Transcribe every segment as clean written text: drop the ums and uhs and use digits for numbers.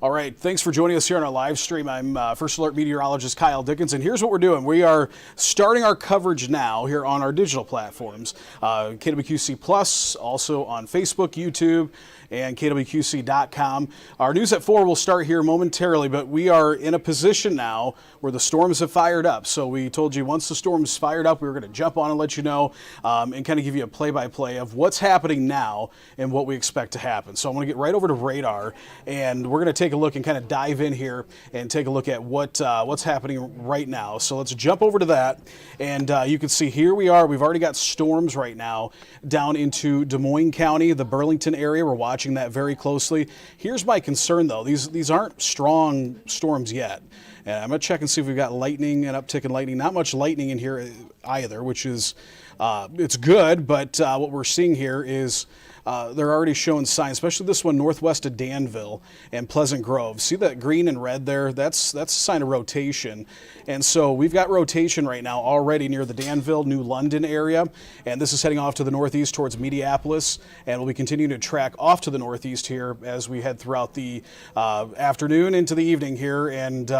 All right, thanks for joining us here on our live stream. I'm First Alert meteorologist Kyle Dickens, and here's what we're doing. We are starting our coverage now here on our digital platforms. KWQC Plus, also on Facebook, YouTube, and KWQC.com. Our news at 4 will start here momentarily, but we are in a position now where the storms have fired up. So we told you once the storm's fired up, we were going to jump on and let you know and kind of give you a play-by-play of what's happening now and what we expect to happen. So I'm going to get right over to radar, and we're going to take a look and kind of dive in here and take a look at what's happening right now. So let's jump over to that, and you can see here we are. We've already got storms right now down into Des Moines County, the Burlington area. We're watching that very closely. Here's my concern, though. These aren't strong storms yet. And I'm going to check and see if we've got lightning and uptick in lightning. Not much lightning in here either, which is it's good, but what we're seeing here is they're already showing signs, especially this one northwest of Danville and Pleasant Grove. See that green and red there? That's a sign of rotation. And so we've got rotation right now already near the Danville, New London area, and this is heading off to the northeast towards Mediapolis, and we'll be continuing to track off to the northeast here as we head throughout the afternoon into the evening here, and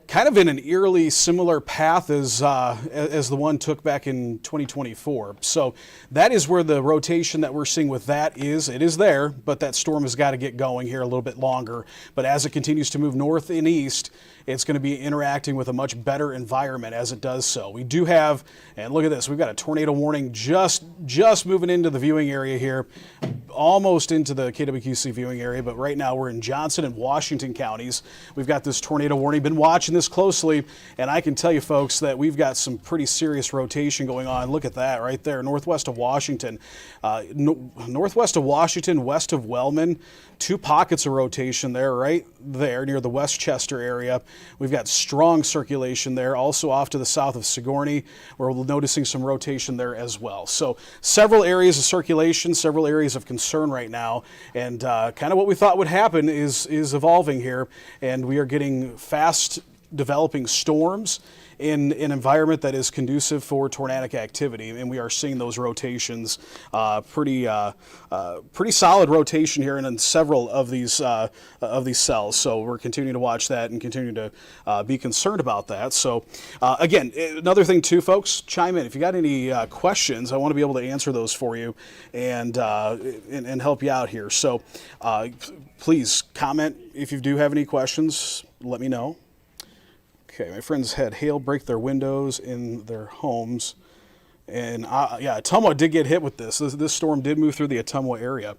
kind of in an eerily similar path as the one took back in 2024. So that is where the rotation that we're seeing with that is. It is there, but that storm has got to get going here a little bit longer. But as it continues to move north and east, it's going to be interacting with a much better environment as it does so. We do have, and look at this, we've got a tornado warning just moving into the viewing area here, almost into the KWQC viewing area, but right now we're in Johnson and Washington counties. We've got this tornado warning. Been watching this closely, and I can tell you folks that we've got some pretty serious rotation going on. Look at that right there, northwest of Washington. Northwest of Washington, west of Wellman, 2 pockets of rotation there, right there near the Westchester area. We've got strong circulation there. Also off to the south of Sigourney, where we're noticing some rotation there as well. So several areas of circulation, several areas of concern right now, and kind of what we thought would happen is evolving here, and we are getting fast developing storms in an environment that is conducive for tornadic activity, and we are seeing those rotations, pretty solid rotation here in several of these cells. So we're continuing to watch that and continue to be concerned about that. So again, another thing too, folks, chime in if you got any questions. I want to be able to answer those for you and help you out here. So please comment if you do have any questions. Let me know. Okay, my friends had hail break their windows in their homes, and yeah, Ottumwa did get hit with this. This storm did move through the Ottumwa area,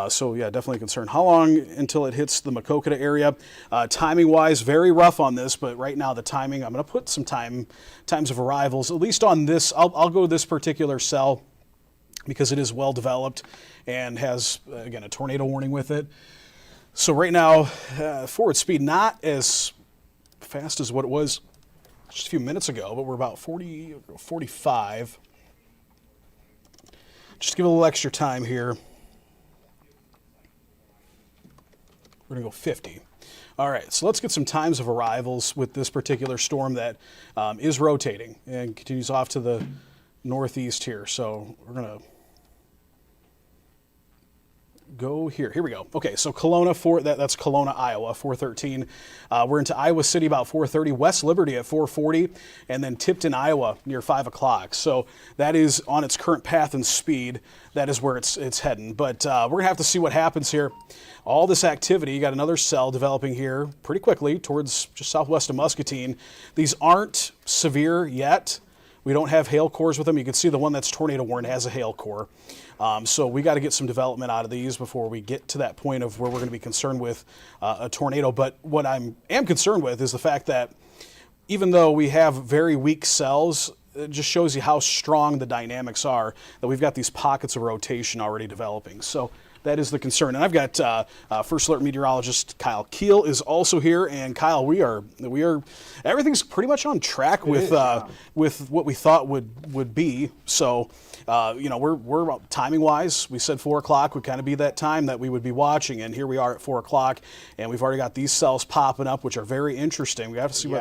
so yeah, definitely a concern. How long until it hits the Maquoketa area? Timing-wise, very rough on this, but right now the timing, I'm going to put some times of arrivals, at least on this. I'll go to this particular cell because it is well developed and has, again, a tornado warning with it. So right now, forward speed not as fast as what it was just a few minutes ago, but we're about 40, 45. Just give it a little extra time here. We're going to go 50. All right, so let's get some times of arrivals with this particular storm that is rotating and continues off to the northeast here. So we're going to go here. Here we go. Okay, so Kelowna, that's Kelowna, Iowa, 413. We're into Iowa City about 4:30, West Liberty at 4:40, and then Tipton, Iowa near 5 o'clock. So that is on its current path and speed. That is where it's heading. But we're going to have to see what happens here. All this activity, you got another cell developing here pretty quickly towards just southwest of Muscatine. These aren't severe yet. We don't have hail cores with them. You can see the one that's tornado warned has a hail core. So we got to get some development out of these before we get to that point of where we're going to be concerned with a tornado. But what I am concerned with is the fact that even though we have very weak cells, it just shows you how strong the dynamics are, that we've got these pockets of rotation already developing. So that is the concern. And I've got First Alert meteorologist Kyle Keel is also here. And Kyle, we are everything's pretty much on track with what we thought would be. So you know, we're timing wise, we said 4 o'clock would kind of be that time that we would be watching, and here we are at 4 o'clock, and we've already got these cells popping up, which are very interesting. We have to see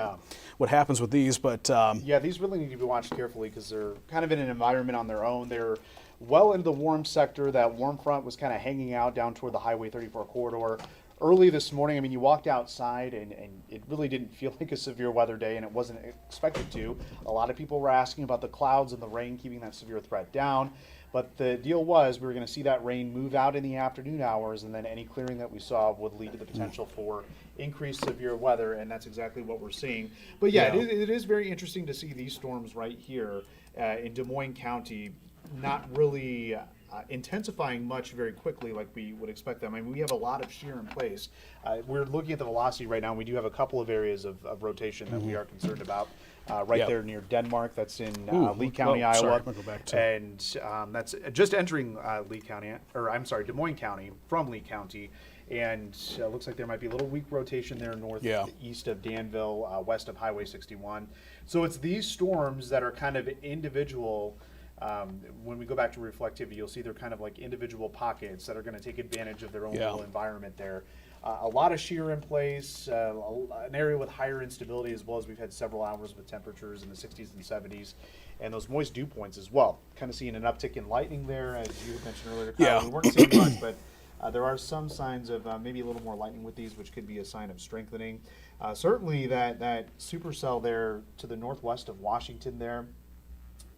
what happens with these, but yeah, these really need to be watched carefully because they're kind of in an environment on their own. They're well into the warm sector. That warm front was kind of hanging out down toward the Highway 34 corridor early this morning, I mean, you walked outside and it really didn't feel like a severe weather day, and it wasn't expected to. A lot of people were asking about the clouds and the rain keeping that severe threat down. But the deal was we were going to see that rain move out in the afternoon hours, and then any clearing that we saw would lead to the potential for increased severe weather, and that's exactly what we're seeing. But yeah, Yeah. it is very interesting to see these storms right here in Des Moines County not really intensifying much very quickly like we would expect them. I mean, we have a lot of shear in place. We're looking at the velocity right now, and we do have a couple of areas of rotation that we are concerned about. Right Yep. there near Denmark, that's in Ooh, Lee County, oh, Iowa. sorry, I'm gonna go back to- And that's just entering Lee County, or I'm sorry, Des Moines County from Lee County. And looks like there might be a little weak rotation there northeast of Danville, west of Highway 61. So it's these storms that are kind of individual. When we go back to reflectivity, you'll see they're kind of like individual pockets that are going to take advantage of their own little environment there. A lot of shear in place, an area with higher instability, as well as we've had several hours with temperatures in the 60s and 70s, and those moist dew points as well. Kind of seeing an uptick in lightning there, as you had mentioned earlier, Kyle. Yeah. We weren't seeing much, but there are some signs of maybe a little more lightning with these, which could be a sign of strengthening. Certainly that supercell there to the northwest of Washington there,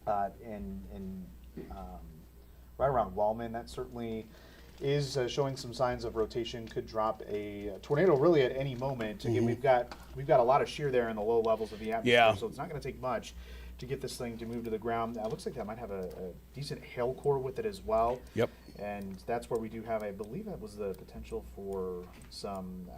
and right around Wellman, that certainly is showing some signs of rotation. Could drop a tornado really at any moment. Again, we've got a lot of shear there in the low levels of the atmosphere, so it's not going to take much to get this thing to move to the ground. It looks like that might have a decent hail core with it as well. Yep. And that's where we do have, I believe that was the potential for some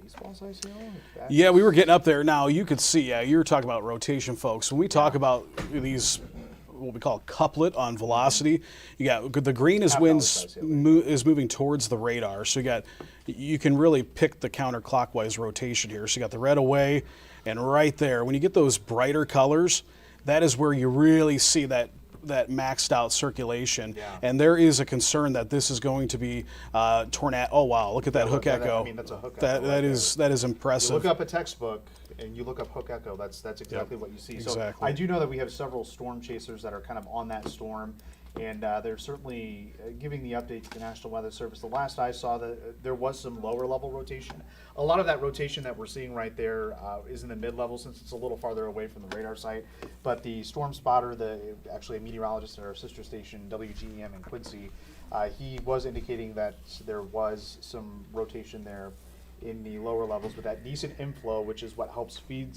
baseball size hail. Yeah, we were getting up there. Now you could see. Yeah, you were talking about rotation, folks. When we talk about these, what we call couplet on velocity, you got the green is winds is moving towards the radar. So you can really pick the counterclockwise rotation here. So you got the red away, and right there, when you get those brighter colors, that is where you really see that maxed out circulation. Yeah. And there is a concern that this is going to be tornado. Oh wow, look at that hook echo. I mean, that's a hook that echo that right is that is impressive. You look up a textbook and you look up hook echo, that's exactly what you see. So Exactly. I do know that we have several storm chasers that are kind of on that storm, and they're certainly giving the update to the National Weather Service. The last I saw, that there was some lower level rotation. A lot of that rotation that we're seeing right there is in the mid level, since it's a little farther away from the radar site. But the storm spotter, actually a meteorologist at our sister station WGEM in Quincy, he was indicating that there was some rotation there in the lower levels with that decent inflow, which is what helps feed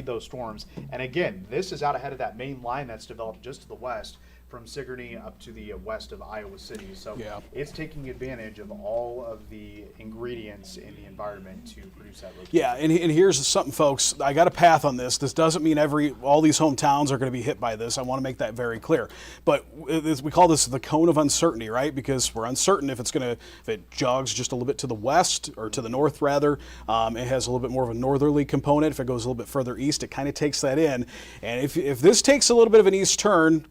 those storms. And again, this is out ahead of that main line that's developed just to the west from Sigourney up to the west of Iowa City. So it's taking advantage of all of the ingredients in the environment to produce that rotation. Yeah, and here's something, folks. I got a path on this. This doesn't mean all these hometowns are going to be hit by this. I want to make that very clear. But we call this the cone of uncertainty, right? Because we're uncertain if it jogs just a little bit to the west or to the north, rather. It has a little bit more of a northerly component. If it goes a little bit further east, it kind of takes that in. And if this takes a little bit of an east turn,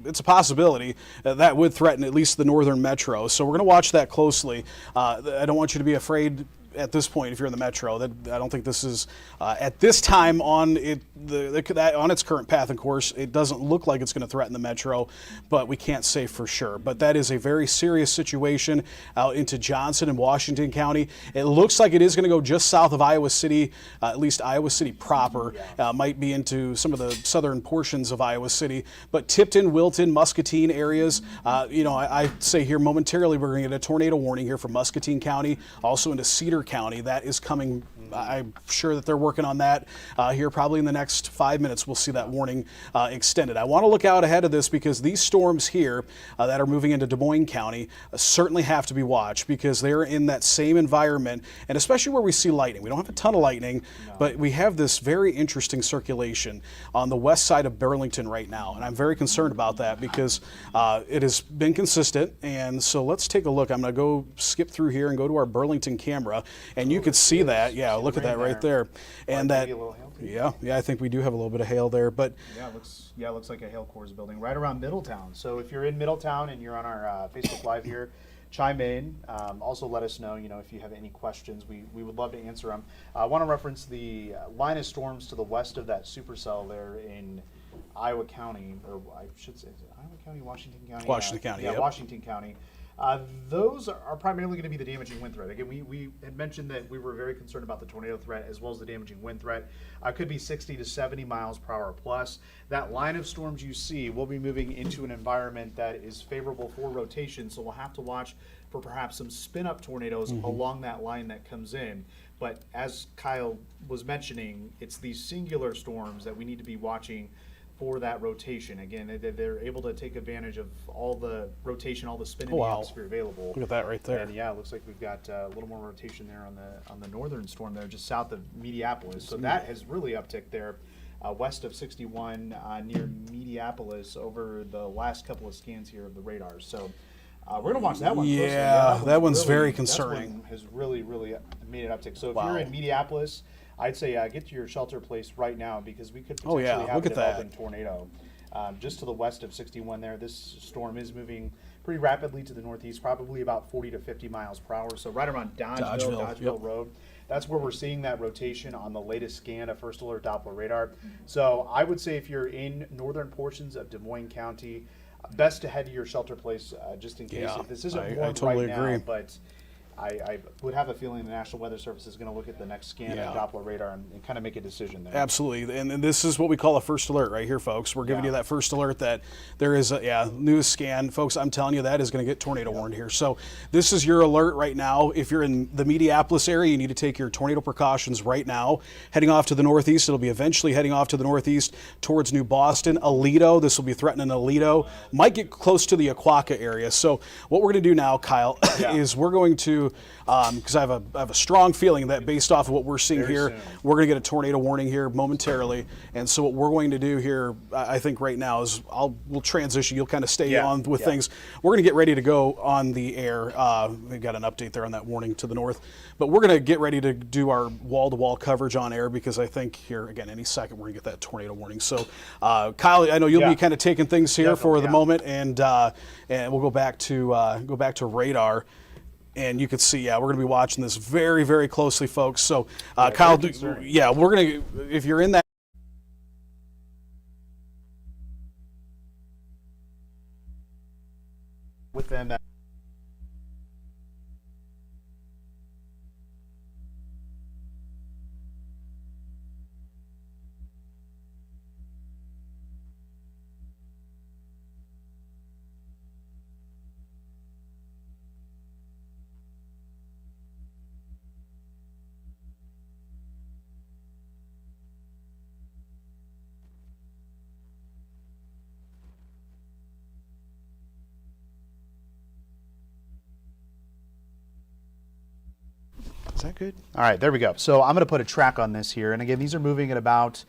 it's a possibility that would threaten at least the northern metro. So we're going to watch that closely. I don't want you to be afraid at this point if you're in the metro. I don't think this is at this time on on its current path and course. It doesn't look like it's going to threaten the metro, but we can't say for sure. But that is a very serious situation out into Johnson and Washington County. It looks like it is going to go just south of Iowa City, at least Iowa City proper. Might be into some of the southern portions of Iowa City, but Tipton, Wilton, Muscatine areas. I say here momentarily we're going to get a tornado warning here for Muscatine County, also into Cedar County. That is coming. I'm sure that they're working on that here probably in the next 5 minutes. We'll see that warning extended. I want to look out ahead of this because these storms here that are moving into Des Moines County certainly have to be watched because they're in that same environment, and especially where we see lightning. We don't have a ton of lightning, but we have this very interesting circulation on the west side of Burlington right now, and I'm very concerned about that because it has been consistent. And so let's take a look. I'm going to go skip through here and go to our Burlington camera, and you could see that. Yeah, look at that right there. And that, yeah, I think we do have a little bit of hail there, but it looks like a hail core is building right around Middletown. So if you're in Middletown and you're on our Facebook Live here, chime in. Also let us know, if you have any questions. We would love to answer them. I want to reference the line of storms to the west of that supercell there in Iowa County, or I should say, is it Iowa County, Washington County? Washington County, Yeah, yep. Washington County. Those are primarily going to be the damaging wind threat. Again, we had mentioned that we were very concerned about the tornado threat as well as the damaging wind threat. Could be 60 to 70 miles per hour plus. That line of storms you see will be moving into an environment that is favorable for rotation, so we'll have to watch for perhaps some spin-up tornadoes along that line that comes in. But as Kyle was mentioning, it's these singular storms that we need to be watching for that rotation. Again, they're able to take advantage of all the rotation, all the spin in the atmosphere available. Look at that right there. And yeah, it looks like we've got a little more rotation there on the northern storm there, just south of Mediapolis. So that has really upticked there, west of 61 near Mediapolis over the last couple of scans here of the radars. So we're going to watch that one closely. Yeah, that one's really, very that concerning. one has really made an uptick. So if Wow. you're in Mediapolis, I'd say get to your shelter place right now because we could Oh, potentially yeah, have look a at that. developing tornado. Just to the west of 61 there, this storm is moving pretty rapidly to the northeast, probably about 40 to 50 miles per hour. So right around Dodgeville yep. Road. That's where we're seeing that rotation on the latest scan of First Alert Doppler radar. So I would say if you're in northern portions of Des Moines County, best to head to your shelter place just in case. Yeah, If this isn't I warned totally right agree. now, but I would have a feeling the National Weather Service is going to look at the next scan of Doppler radar and kind of make a decision there. Absolutely, and this is what we call a first alert right here, folks. We're giving Yeah. you that first alert that there is a news scan. Folks, I'm telling you that is going to get tornado warned here. So this is your alert right now. If you're in the Mediapolis area, you need to take your tornado precautions right now. Heading off to the northeast, it'll be eventually heading off to the northeast towards New Boston. Aledo, this will be threatening Aledo. Might get close to the Aquaca area. So what we're going to do now, Kyle, is we're going to, because I have a strong feeling that based off of what we're seeing Very here, soon. we're going to get a tornado warning here momentarily. And so what we're going to do here, I think right now is we'll transition. You'll kind of stay on with things. We're going to get ready to go on the air. We've got an update there on that warning to the north, but we're going to get ready to do our wall-to-wall coverage on air because I think here again any second we're going to get that tornado warning. So Kyle, I know you'll be kind of taking things here for the moment, and we'll go back to radar. And you can see, we're going to be watching this very, very closely, folks. So, Kyle, we're going to, if you're in that. Within that. Is that good? All right, there we go. So I'm going to put a track on this here. And again, these are moving at about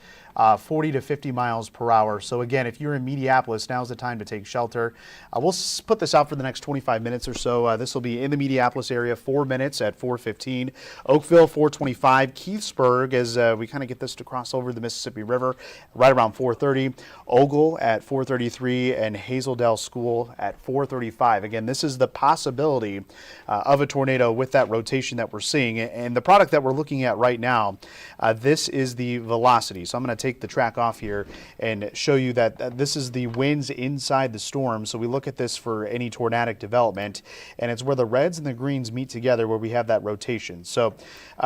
40 to 50 miles per hour. So again, if you're in Mediapolis, now's the time to take shelter. We'll put this out for the next 25 minutes or so. This will be in the Mediapolis area, 4 minutes at 4:15. Oakville, 4:25. Keithsburg, as we kind of get this to cross over the Mississippi River, right around 4:30. Ogle at 4:33, and Hazeldale School at 4:35. Again, this is the possibility of a tornado with that rotation that we're seeing. And the product that we're looking at right now, this is the velocity. So I'm going to take the track off here and show you that this is the winds inside the storm. So we look at this for any tornadic development, and it's where the reds and the greens meet together where we have that rotation. So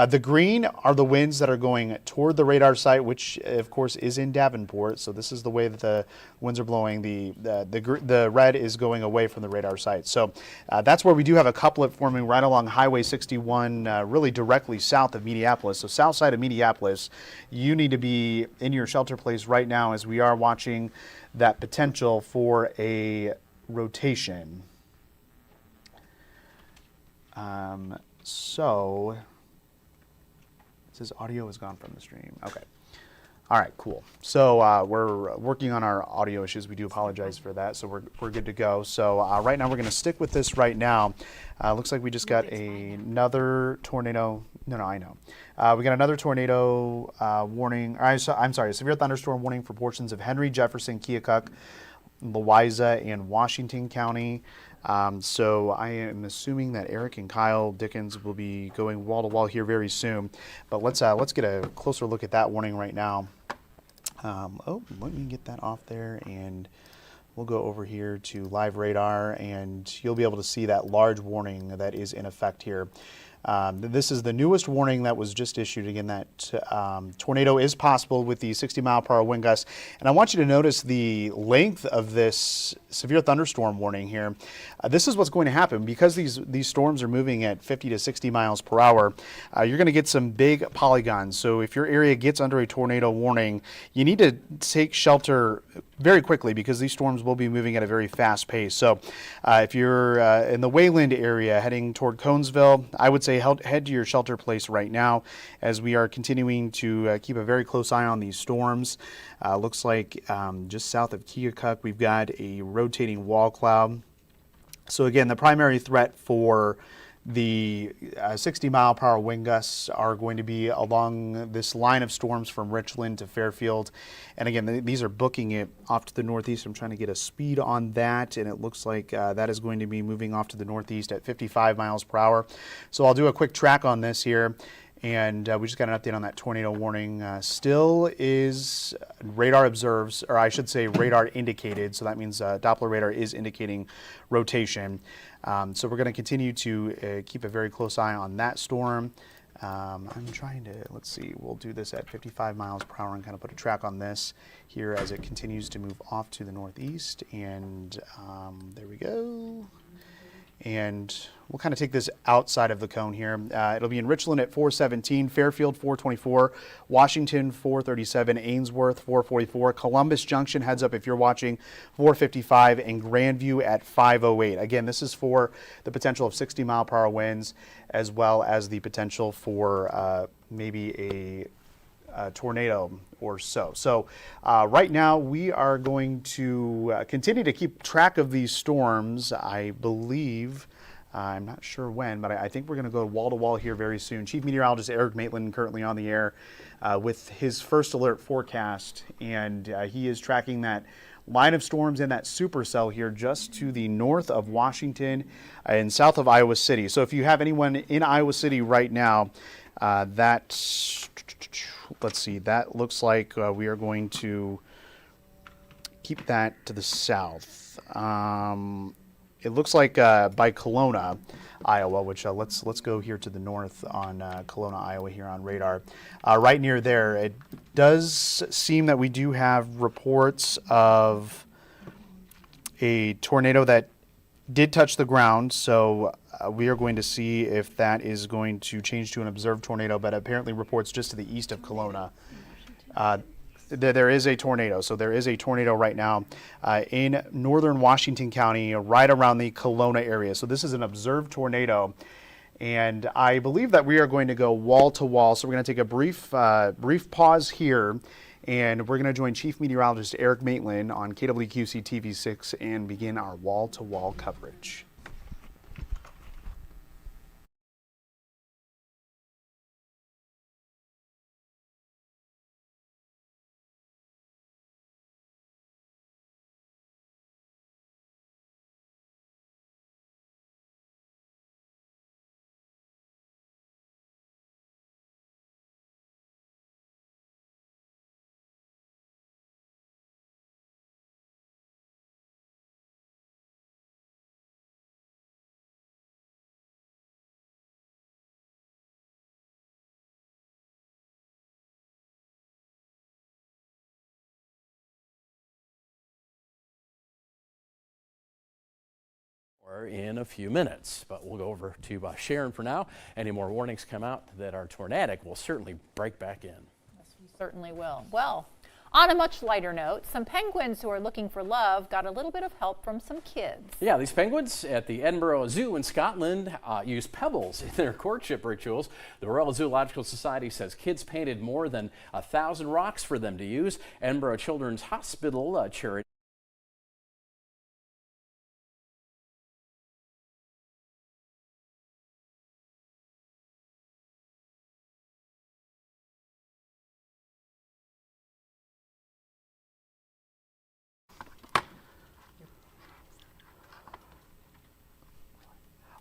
the green are the winds that are going toward the radar site, which of course is in Davenport. So this is the way that the winds are blowing. The red is going away from the radar site. So that's where we do have a couplet forming right along Highway 61, really directly south of Mediapolis. So south side of Mediapolis, you need to be in your shelter place right now as we are watching that potential for a rotation. So it says audio is gone from the stream. Okay. All right, cool. So we're working on our audio issues. We do apologize for that. So we're good to go. So right now we're going to stick with this right now. Looks like we just got another tornado. No, I know. We got another tornado warning. I'm sorry, a severe thunderstorm warning for portions of Henry, Jefferson, Keokuk, Louisa, and Washington County. So I am assuming that Eric and Kyle Dickens will be going wall to wall here very soon. But let's get a closer look at that warning right now. Let me get that off there and we'll go over here to live radar, and you'll be able to see that large warning that is in effect here. This is the newest warning that was just issued. Again, that tornado is possible with the 60-mile-per-hour wind gusts. And I want you to notice the length of this severe thunderstorm warning here. This is what's going to happen because these storms are moving at 50 to 60 miles per hour. You're going to get some big polygons. So if your area gets under a tornado warning, you need to take shelter very quickly because these storms will be moving at a very fast pace. So if you're in the Wayland area heading toward Conesville, I would say head to your shelter place right now as we are continuing to keep a very close eye on these storms. Looks like just south of Keokuk, we've got a rotating wall cloud. So again, the primary threat for the 60-mile-per-hour wind gusts are going to be along this line of storms from Richland to Fairfield. And again, these are booking it off to the northeast. I'm trying to get a speed on that, and it looks like that is going to be moving off to the northeast at 55 miles per hour. So I'll do a quick track on this here. And we just got an update on that tornado warning. Still is radar observes, or I should say radar indicated. So that means Doppler radar is indicating rotation. So we're going to continue to keep a very close eye on that storm. I'm trying to, let's see, we'll do this at 55 miles per hour and kind of put a track on this here as it continues to move off to the northeast. And there we go. And we'll kind of take this outside of the cone here. It'll be in Richland at 417, Fairfield 424, Washington 437, Ainsworth 444, Columbus Junction, heads up if you're watching, 455, and Grandview at 508. Again, this is for the potential of 60-mile-per-hour winds as well as the potential for maybe a tornado or so. So right now we are going to continue to keep track of these storms. I believe, I'm not sure when, but I think we're going to go wall to wall here very soon. Chief Meteorologist Eric Maitland currently on the air with his first alert forecast, and he is tracking that line of storms in that supercell here just to the north of Washington and south of Iowa City. So if you have anyone in Iowa City right now, let's see, that looks like we are going to keep that to the south. It looks like by Kelowna, Iowa, which let's go here to the north on Kelowna, Iowa here on radar. Right near there, it does seem that we do have reports of a tornado that did touch the ground, so we are going to see if that is going to change to an observed tornado, but apparently reports just to the east of Kelowna. There is a tornado, so there is a tornado right now in northern Washington County, right around the Kelowna area. So this is an observed tornado, and I believe that we are going to go wall to wall. So we're going to take a brief pause here, and we're going to join Chief Meteorologist Eric Maitland on KWQC TV6 and begin our wall-to-wall coverage. In a few minutes, but we'll go over to Sharon for now. Any more warnings come out that are tornadic, we'll certainly break back in. Yes, we certainly will. Well, on a much lighter note, some penguins who are looking for love got a little bit of help from some kids. Yeah, these penguins at the Edinburgh Zoo in Scotland use pebbles in their courtship rituals. The Royal Zoological Society says kids painted more than 1,000 rocks for them to use. Edinburgh Children's Hospital charity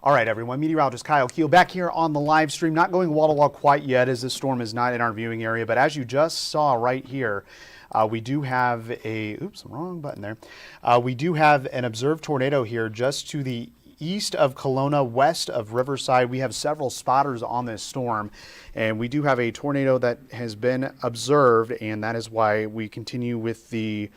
All right, everyone, meteorologist Kyle Keel back here on the live stream, not going wall to wall quite yet as this storm is not in our viewing area, but as you just saw right here, we do have wrong button there. We do have an observed tornado here just to the east of Kelowna, west of Riverside. We have several spotters on this storm, and we do have a tornado that has been observed, and that is why we continue with the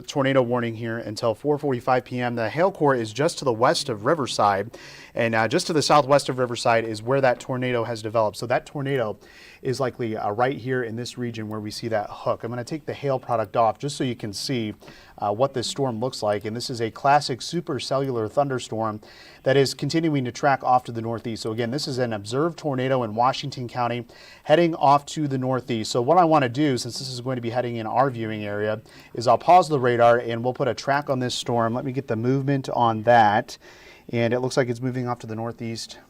tornado warning here until 4:45 p.m. The hail core is just to the west of Riverside, and just to the southwest of Riverside is where that tornado has developed. So that tornado is likely right here in this region where we see that hook. I'm going to take the hail product off just so you can see what this storm looks like. And this is a classic supercellular thunderstorm that is continuing to track off to the northeast. So again, this is an observed tornado in Washington County heading off to the northeast. So what I want to do, since this is going to be heading in our viewing area, is I'll pause the radar and we'll put a track on this storm. Let me get the movement on that. And it looks like it's moving off to the northeast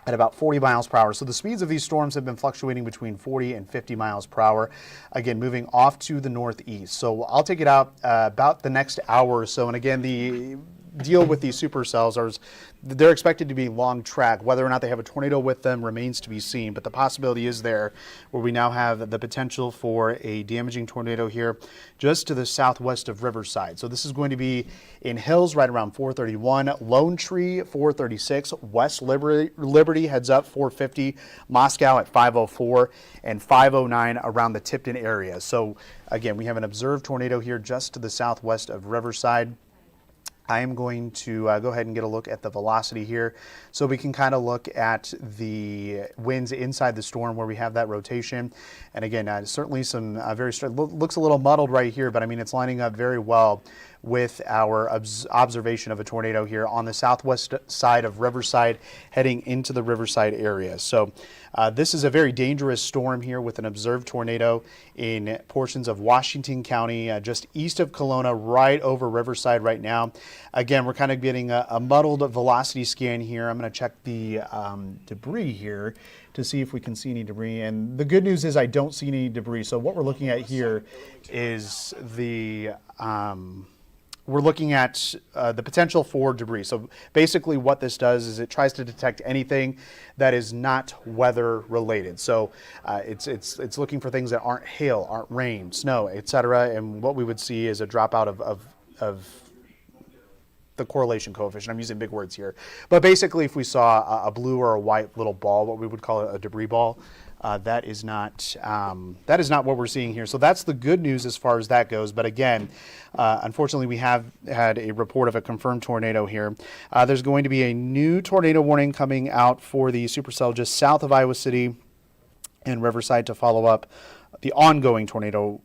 at about 40 miles per hour. So the speeds of these storms have been fluctuating between 40 and 50 miles per hour. Again, moving off to the northeast. So I'll take it out about the next hour or so. And again, the deal with these supercells is they're expected to be long track. Whether or not they have a tornado with them remains to be seen, but the possibility is there where we now have the potential for a damaging tornado here just to the southwest of Riverside. So this is going to be in Hills right around 431, Lone Tree 436, West Liberty heads up 450, Moscow at 504, and 509 around the Tipton area. So again, we have an observed tornado here just to the southwest of Riverside. I am going to go ahead and get a look at the velocity here so we can kind of look at the winds inside the storm where we have that rotation. And again, certainly some looks a little muddled right here, but I mean, it's lining up very well with our observation of a tornado here on the southwest side of Riverside heading into the Riverside area. So this is a very dangerous storm here with an observed tornado in portions of Washington County, just east of Kelowna, right over Riverside right now. Again, we're kind of getting a muddled velocity scan here. I'm going to check the debris here to see if we can see any debris. And the good news is I don't see any debris. So what we're looking at here is we're looking at the potential for debris. So basically what this does is it tries to detect anything that is not weather related. So it's looking for things that aren't hail, aren't rain, snow, etc. And what we would see is a dropout of the correlation coefficient. I'm using big words here. But basically if we saw a blue or a white little ball, what we would call a debris ball, that is not what we're seeing here. So that's the good news as far as that goes. But again, unfortunately, we have had a report of a confirmed tornado here. There's going to be a new tornado warning coming out for the supercell just south of Iowa City and Riverside to follow up the ongoing tornado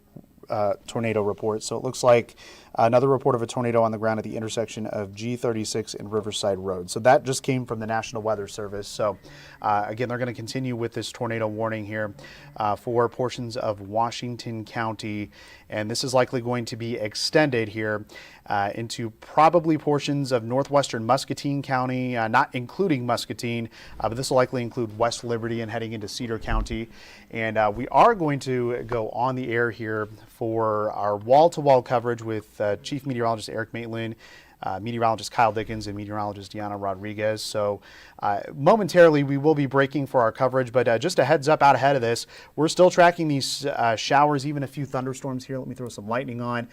report. So it looks like another report of a tornado on the ground at the intersection of G36 and Riverside Road. So that just came from the National Weather Service. So again, they're going to continue with this tornado warning here for portions of Washington County. And this is likely going to be extended here into probably portions of northwestern Muscatine County, not including Muscatine, but this will likely include West Liberty and heading into Cedar County. And we are going to go on the air here for our wall-to-wall coverage with Chief Meteorologist Eric Maitland, meteorologist Kyle Dickens, and meteorologist Deanna Rodriguez. So momentarily we will be breaking for our coverage, but just a heads up out ahead of this, we're still tracking these showers, even a few thunderstorms here. Let me throw some lightning on.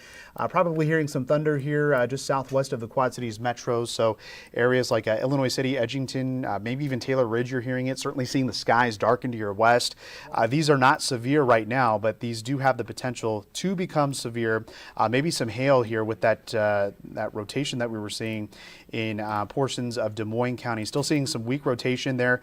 Probably hearing some thunder here just southwest of the Quad Cities metros. So areas like Illinois City, Edgington, maybe even Taylor Ridge, you're hearing it. Certainly seeing the skies darken to your west. These are not severe right now, but these do have the potential to become severe. Maybe some hail here with that rotation that we were seeing in portions of Des Moines County. Still seeing some weak rotation there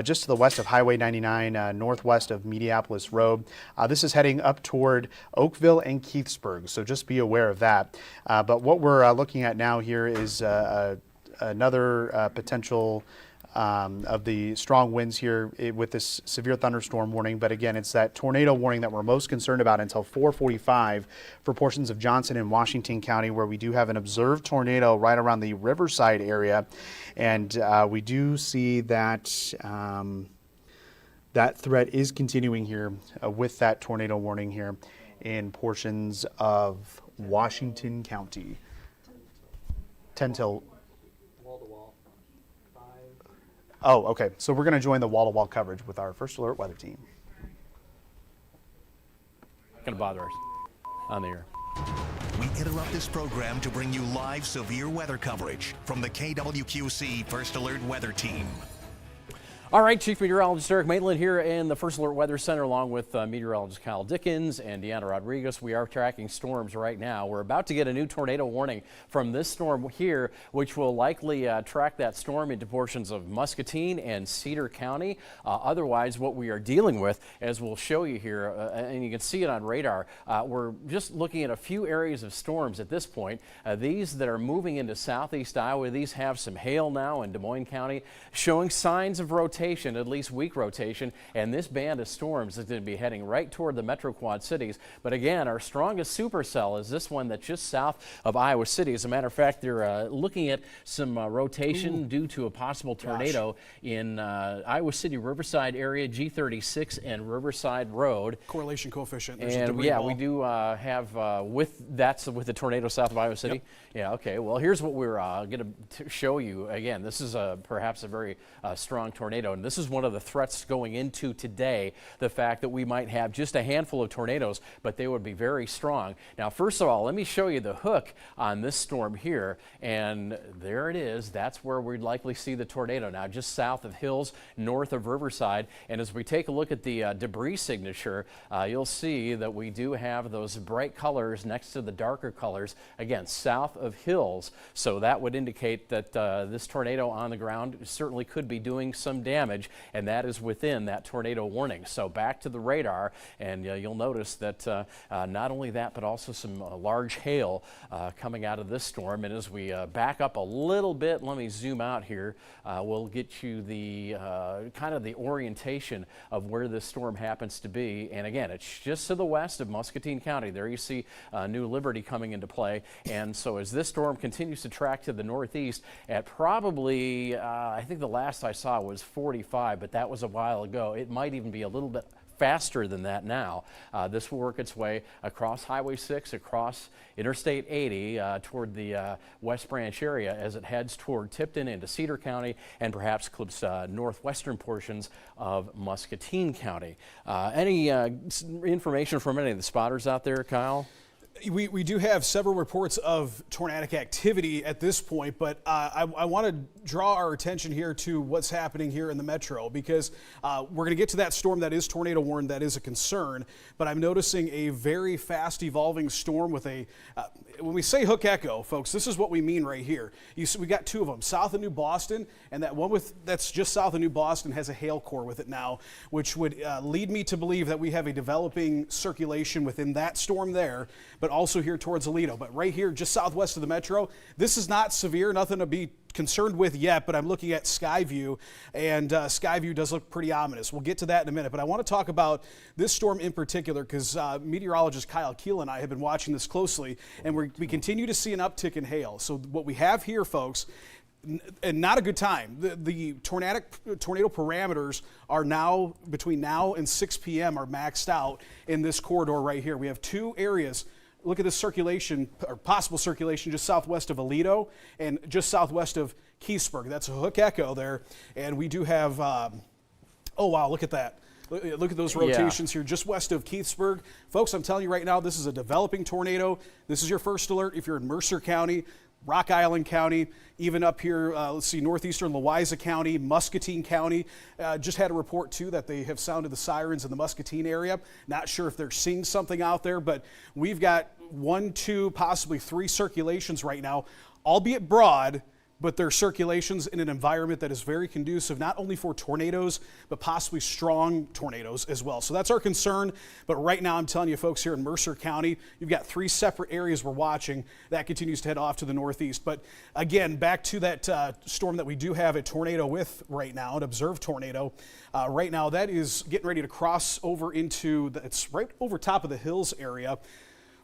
just to the west of Highway 99, northwest of Mediapolis Road. This is heading up toward Oakville and Keithsburg, so just be aware of that. But what we're looking at now here is another potential of the strong winds here with this severe thunderstorm warning. But again, it's that tornado warning that we're most concerned about until 4:45 for portions of Johnson and Washington County, where we do have an observed tornado right around the Riverside area. And we do see that that threat is continuing here with that tornado warning here in portions of Washington County. 10 till Oh, okay. So we're going to join the wall-to-wall coverage with our First Alert weather team. Not going to bother us on the air. We interrupt this program to bring you live severe weather coverage from the KWQC First Alert Weather Team. All right, Chief Meteorologist Eric Maitland here in the First Alert Weather Center along with meteorologist Kyle Dickens and Deanna Rodriguez. We are tracking storms right now. We're about to get a new tornado warning from this storm here, which will likely track that storm into portions of Muscatine and Cedar County. Otherwise, what we are dealing with, as we'll show you here, and you can see it on radar, we're just looking at a few areas of storms at this point. These that are moving into southeast Iowa, these have some hail now in Des Moines County, showing signs of rotation, at least weak rotation, and this band of storms is going to be heading right toward the Metro Quad cities. But again, our strongest supercell is this one that's just south of Iowa City. As a matter of fact, they're looking at some rotation due to a possible tornado in Iowa City, Riverside area, G36 and Riverside Road. Correlation coefficient. There's a And debris yeah, ball. we do have with the tornado south of Iowa City. Yep. Yeah, okay. Well, here's what we're going to show you. Again, this is perhaps a very strong tornado, and this is one of the threats going into today, the fact that we might have just a handful of tornadoes, but they would be very strong. Now, first of all, let me show you the hook on this storm here, and there it is. That's where we'd likely see the tornado now, just south of Hills, north of Riverside. And as we take a look at the debris signature, you'll see that we do have those bright colors next to the darker colors, again, south of Hills. So that would indicate that this tornado on the ground certainly could be doing some damage, and that is within that tornado warning. So back to the radar, and you'll notice that not only that, but also some large hail coming out of this storm. And as we back up a little bit, let me zoom out here. We'll get you the kind of the orientation of where this storm happens to be. And again, it's just to the west of Muscatine County. There you see New Liberty coming into play. And so as this storm continues to track to the northeast at probably, I think the last I saw was 45, but that was a while ago. It might even be a little bit faster than that now. This will work its way across Highway 6, across Interstate 80 toward the West Branch area as it heads toward Tipton into Cedar County and perhaps clips northwestern portions of Muscatine County. Any information from any of the spotters out there, Kyle? We do have several reports of tornadic activity at this point, but I want to draw our attention here to what's happening here in the metro, because we're going to get to that storm that is tornado warned. That is a concern, but I'm noticing a very fast evolving storm with a when we say hook echo, folks, this is what we mean right here. You see, we got two of them south of New Boston, and that one that's just south of New Boston has a hail core with it now, which would lead me to believe that we have a developing circulation within that storm there, but also here towards Aledo. But right here, just southwest of the metro, this is not severe, nothing to be concerned with yet, but I'm looking at Skyview, and Skyview does look pretty ominous. We'll get to that in a minute, but I want to talk about this storm in particular because meteorologist Kyle Keel and I have been watching this closely, and we continue to see an uptick in hail. So what we have here, folks, and not a good time. The tornado parameters are now, between now and 6 p.m. are maxed out in this corridor right here. We have two areas. Look at the circulation, or possible circulation, just southwest of Aledo and just southwest of Keithsburg. That's a hook echo there. And we do have, oh wow, look at that. Look at those rotations here just west of Keithsburg. Folks, I'm telling you right now, this is a developing tornado. This is your first alert if you're in Mercer County, Rock Island County, even up here, let's see, northeastern Louisa County, Muscatine County. Just had a report, too, that they have sounded the sirens in the Muscatine area. Not sure if they're seeing something out there, but we've got 1, 2, possibly 3 circulations right now, albeit broad, but they're circulations in an environment that is very conducive not only for tornadoes, but possibly strong tornadoes as well. So that's our concern. But right now, I'm telling you folks, here in Mercer County, you've got 3 separate areas we're watching. That continues to head off to the northeast. But again, back to that storm that we do have a tornado with right now, an observed tornado. Right now, that is getting ready to cross over into, it's right over top of the Hills area.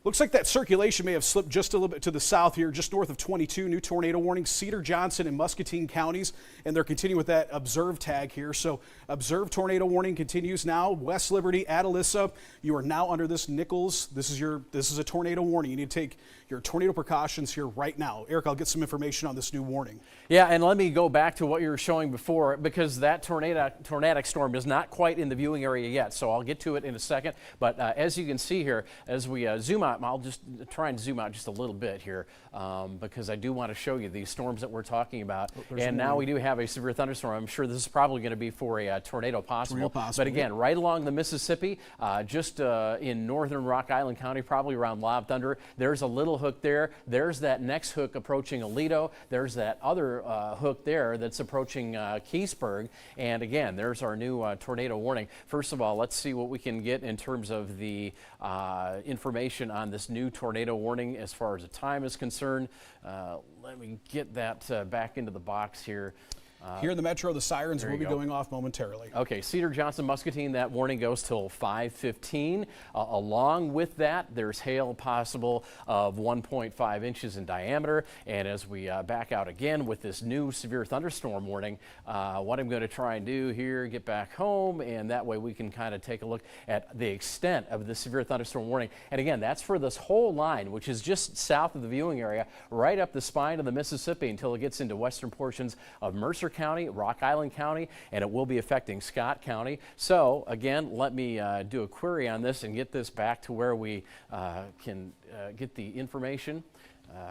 Looks like that circulation may have slipped just a little bit to the south here, just north of 22. New tornado warning, Cedar, Johnson, and Muscatine counties, and they're continuing with that observe tag here. So observe tornado warning continues now. West Liberty, Atalissa, you are now under this Nichols. This is a tornado warning. You need to take your tornado precautions here right now. Eric, I'll get some information on this new warning. Yeah, and let me go back to what you were showing before, because that tornadic storm is not quite in the viewing area yet, so I'll get to it in a second. But as you can see here, as we zoom out, I'll just try and zoom out just a little bit here, because I do want to show you these storms that we're talking about. And now we do have a severe thunderstorm. I'm sure this is probably going to be for a tornado possible. But again, right along the Mississippi, just in northern Rock Island County, probably around Lob Thunder, there's a little hook there. There's that next hook approaching Aledo. There's that other hook there that's approaching Keysburg. And again, there's our new tornado warning. First of all, let's see what we can get in terms of the information on this new tornado warning as far as the time is concerned. Let me get that back into the box here. Here in the metro, the sirens will be go. going off momentarily. Okay, Cedar, Johnson, Muscatine, that warning goes till 5:15. Along with that, there's hail possible of 1.5 inches in diameter. And as we back out again with this new severe thunderstorm warning, what I'm going to try and do here, get back home, and that way we can kind of take a look at the extent of the severe thunderstorm warning. And again, that's for this whole line, which is just south of the viewing area, right up the spine of the Mississippi until it gets into western portions of Mercer County, Rock Island County, and it will be affecting Scott County. So again, let me do a query on this and get this back to where we can get the information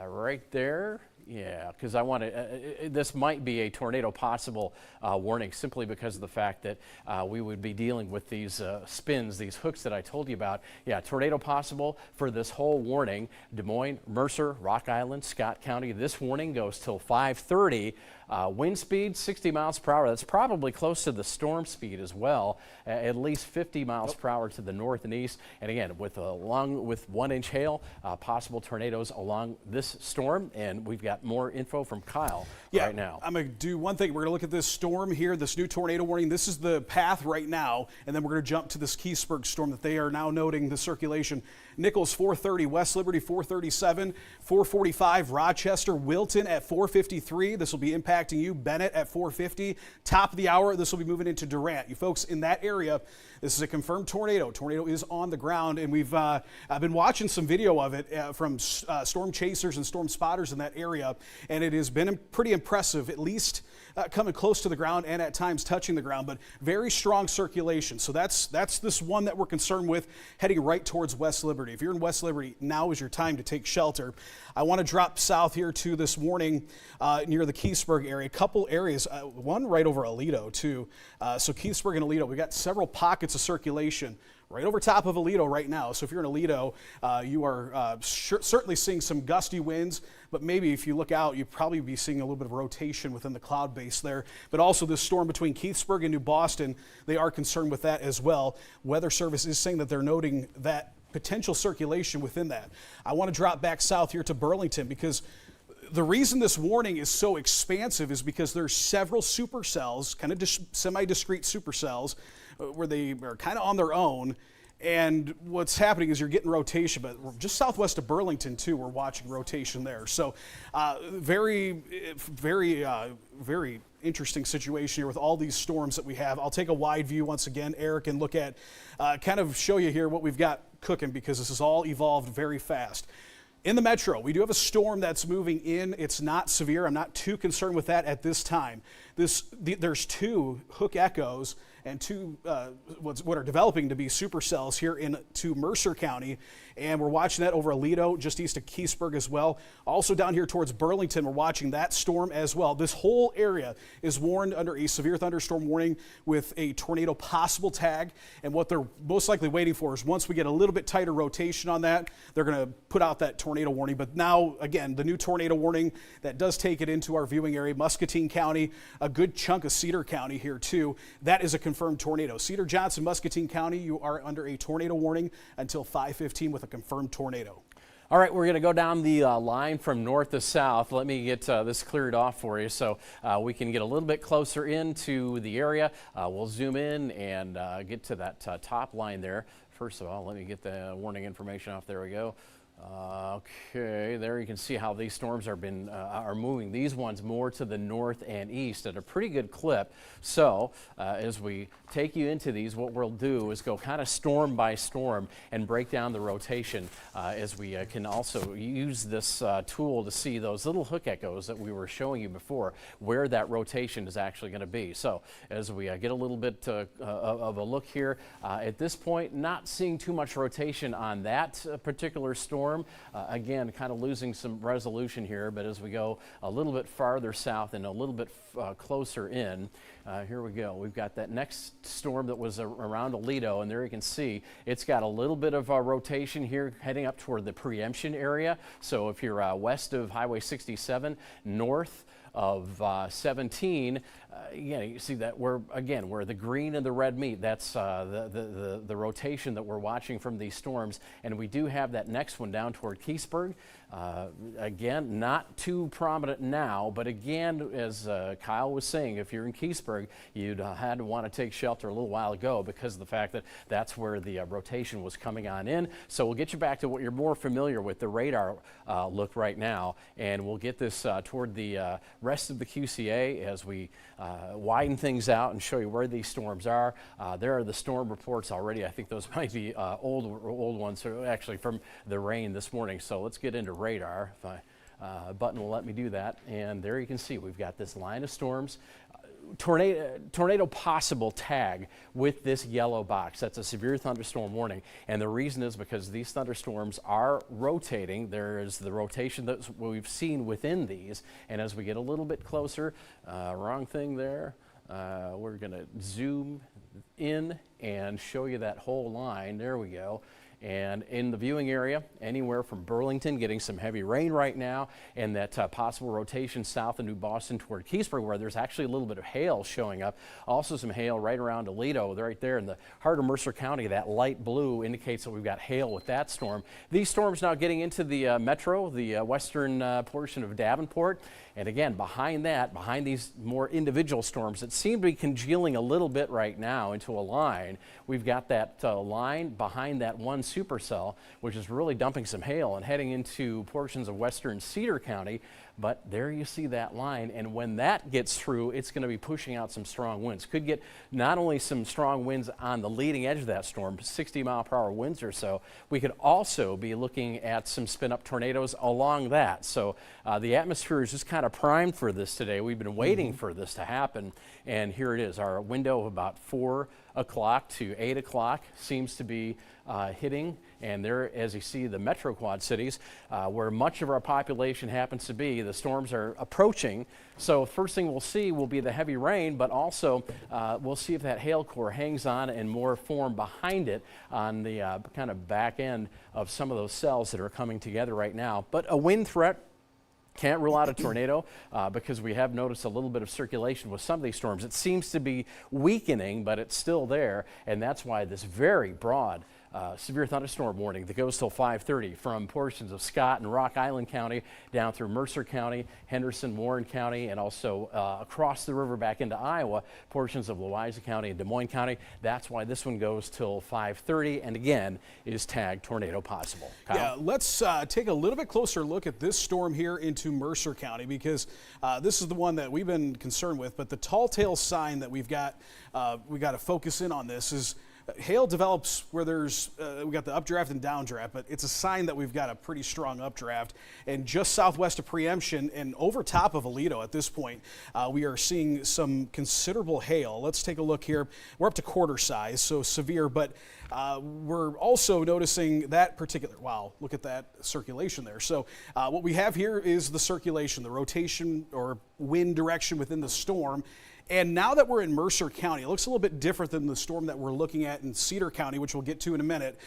right there. Yeah, because I want to, this might be a tornado possible warning simply because of the fact that we would be dealing with these spins, these hooks that I told you about. Yeah, tornado possible for this whole warning. Des Moines, Mercer, Rock Island, Scott County. This warning goes till 5:30. Wind speed 60 miles per hour. That's probably close to the storm speed as well. At least 50 miles per hour to the north and east. And again, with 1 inch hail, possible tornadoes along this storm. And we've got more info from Kyle right now. I'm going to do one thing. We're going to look at this storm here, this new tornado warning. This is the path right now, and then we're going to jump to this Keysburg storm that they are now noting the circulation. Nichols 430, West Liberty 437, 445, Rochester, Wilton at 453. This will be impacting you. Bennett at 450. Top of the hour, this will be moving into Durant. You folks in that area, this is a confirmed tornado. Tornado is on the ground, and I've been watching some video of it from storm chasers and storm spotters in that area, and it has been pretty impressive, at least coming close to the ground and at times touching the ground, but very strong circulation. So that's this one that we're concerned with, heading right towards West Liberty. If you're in West Liberty, now is your time to take shelter. I want to drop south here to this warning near the Keysburg area. A couple areas, one right over Aledo too. So Keysburg and Aledo, we've got several pockets of circulation right over top of Aledo right now. So if you're in Aledo, you are certainly seeing some gusty winds, but maybe if you look out, you'd probably be seeing a little bit of rotation within the cloud base there. But also this storm between Keithsburg and New Boston, they are concerned with that as well. Weather Service is saying that they're noting that potential circulation within that. I want to drop back south here to Burlington, because the reason this warning is so expansive is because there's several supercells, kind of semi-discrete supercells, where they are kind of on their own. And what's happening is you're getting rotation, but just southwest of Burlington too, we're watching rotation there. So very interesting situation here with all these storms that we have. I'll take a wide view once again, Eric, and look at, kind of show you here what we've got cooking, because this has all evolved very fast. In the metro, we do have a storm that's moving in. It's not severe. I'm not too concerned with that at this time. There's two hook echoes and two what are developing to be supercells here into Mercer County, and we're watching that over Aledo, just east of Keysburg as well. Also down here towards Burlington, we're watching that storm as well. This whole area is warned under a severe thunderstorm warning with a tornado possible tag, and what they're most likely waiting for is once we get a little bit tighter rotation on that, they're going to put out that tornado warning. But now, again, the new tornado warning that does take it into our viewing area, Muscatine County, a good chunk of Cedar County here too. That is a confirmed tornado. Cedar, Johnson, Muscatine County, you are under a tornado warning until 5:15 with a confirmed tornado. All right, we're going to go down the line from north to south. Let me get this cleared off for you so we can get a little bit closer into the area. We'll zoom in and get to that top line there. First of all, let me get the warning information off. There we go. Okay, there you can see how these storms are moving. These ones more to the north and east at a pretty good clip. So as we take you into these, what we'll do is go kind of storm by storm and break down the rotation as we can also use this tool to see those little hook echoes that we were showing you before, where that rotation is actually going to be. So as we get a little bit of a look here, at this point, not seeing too much rotation on that particular storm. Again, kind of losing some resolution here, but as we go a little bit farther south and a little bit closer in, here we go. We've got that next storm that was around Aledo, and there you can see it's got a little bit of rotation here heading up toward the preemption area. So if you're west of Highway 67, north of 17, you see that where the green and the red meet, that's the rotation that we're watching from these storms. And we do have that next one down toward Keithsburg. Again, not too prominent now, but again, as Kyle was saying, if you're in Keithsburg, you'd had to want to take shelter a little while ago because of the fact that that's where the rotation was coming on in. So we'll get you back to what you're more familiar with, the radar look right now, and we'll get this toward the rest of the QCA as we widen things out and show you where these storms are. There are the storm reports already. I think those might be old ones, so actually from the rain this morning. So let's get into radar. If button will let me do that. And there you can see we've got this line of storms. Tornado possible tag with this yellow box. That's a severe thunderstorm warning. And the reason is because these thunderstorms are rotating. There is the rotation that we've seen within these. And as we get a little bit closer, wrong thing there, we're going to zoom in and show you that whole line. There we go. And in the viewing area, anywhere from Burlington, getting some heavy rain right now, and that possible rotation south of New Boston toward Keithsburg, where there's actually a little bit of hail showing up. Also some hail right around Aledo, right there in the heart of Mercer County. That light blue indicates that we've got hail with that storm. These storms now getting into the metro, the western portion of Davenport. And again, behind these more individual storms that seem to be congealing a little bit right now into a line, we've got that line behind that one supercell, which is really dumping some hail and heading into portions of western Cedar County. But there you see that line, and when that gets through, it's going to be pushing out some strong winds. Could get not only some strong winds on the leading edge of that storm, 60-mile-per-hour winds or so, we could also be looking at some spin-up tornadoes along that. So the atmosphere is just kind of primed for this today. We've been waiting for this to happen, and here it is. Our window of about 4 o'clock to 8 o'clock seems to be hitting, and there, as you see, the metro quad cities, where much of our population happens to be, the storms are approaching. So first thing we'll see will be the heavy rain, but also we'll see if that hail core hangs on in more form behind it on the kind of back end of some of those cells that are coming together right now. But a wind threat, can't rule out a tornado because we have noticed a little bit of circulation with some of these storms. It seems to be weakening, but it's still there, and that's why this very broad severe thunderstorm warning that goes till 5:30 from portions of Scott and Rock Island County down through Mercer County, Henderson, Warren County, and also across the river back into Iowa, portions of Louisa County and Des Moines County. That's why this one goes till 5:30 and again is tagged tornado possible. Kyle? Yeah, let's take a little bit closer look at this storm here into Mercer County because this is the one that we've been concerned with. But the tall tale sign that we got to focus in on this is hail develops where there's, we got the updraft and downdraft, but it's a sign that we've got a pretty strong updraft. And just southwest of Preemption and over top of Aledo at this point, we are seeing some considerable hail. Let's take a look here. We're up to quarter size, so severe, but we're also noticing that particular, wow, look at that circulation there. So what we have here is the circulation, the rotation or wind direction within the storm. And now that we're in Mercer County, it looks a little bit different than the storm that we're looking at in Cedar County, which we'll get to in a minute,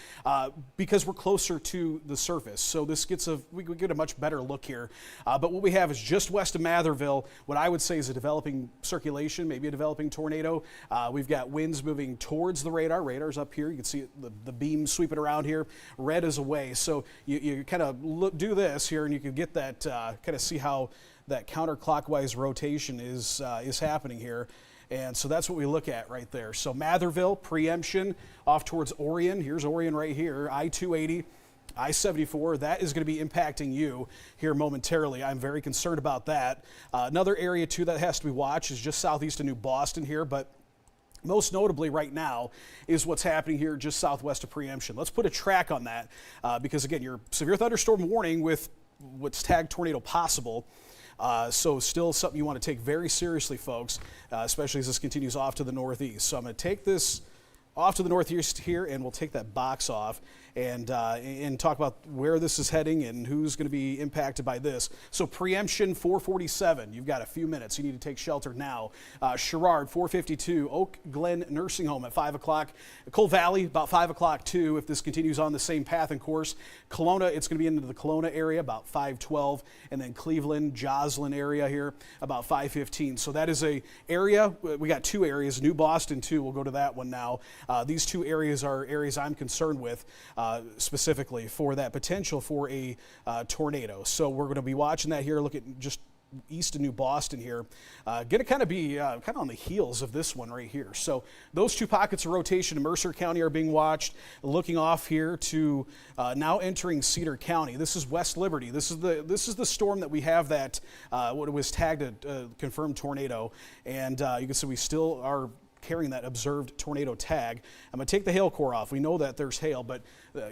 because we're closer to the surface. So this gets we get a much better look here. But what we have is just west of Matherville, what I would say is a developing circulation, maybe a developing tornado. We've got winds moving towards the radar. Radar's up here. You can see the beam sweeping around here. Red is away. So you kind of do this here, and you can get that, kind of see how that counterclockwise rotation is happening here. And so that's what we look at right there. So Matherville, Preemption, off towards Orion. Here's Orion right here, I-280. I-74, that is going to be impacting you here momentarily. I'm very concerned about that. Another area, too, that has to be watched is just southeast of New Boston here, but most notably right now is what's happening here just southwest of Preemption. Let's put a track on that because, again, your severe thunderstorm warning with what's tagged tornado possible. So still something you want to take very seriously, folks, especially as this continues off to the northeast. So I'm going to take this off to the northeast here, and we'll take that box off and talk about where this is heading and who's going to be impacted by this. So Preemption 447, you've got a few minutes. You need to take shelter now. Sherrard 452, Oak Glen Nursing Home at 5 o'clock. Coal Valley about 5 o'clock too if this continues on the same path and course. Kelowna, it's going to be into the Kelowna area about 5:12, and then Cleveland, Joslyn area here about 5:15. So that is a area. We got two areas, New Boston too. We'll go to that one now. These two areas are areas I'm concerned with specifically for that potential for a tornado. So we're going to be watching that here. Look at just east of New Boston here. Going to kind of be kind of on the heels of this one right here. So those two pockets of rotation in Mercer County are being watched. Looking off here to now entering Cedar County. This is West Liberty. This is the storm that we have that what was tagged a confirmed tornado, and you can see we still are carrying that observed tornado tag. I'm going to take the hail core off. We know that there's hail, but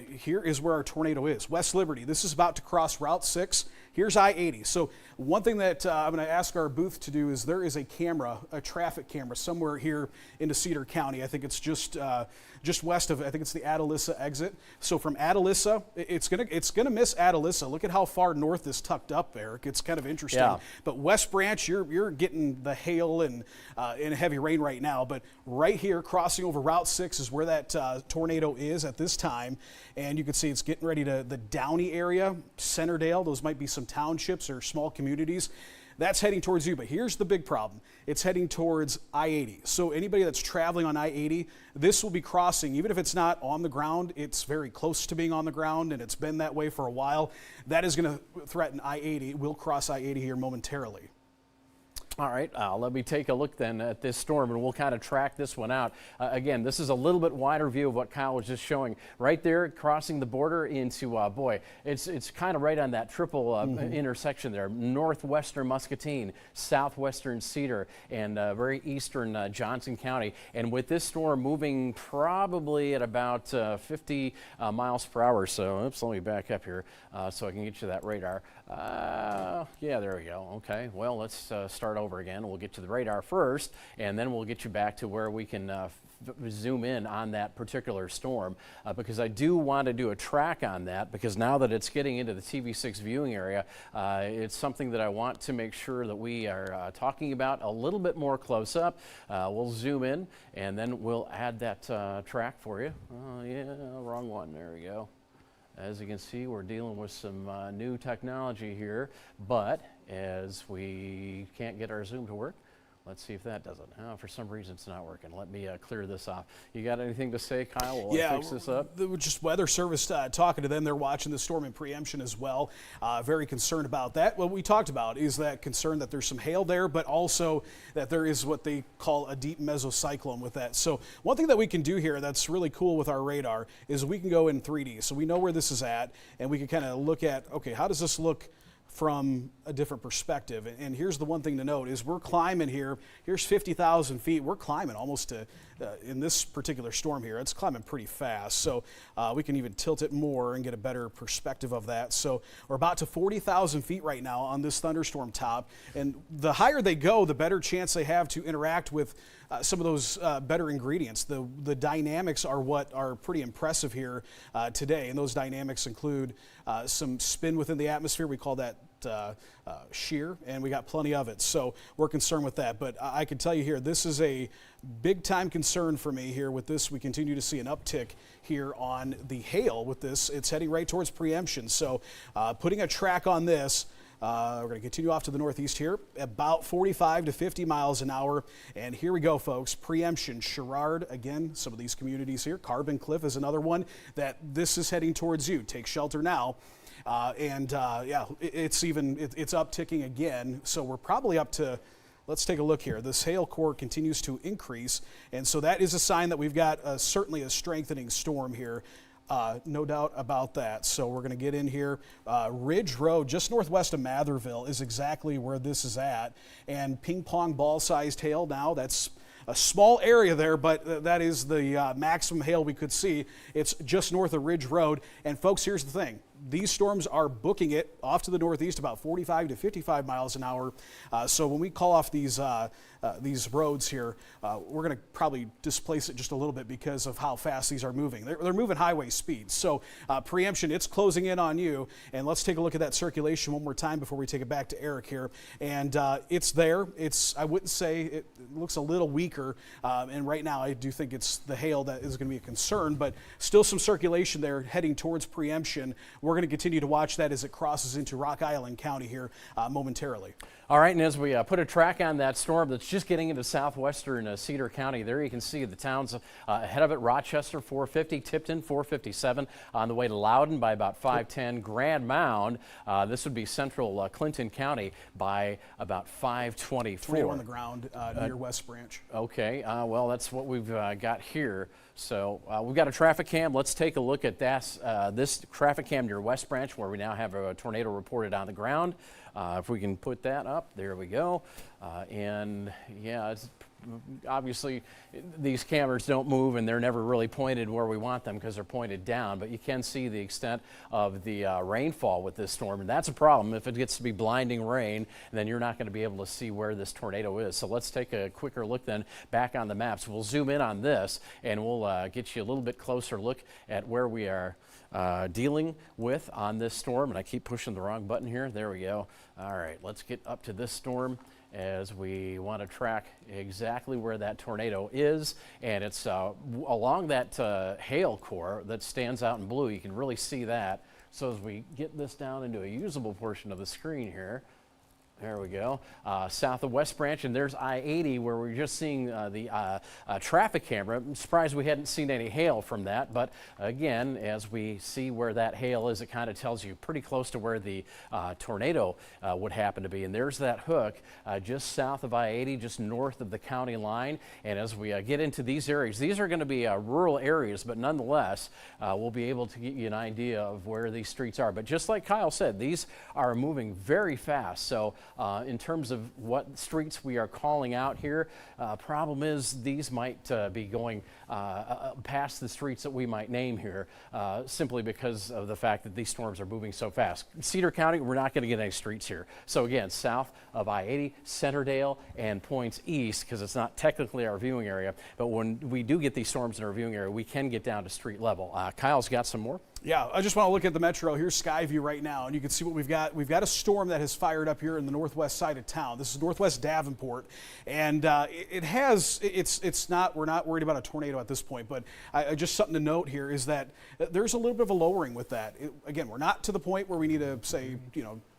here is where our tornado is. West Liberty, this is about to cross Route 6. Here's I-80. So one thing that I'm going to ask our booth to do is there is a camera, a traffic camera somewhere here into Cedar County. I think it's just west of, I think it's the Atalissa exit. So from Atalissa, it's gonna miss Atalissa. Look at how far north is tucked up, Eric. It's kind of interesting. Yeah. But West Branch, you're getting the hail and heavy rain right now. But right here, crossing over Route 6 is where that tornado is at this time. And you can see it's getting ready to the Downey area, Centerdale. Those might be some townships or small communities. That's heading towards you, but here's the big problem. It's heading towards I-80. So anybody that's traveling on I-80, this will be crossing, even if it's not on the ground, it's very close to being on the ground, and it's been that way for a while. That is going to threaten I-80. We'll cross I-80 here momentarily. All right, let me take a look then at this storm, and we'll kind of track this one out. Again, this is a little bit wider view of what Kyle was just showing. Right there, crossing the border into, boy, it's kind of right on that triple intersection there. Northwestern Muscatine, southwestern Cedar, and very eastern Johnson County. And with this storm moving probably at about 50 miles per hour, so oops, let me back up here so I can get you that radar. Yeah, there we go. Okay, well, let's start over again. We'll get to the radar first, and then we'll get you back to where we can zoom in on that particular storm, because I do want to do a track on that, because now that it's getting into the TV6 viewing area, it's something that I want to make sure that we are talking about a little bit more close up. We'll zoom in, and then we'll add that track for you. Yeah, wrong one. There we go. As you can see, we're dealing with some new technology here, but as we can't get our Zoom to work, let's see if that does it. For some reason, it's not working. Let me clear this off. You got anything to say, Kyle? Will I fix this up? Just Weather Service talking to them. They're watching the storm in Preemption as well. Very concerned about that. What we talked about is that concern that there's some hail there, but also that there is what they call a deep mesocyclone with that. So one thing that we can do here that's really cool with our radar is we can go in 3D. So we know where this is at, and we can kind of look at, okay, how does this look from a different perspective? And here's the one thing to note is we're climbing here. Here's 50,000 feet. We're climbing almost to, in this particular storm here, it's climbing pretty fast. So we can even tilt it more and get a better perspective of that. So we're about to 40,000 feet right now on this thunderstorm top. And the higher they go, the better chance they have to interact with some of those better ingredients. The dynamics are what are pretty impressive here today. And those dynamics include some spin within the atmosphere. We call that shear, and we got plenty of it. So we're concerned with that. But I can tell you here, this is a big time concern for me here with this. We continue to see an uptick here on the hail with this. It's heading right towards Preemption. So putting a track on this, we're going to continue off to the northeast here, about 45 to 50 miles an hour. And here we go, folks. Preemption, Sherrard, again, some of these communities here. Carbon Cliff is another one that this is heading towards you. Take shelter now. Yeah, it's upticking again. So we're probably up to, let's take a look here. This hail core continues to increase. And so that is a sign that we've got certainly a strengthening storm here No doubt about that. So we're going to get in here. Ridge Road, just northwest of Matherville, is exactly where this is at. And ping pong ball-sized hail now, that's a small area there, but that is the maximum hail we could see. It's just north of Ridge Road. And folks, here's the thing. These storms are booking it off to the northeast about 45 to 55 miles an hour. So when we call off these roads here, we're going to probably displace it just a little bit because of how fast these are moving. They're moving highway speeds. So preemption, it's closing in on you. And let's take a look at that circulation one more time before we take it back to Eric here. And it's there. I wouldn't say it looks a little weaker. And right now I do think it's the hail that is going to be a concern, but still some circulation there heading towards preemption. We're going to continue to watch that as it crosses into Rock Island County here momentarily. All right, and as we put a track on that storm that's just getting into southwestern Cedar County, there you can see the towns ahead of it. Rochester 450, Tipton 457, on the way to Loudon by about 510, Grand Mound, this would be central Clinton County, by about 524. Tornado on the ground near West Branch. Okay, well, that's what we've got here. So we've got a traffic cam. Let's take a look at this traffic cam near West Branch, where we now have a tornado reported on the ground. If we can put that up, there we go. And yeah, obviously these cameras don't move and they're never really pointed where we want them because they're pointed down, but you can see the extent of the rainfall with this storm, and that's a problem. If it gets to be blinding rain, then you're not going to be able to see where this tornado is. So let's take a quicker look then back on the maps. We'll zoom in on this and we'll get you a little bit closer look at where we are dealing with on this storm. And I keep pushing the wrong button here. There we go. All right, let's get up to this storm as we want to track exactly where that tornado is. And it's along that hail core that stands out in blue. You can really see that. So as we get this down into a usable portion of the screen here, there we go. South of West Branch, and there's I-80 where we're just seeing the traffic camera. I'm surprised we hadn't seen any hail from that, but again, as we see where that hail is, it kind of tells you pretty close to where the tornado would happen to be. And there's that hook just south of I-80, just north of the county line. And as we get into these areas, these are going to be rural areas, but nonetheless, we'll be able to get you an idea of where these streets are. But just like Kyle said, these are moving very fast. So in terms of what streets we are calling out here, problem is these might be going past the streets that we might name here simply because of the fact that these storms are moving so fast. Cedar County, we're not going to get any streets here. So again, south of I-80, Centerdale, and points east, because it's not technically our viewing area, but when we do get these storms in our viewing area, we can get down to street level. Kyle's got some more. Yeah, I just want to look at the metro. Here's Skyview right now, and you can see what we've got. We've got a storm that has fired up here in the northwest side of town. This is northwest Davenport, and it's not. We're not worried about a tornado at this point, but just something to note here is that there's a little bit of a lowering with that. Again, we're not to the point where we need to say,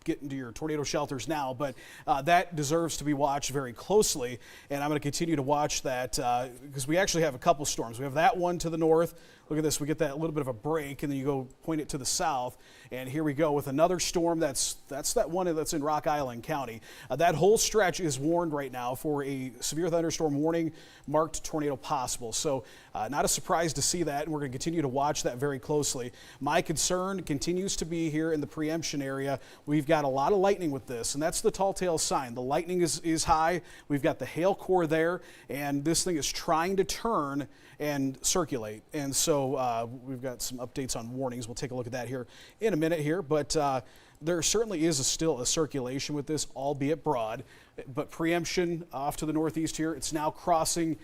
get into your tornado shelters now, but that deserves to be watched very closely, and I'm going to continue to watch that because we actually have a couple storms. We have that one to the north. Look at this, we get that little bit of a break, and then you go point it to the south, and here we go with another storm. That's that one that's in Rock Island County. That whole stretch is warned right now for a severe thunderstorm warning, marked tornado possible. So not a surprise to see that, and we're going to continue to watch that very closely. My concern continues to be here in the preemption area. We've got a lot of lightning with this, and that's the tall tale sign. The lightning is high. We've got the hail core there, and this thing is trying to turn and circulate. And so we've got some updates on warnings. We'll take a look at that here in a minute here, but there certainly is still a circulation with this, albeit broad. But preemption off to the northeast here, it's now crossing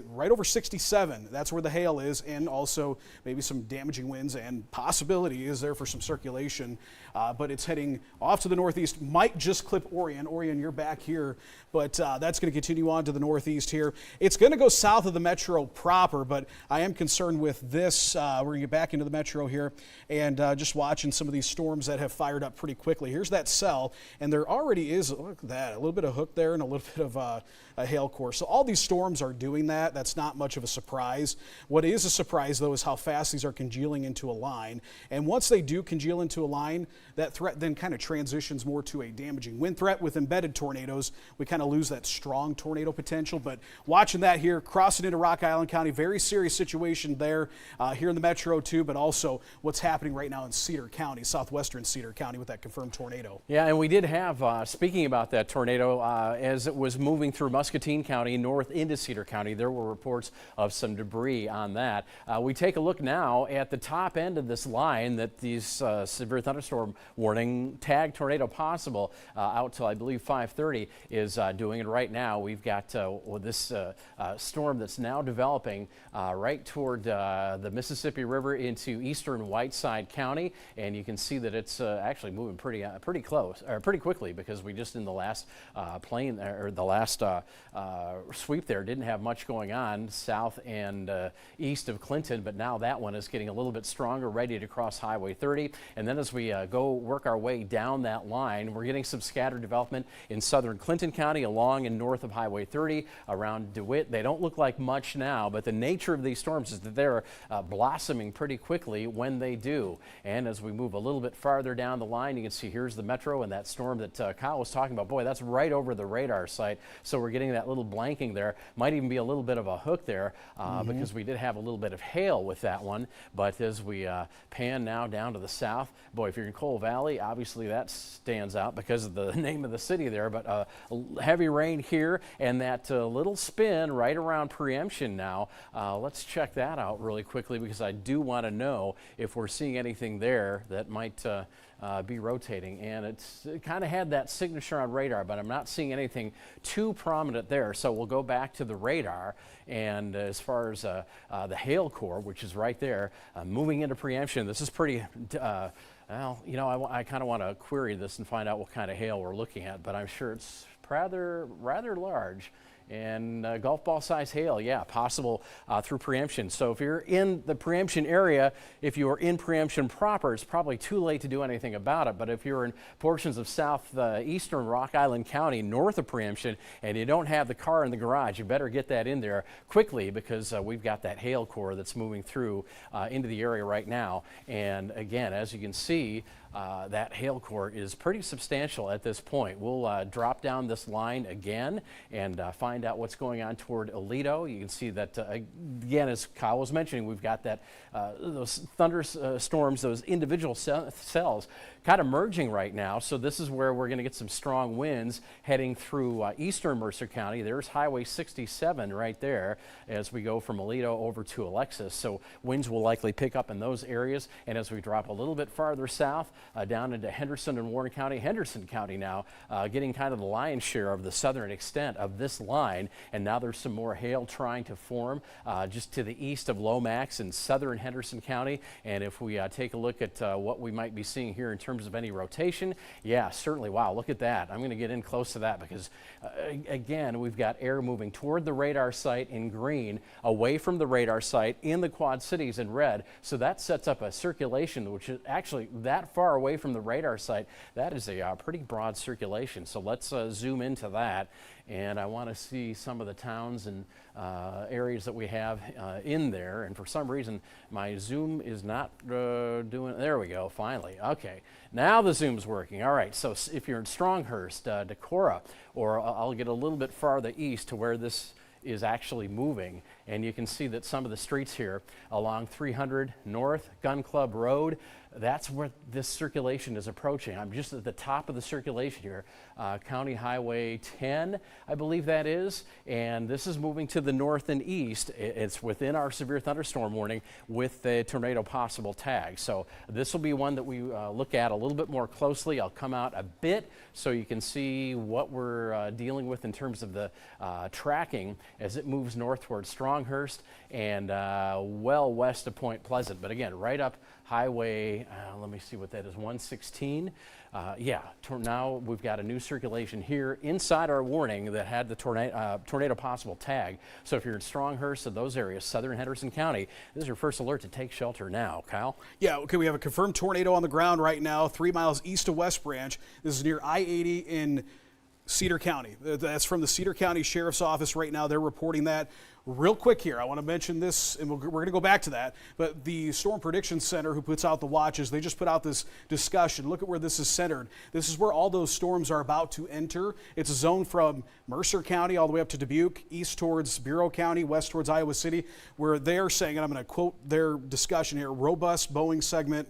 right over 67. That's where the hail is, and also maybe some damaging winds, and possibility is there for some circulation. But it's heading off to the northeast, might just clip Orion. Orion, you're back here, but that's going to continue on to the northeast here. It's going to go south of the metro proper, but I am concerned with this. We're going to get back into the metro here and just watching some of these storms that have fired up pretty quickly. Here's that cell, and there already is, look at that, a little bit of hook there and a little bit of a hail core. So all these storms are doing that. That's not much of a surprise. What is a surprise, though, is how fast these are congealing into a line. And once they do congeal into a line, that threat then kind of transitions more to a damaging wind threat. With embedded tornadoes, we kind of lose that strong tornado potential. But watching that here, crossing into Rock Island County, very serious situation there here in the metro too, but also what's happening right now in Cedar County, southwestern Cedar County, with that confirmed tornado. Yeah, and we did have, speaking about that tornado, as it was moving through Muscatine County north into Cedar County, there were reports of some debris on that. We take a look now at the top end of this line that these severe thunderstorm warning tag tornado possible out till I believe 5:30 is doing. And right now we've got this storm that's now developing right toward the Mississippi River into eastern Whiteside County, and you can see that it's actually moving pretty close, or pretty quickly, because we just in the last sweep there didn't have much going on south and east of Clinton, but now that one is getting a little bit stronger, ready to cross Highway 30. And then as we go work our way down that line, we're getting some scattered development in southern Clinton County, along and north of Highway 30, around DeWitt. They don't look like much now, but the nature of these storms is that they're blossoming pretty quickly when they do. And as we move a little bit farther down the line, you can see here's the metro and that storm that Kyle was talking about. Boy, that's right over the radar site. So we're getting that little blanking there. Might even be a little bit of a hook there because we did have a little bit of hail with that one. But as we pan now down to the south, boy, if you're in Coal Valley, obviously that stands out because of the name of the city there. But heavy rain here and that little spin right around Preemption now. Let's check that out really quickly, because I do want to know if we're seeing anything there that might be rotating. And it kind of had that signature on radar, but I'm not seeing anything too prominent there. So we'll go back to the radar. And as far as the hail core, which is right there, moving into Preemption, this is pretty, well, you know, I kind of want to query this and find out what kind of hail we're looking at, but I'm sure it's rather large. And golf ball size hail, yeah, possible through Preemption. So if you're in the Preemption area, if you are in Preemption proper, it's probably too late to do anything about it. But if you're in portions of southeastern Rock Island County, north of Preemption, and you don't have the car in the garage, you better get that in there quickly, because we've got that hail core that's moving through into the area right now. And again, as you can see, that hail core is pretty substantial at this point. We'll drop down this line again and find out what's going on toward Aledo. You can see that, again, as Kyle was mentioning, we've got that those thunderstorms, those individual cells kind of merging right now. So this is where we're going to get some strong winds heading through eastern Mercer County. There's Highway 67 right there as we go from Aledo over to Alexis. So winds will likely pick up in those areas. And as we drop a little bit farther south, down into Henderson and Warren County, Henderson County now getting kind of the lion's share of the southern extent of this line. And now there's some more hail trying to form just to the east of Lomax in southern Henderson County. And if we take a look at what we might be seeing here in terms of any rotation, yeah, certainly. Wow, look at that. I'm going to get in close to that because, again, we've got air moving toward the radar site in green, away from the radar site in the Quad Cities in red. So that sets up a circulation which is actually that far away from the radar site. That is a pretty broad circulation. So let's zoom into that. And I want to see some of the towns and areas that we have in there. And for some reason, my zoom is not doing, there we go, finally. Okay, now the zoom's working. All right, so if you're in Stronghurst, Decorah, or I'll get a little bit farther east to where this is actually moving, and you can see that some of the streets here along 300 North Gun Club Road, that's where this circulation is approaching. I'm just at the top of the circulation here, County Highway 10, I believe that is, and this is moving to the north and east. It's within our severe thunderstorm warning with the tornado possible tag. So this will be one that we look at a little bit more closely. I'll come out a bit so you can see what we're dealing with in terms of the tracking as it moves north towards Stronghurst and well west of Point Pleasant. But again, right up Highway, let me see what that is, 116. Yeah, now we've got a new circulation here inside our warning that had the tornado possible tag. So if you're in Stronghurst or those areas, southern Henderson County, this is your first alert to take shelter now. Kyle? Yeah, okay, we have a confirmed tornado on the ground right now, 3 miles east of West Branch. This is near I-80 in Cedar County. That's from the Cedar County Sheriff's Office right now. They're reporting that. Real quick here, I want to mention this, and we're going to go back to that, but the Storm Prediction Center, who puts out the watches, they just put out this discussion. Look at where this is centered. This is where all those storms are about to enter. It's a zone from Mercer County all the way up to Dubuque, east towards Bureau County, west towards Iowa City, where they're saying, and I'm going to quote their discussion here, robust Boeing segment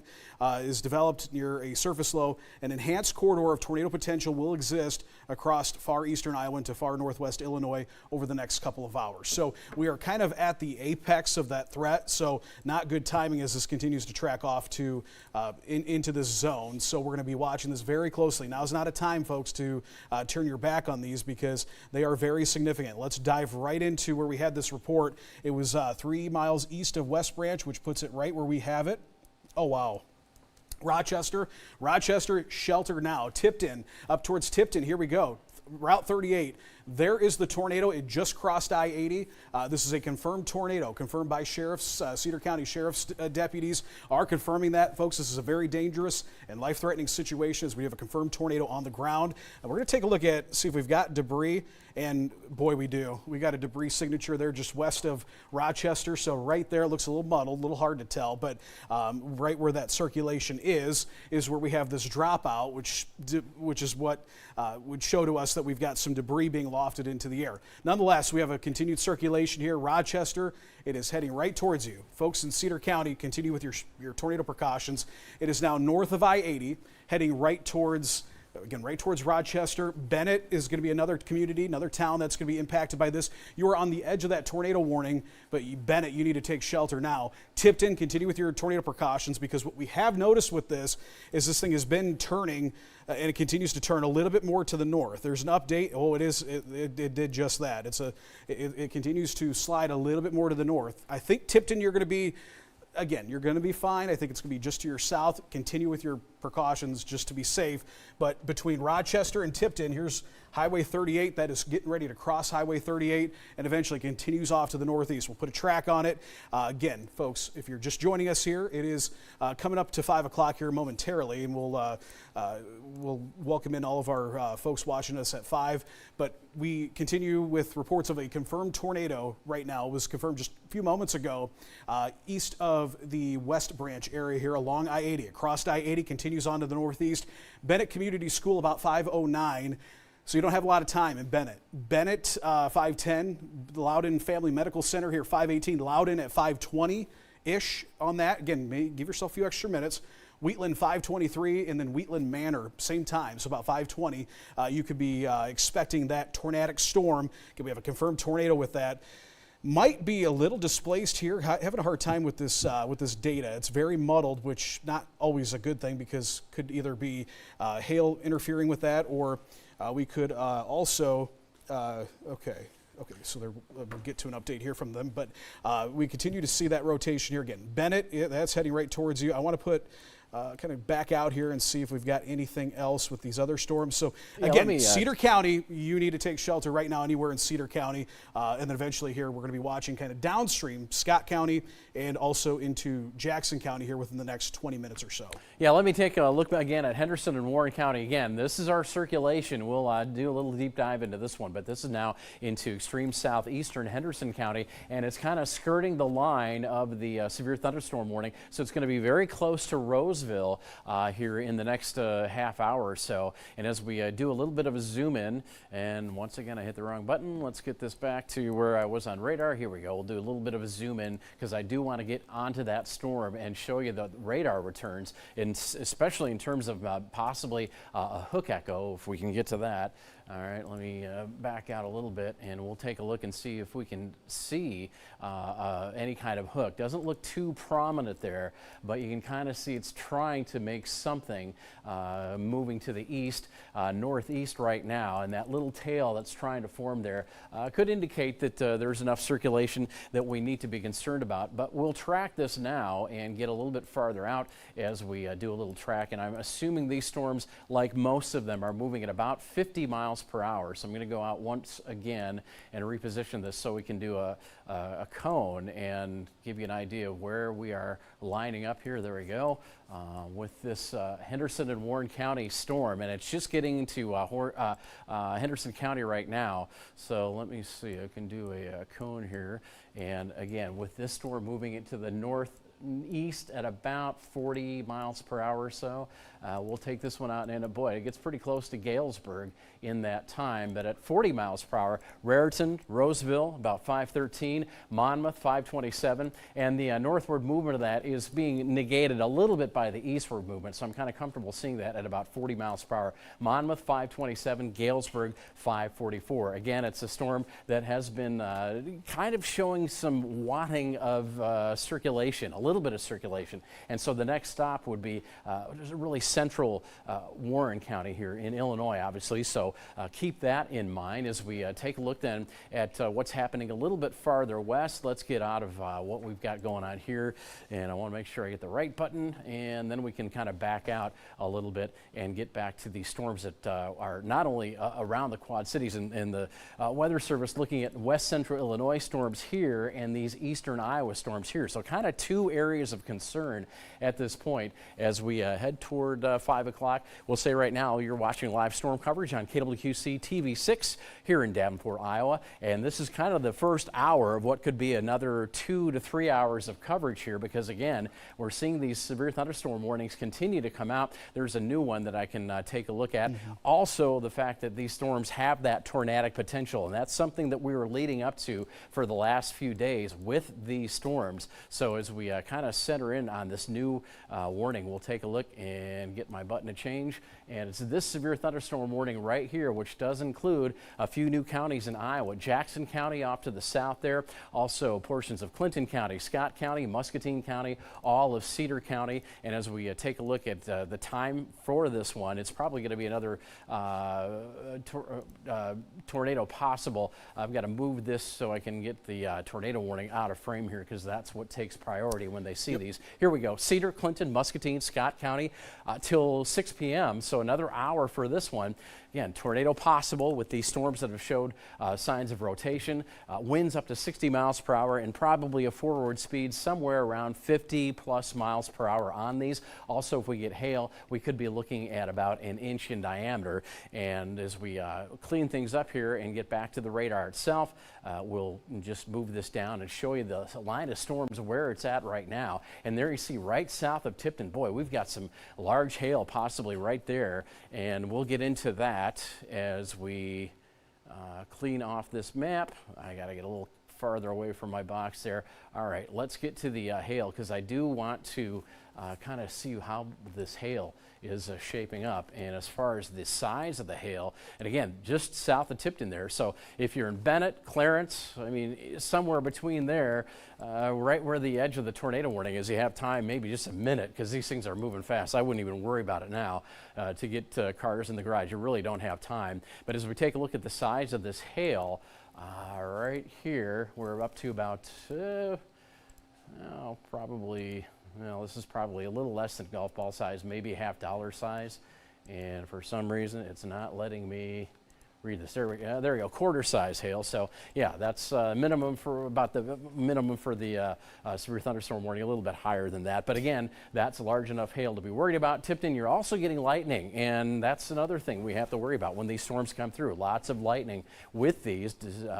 is developed near a surface low. An enhanced corridor of tornado potential will exist across far eastern Iowa to far northwest Illinois over the next couple of hours. So we are kind of at the apex of that threat, so not good timing as this continues to track off to into this zone. So we're going to be watching this very closely. Now's not a time, folks, to turn your back on these because they are very significant. Let's dive right into where we had this report. It was 3 miles east of West Branch, which puts it right where we have it. Oh, wow. Rochester, shelter now. Tipton, up towards Tipton, here we go. Route 38, there is the tornado. It just crossed I-80. This is a confirmed tornado, confirmed by sheriffs. Cedar County Sheriff's deputies are confirming that. Folks, this is a very dangerous and life-threatening situation as we have a confirmed tornado on the ground. And we're going to take a look at, see if we've got debris. And boy, we do. We got a debris signature there just west of Rochester. So right there, it looks a little muddled, a little hard to tell. But right where that circulation is where we have this dropout, which is what would show to us that we've got some debris being lofted into the air. Nonetheless, we have a continued circulation here. Rochester, it is heading right towards you. Folks in Cedar County, continue with your tornado precautions. It is now north of I-80, heading right towards Rochester. Bennett is going to be another community, another town that's going to be impacted by this. You are on the edge of that tornado warning, but Bennett, you need to take shelter now. Tipton, continue with your tornado precautions because what we have noticed with this is this thing has been turning and it continues to turn a little bit more to the north. There's an update. Oh, it did just that. It continues to slide a little bit more to the north. I think Tipton, you're going to be fine. I think it's going to be just to your south. Continue with your precautions just to be safe. But between Rochester and Tipton, here's Highway 38 that is getting ready to cross Highway 38 and eventually continues off to the northeast. We'll put a track on it. Again, folks, if you're just joining us here, it is coming up to 5 o'clock here momentarily, and we'll welcome in all of our folks watching us at 5. But we continue with reports of a confirmed tornado right now. It was confirmed just a few moments ago east of the West Branch area here along I-80. It crossed I-80, continues on to the northeast. Bennett Community School about 5:09. So you don't have a lot of time in Bennett. Bennett, 5:10. Loudon Family Medical Center here, 5:18. Loudon at 5:20-ish on that. Again, give yourself a few extra minutes. Wheatland 5:23, and then Wheatland Manor, same time, so about 5:20. You could be expecting that tornadic storm. We have a confirmed tornado with that. Might be a little displaced here. Having a hard time with this data. It's very muddled, which not always a good thing because could either be hail interfering with that, or we could also okay, so we'll get to an update here from them, but we continue to see that rotation here again. Bennett, that's heading right towards you. I want to put kind of back out here and see if we've got anything else with these other storms. So again, Cedar County, you need to take shelter right now anywhere in Cedar County, and then eventually here we're going to be watching kind of downstream Scott County and also into Jackson County here within the next 20 minutes or so. Yeah, let me take a look again at Henderson and Warren County. Again, this is our circulation. We'll do a little deep dive into this one, but this is now into extreme southeastern Henderson County, and it's kind of skirting the line of the severe thunderstorm warning, so it's going to be very close to Roseville here in the next half hour or so. And as we do a little bit of a zoom in, and once again I hit the wrong button, let's get this back to where I was on radar. Here we go. We'll do a little bit of a zoom in because I do want to get onto that storm and show you the radar returns, and especially in terms of possibly a hook echo, if we can get to that. All right, let me back out a little bit and we'll take a look and see if we can see any kind of hook. Doesn't look too prominent there, but you can kind of see it's trying to make something moving to the east, northeast right now, and that little tail that's trying to form there could indicate that there's enough circulation that we need to be concerned about. But we'll track this now and get a little bit farther out as we do a little track, and I'm assuming these storms, like most of them, are moving at about 50 miles miles per hour. So I'm going to go out once again and reposition this so we can do a cone and give you an idea of where we are lining up here. There we go. With this Henderson and Warren County storm, and it's just getting to Henderson County right now. So let me see, I can do a cone here. And again, with this storm moving into the northeast at about 40 miles per hour or so, we'll take this one out, and boy, it gets pretty close to Galesburg in that time. But at 40 miles per hour, Raritan, Roseville, about 513, Monmouth, 527, and the northward movement of that is being negated a little bit by the eastward movement, so I'm kind of comfortable seeing that at about 40 miles per hour. Monmouth, 527, Galesburg, 544. Again, it's a storm that has been kind of showing some watting of circulation, a little bit of circulation, and so the next stop would be really central Warren County here in Illinois, obviously, so keep that in mind as we take a look then at what's happening a little bit farther west. Let's get out of what we've got going on here, and I want to make sure I get the right button, and then we can kind of back out a little bit and get back to the storms that are not only around the Quad Cities, and the Weather Service looking at west central Illinois storms here and these eastern Iowa storms here. So kind of two areas of concern at this point as we head toward 5 o'clock. We'll say right now you're watching live storm coverage on KWQC TV6 here in Davenport, Iowa, and this is kind of the first hour of what could be another 2 to 3 hours of coverage here, because again, we're seeing these severe thunderstorm warnings continue to come out. There's a new one that I can take a look at. Also, the fact that these storms have that tornadic potential, and that's something that we were leading up to for the last few days with these storms. So as we kind of center in on this new warning, we'll take a look and get my button to change. And it's this severe thunderstorm warning right here, which does include a few new counties in Iowa. Jackson County off to the south there, also portions of Clinton County, Scott County, Muscatine County, all of Cedar County. And as we take a look at the time for this one, it's probably going to be another tornado possible. I've got to move this so I can get the tornado warning out of frame here, because that's what takes priority when they see these. Here we go. Cedar, Clinton, Muscatine, Scott County till 6 p.m. So another hour for this one. Again, tornado possible with these storms that have showed signs of rotation. Winds up to 60 miles per hour and probably a forward speed somewhere around 50 plus miles per hour on these. Also, if we get hail, we could be looking at about an inch in diameter. And as we clean things up here and get back to the radar itself, we'll just move this down and show you the line of storms where it's at right now. And there you see right south of Tipton, boy, we've got some large hail possibly right there. And we'll get into that as we clean off this map. I got to get a little farther away from my box there. All right, let's get to the hail, because I do want to kind of see how this hail is shaping up. And as far as the size of the hail, and again, just south of Tipton there. So if you're in Bennett, Clarence, I mean, somewhere between there, right where the edge of the tornado warning is, you have time, maybe just a minute, because these things are moving fast. I wouldn't even worry about it now to get cars in the garage. You really don't have time. But as we take a look at the size of this hail, right here, we're up to about, probably, well, this is probably a little less than golf ball size, maybe $half size. And for some reason, it's not letting me read this. There we go, quarter size hail. So yeah, that's minimum for about the minimum for the severe thunderstorm warning, a little bit higher than that. But again, that's large enough hail to be worried about. Tipton, you're also getting lightning, and that's another thing we have to worry about when these storms come through. Lots of lightning with these,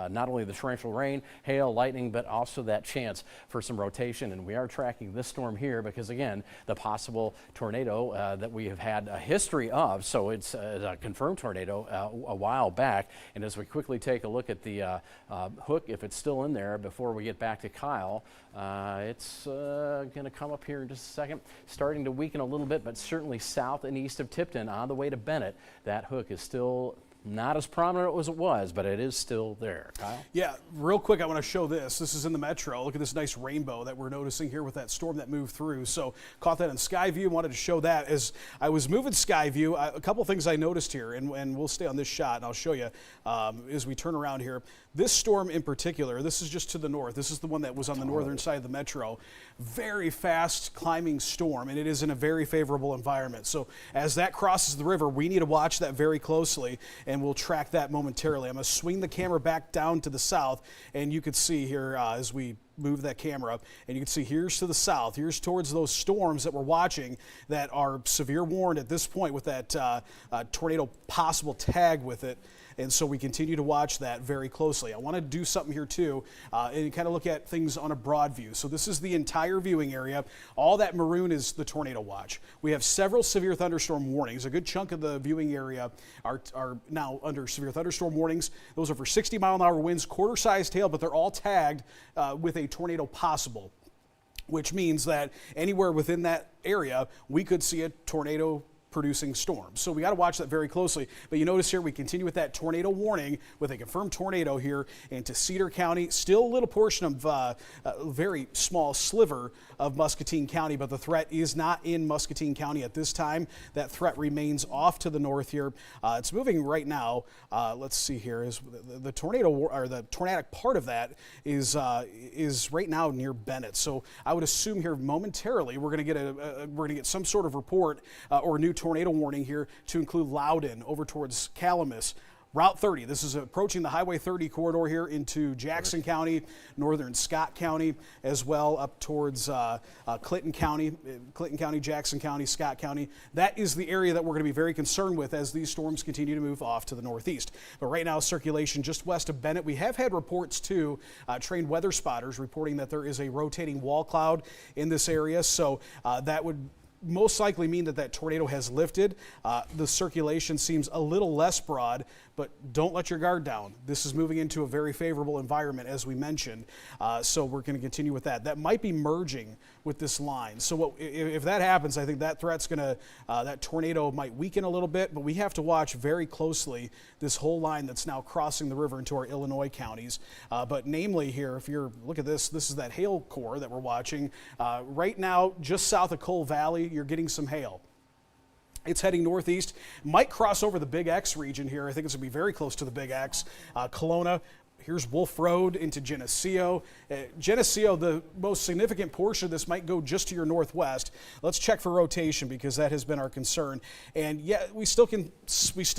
not only the torrential rain, hail, lightning, but also that chance for some rotation. And we are tracking this storm here because, again, the possible tornado that we have had a history of. So it's a confirmed tornado a while back. And as we quickly take a look at the hook, if it's still in there before we get back to Kyle, it's going to come up here in just a second, starting to weaken a little bit, but certainly south and east of Tipton on the way to Bennett. That hook is still not as prominent as it was, but it is still there. Kyle? Yeah, real quick, I want to show this. This is in the metro. Look at this nice rainbow that we're noticing here with that storm that moved through. So caught that in Skyview, wanted to show that. As I was moving Skyview, a couple things I noticed here, and we'll stay on this shot, and I'll show you as we turn around here. This storm in particular, this is just to the north. This is the one that was on the northern side of the metro. Very fast climbing storm, and it is in a very favorable environment. So as that crosses the river, we need to watch that very closely. And and we'll track that momentarily. I'm going to swing the camera back down to the south, and you can see here as we move that camera up, and you can see here's to the south, here's towards those storms that we're watching that are severe warned at this point with that tornado possible tag with it. And so we continue to watch that very closely. I want to do something here too and kind of look at things on a broad view. So this is the entire viewing area. All that maroon is the tornado watch. We have several severe thunderstorm warnings. A good chunk of the viewing area are now under severe thunderstorm warnings. Those are for 60-mile-an-hour winds, quarter-sized hail, but they're all tagged with a tornado possible, which means that anywhere within that area, we could see a tornado producing storms. So we got to watch that very closely. But you notice here we continue with that tornado warning with a confirmed tornado here into Cedar County. Still a little portion of a very small sliver of Muscatine County, but the threat is not in Muscatine County at this time. That threat remains off to the north here. It's moving right now. Let's see here. Is the tornado or the tornadic part of that is right now near Bennett. So I would assume here momentarily we're going to get some sort of report or new tornado warning here to include Loudon over towards Calamus. Route 30, this is approaching the Highway 30 corridor here into Jackson County, northern Scott County, as well up towards Clinton County, Jackson County, Scott County. That is the area that we're going to be very concerned with as these storms continue to move off to the northeast. But right now, circulation just west of Bennett. We have had reports too, trained weather spotters reporting that there is a rotating wall cloud in this area. So that would most likely mean that tornado has lifted. The circulation seems a little less broad, but don't let your guard down. This is moving into a very favorable environment, as we mentioned. So we're going to continue with that. That might be merging with this line. So if that happens, I think that threat's going to, that tornado might weaken a little bit, but we have to watch very closely this whole line that's now crossing the river into our Illinois counties. But namely here, if you're, look at this is that hail core that we're watching. Right now, just south of Cole Valley, you're getting some hail. It's heading northeast, might cross over the Big X region here. I think it's going to be very close to the Big X. Kelowna, here's Wolf Road into Geneseo. Geneseo, the most significant portion of this might go just to your northwest. Let's check for rotation because that has been our concern. And yeah, we still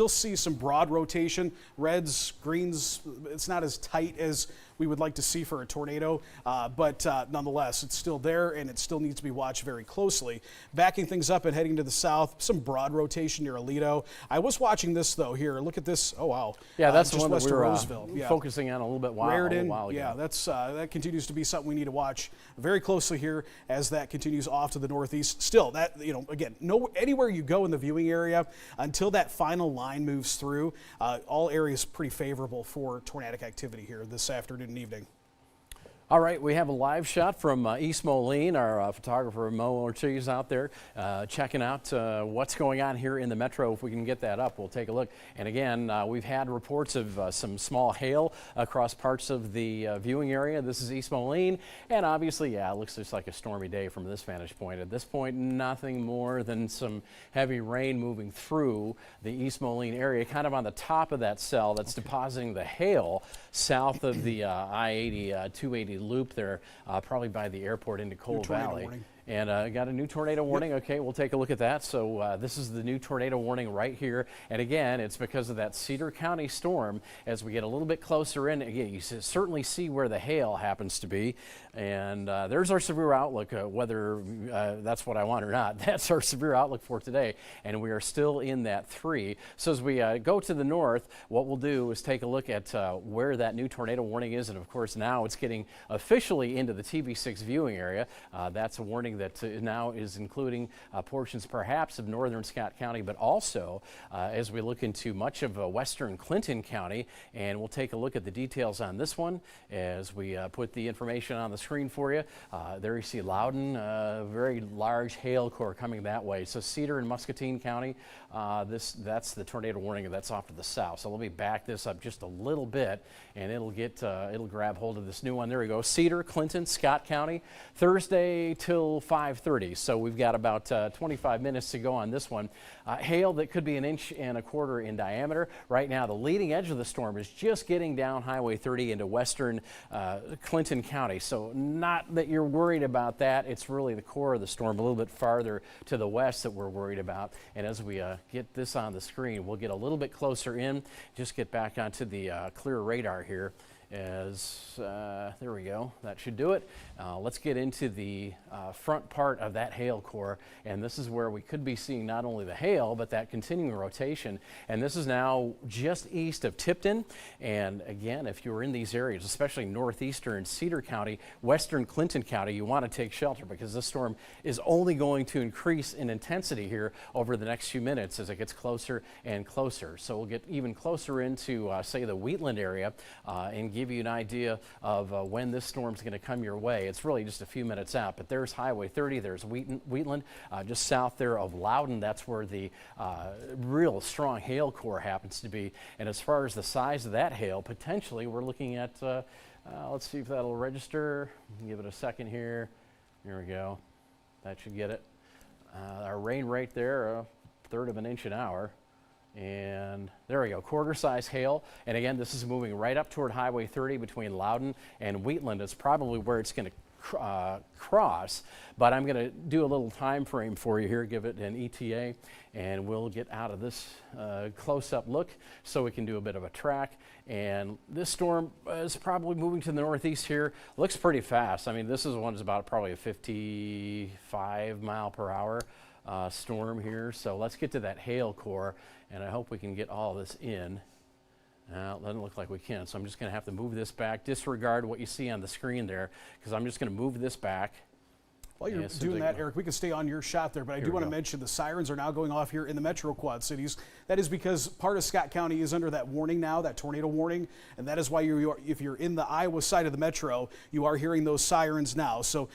see some broad rotation, reds, greens. It's not as tight as we would like to see for a tornado, but nonetheless, it's still there and it still needs to be watched very closely. Backing things up and heading to the south, some broad rotation near Aledo. I was watching this though here. Look at this. Oh wow. Yeah, that's the just one that west we of were Roseville. focusing on a little bit while ago. Yeah, that continues to be something we need to watch very closely here as that continues off to the northeast. Still, that again, anywhere you go in the viewing area until that final line moves through, all areas pretty favorable for tornadic activity here this afternoon and evening. All right, we have a live shot from East Moline. Our photographer Mo Ortiz out there checking out what's going on here in the metro. If we can get that up, we'll take a look. And again, we've had reports of some small hail across parts of the viewing area. This is East Moline, and obviously, yeah, it looks just like a stormy day from this vantage point. At this point, nothing more than some heavy rain moving through the East Moline area, kind of on the top of that cell that's depositing the hail south of the I-80, 280 loop there, probably by the airport into Cole Valley. Warning. And got a new tornado warning. Yep. Okay, we'll take a look at that. So this is the new tornado warning right here. And again, it's because of that Cedar County storm. As we get a little bit closer in, again, you certainly see where the hail happens to be. And there's our severe outlook, whether that's what I want or not. That's our severe outlook for today. And we are still in that 3. So as we go to the north, what we'll do is take a look at where that new tornado warning is. And of course, now it's getting officially into the TV6 viewing area. That's a warning that now is including portions perhaps of northern Scott County, but also as we look into much of western Clinton County. And we'll take a look at the details on this one as we put the information on the screen for you. There you see Loudon, very large hail core coming that way. So Cedar and Muscatine County, that's the tornado warning that's off to the south. So let me back this up just a little bit and it'll grab hold of this new one. There we go. Cedar, Clinton, Scott County, Thursday till 5:30. So we've got about 25 minutes to go on this one. Hail that could be 1.25 inches in diameter. Right now, the leading edge of the storm is just getting down Highway 30 into western Clinton County. So not that you're worried about that. It's really the core of the storm a little bit farther to the west that we're worried about. And as we get this on the screen, we'll get a little bit closer in, just get back onto the clear radar here. As there we go, that should do it. Let's get into the front part of that hail core, and this is where we could be seeing not only the hail but that continuing rotation. And this is now just east of Tipton, and again, if you're in these areas, especially northeastern Cedar County, western Clinton County, you want to take shelter because this storm is only going to increase in intensity here over the next few minutes as it gets closer and closer. So we'll get even closer into say the Wheatland area and give you an idea of when this storm's going to come your way. It's really just a few minutes out, but there's Highway 30, there's Wheatland, just south there of Loudon. That's where the real strong hail core happens to be. And as far as the size of that hail, potentially we're looking at, let's see if that'll register. Give it a second here. Here we go. That should get it. Our rain rate there, 1/3 of an inch an hour. And there we go, quarter-size hail. And again, this is moving right up toward Highway 30 between Loudon and Wheatland. It's probably where it's going to cross, but I'm going to do a little time frame for you here, give it an ETA, and we'll get out of this close-up look so we can do a bit of a track. And this storm is probably moving to the northeast here. Looks pretty fast. I mean, this is one that's about probably a 55 mile per hour storm here. So let's get to that hail core, and I hope we can get all this in. It doesn't look like we can, so I'm just going to have to move this back. Disregard what you see on the screen there, because I'm just going to move this back. While you're doing that, Eric, we can stay on your shot there, but I do want to mention the sirens are now going off here in the Metro Quad Cities. That is because part of Scott County is under that warning now, that tornado warning, and that is why if you're in the Iowa side of the Metro, you are hearing those sirens now. So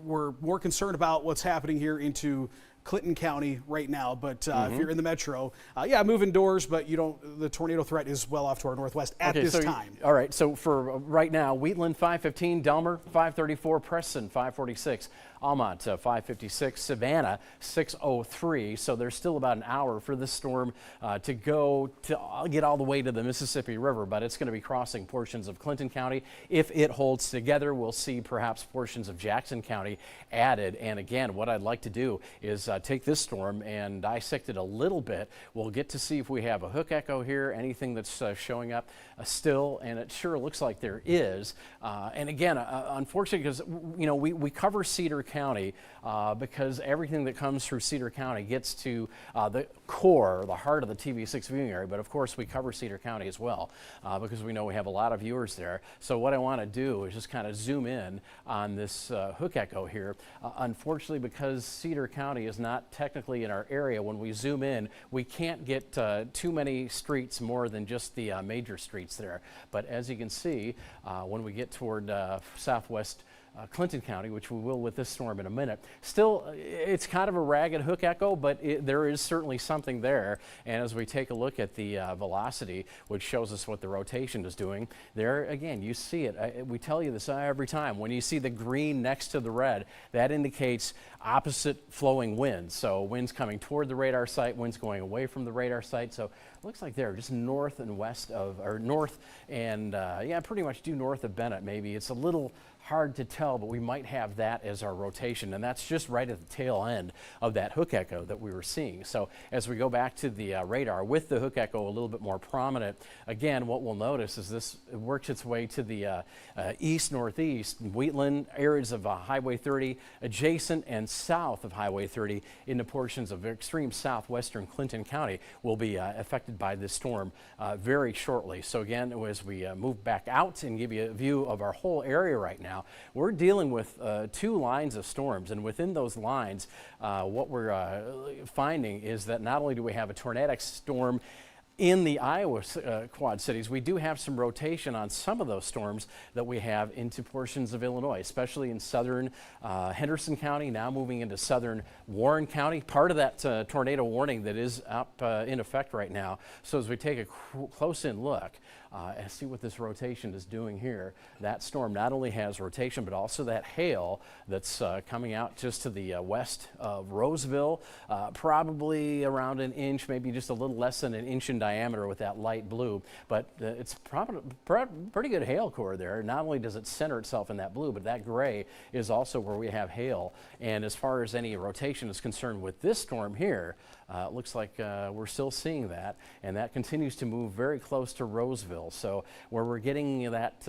we're more concerned about what's happening here into Clinton County right now, but if you're in the Metro, move indoors, but the tornado threat is well off to our northwest at this time. All right, so for right now, Wheatland 515, Delmer 534, Preston 546, Almont 556, Savannah 603. So there's still about an hour for this storm to go to get all the way to the Mississippi River, but it's going to be crossing portions of Clinton County. If it holds together, we'll see perhaps portions of Jackson County added. And again, what I'd like to do is take this storm and dissect it a little bit. We'll get to see if we have a hook echo here, anything that's showing up still, and it sure looks like there is. And again, unfortunately, because we cover Cedar County because everything that comes through Cedar County gets to the core, the heart of the TV6 viewing area. But of course, we cover Cedar County as well because we know we have a lot of viewers there. So what I want to do is just kind of zoom in on this hook echo here. Unfortunately, because Cedar County is not technically in our area, when we zoom in, we can't get too many streets more than just the major streets there. But as you can see, when we get toward southwest Clinton County, which we will with this storm in a minute. Still, it's kind of a ragged hook echo, but there is certainly something there. And as we take a look at the velocity, which shows us what the rotation is doing, there again, you see it. We tell you this every time. When you see the green next to the red, that indicates opposite flowing winds. So winds coming toward the radar site, winds going away from the radar site. So it looks like they're just north and west of, or north and, pretty much due north of Bennett maybe. It's a little hard to tell, but we might have that as our rotation, and that's just right at the tail end of that hook echo that we were seeing. So as we go back to the radar with the hook echo a little bit more prominent, again, what we'll notice is this works its way to the east-northeast, Wheatland, areas of Highway 30, adjacent and south of Highway 30 into portions of extreme southwestern Clinton County will be affected by this storm very shortly. So again, as we move back out and give you a view of our whole area right now, we're dealing with two lines of storms, and within those lines, what we're finding is that not only do we have a tornadic storm in the Iowa Quad Cities, we do have some rotation on some of those storms that we have into portions of Illinois, especially in southern Henderson County, now moving into southern Warren County, part of that tornado warning that is up in effect right now. So as we take a close-in look, and see what this rotation is doing here. That storm not only has rotation, but also that hail that's coming out just to the west of Roseville, probably around an inch, maybe just a little less than an inch in diameter with that light blue. But it's pretty good hail core there. Not only does it center itself in that blue, but that gray is also where we have hail. And as far as any rotation is concerned with this storm here, it looks like we're still seeing that, and that continues to move very close to Roseville. So where we're getting that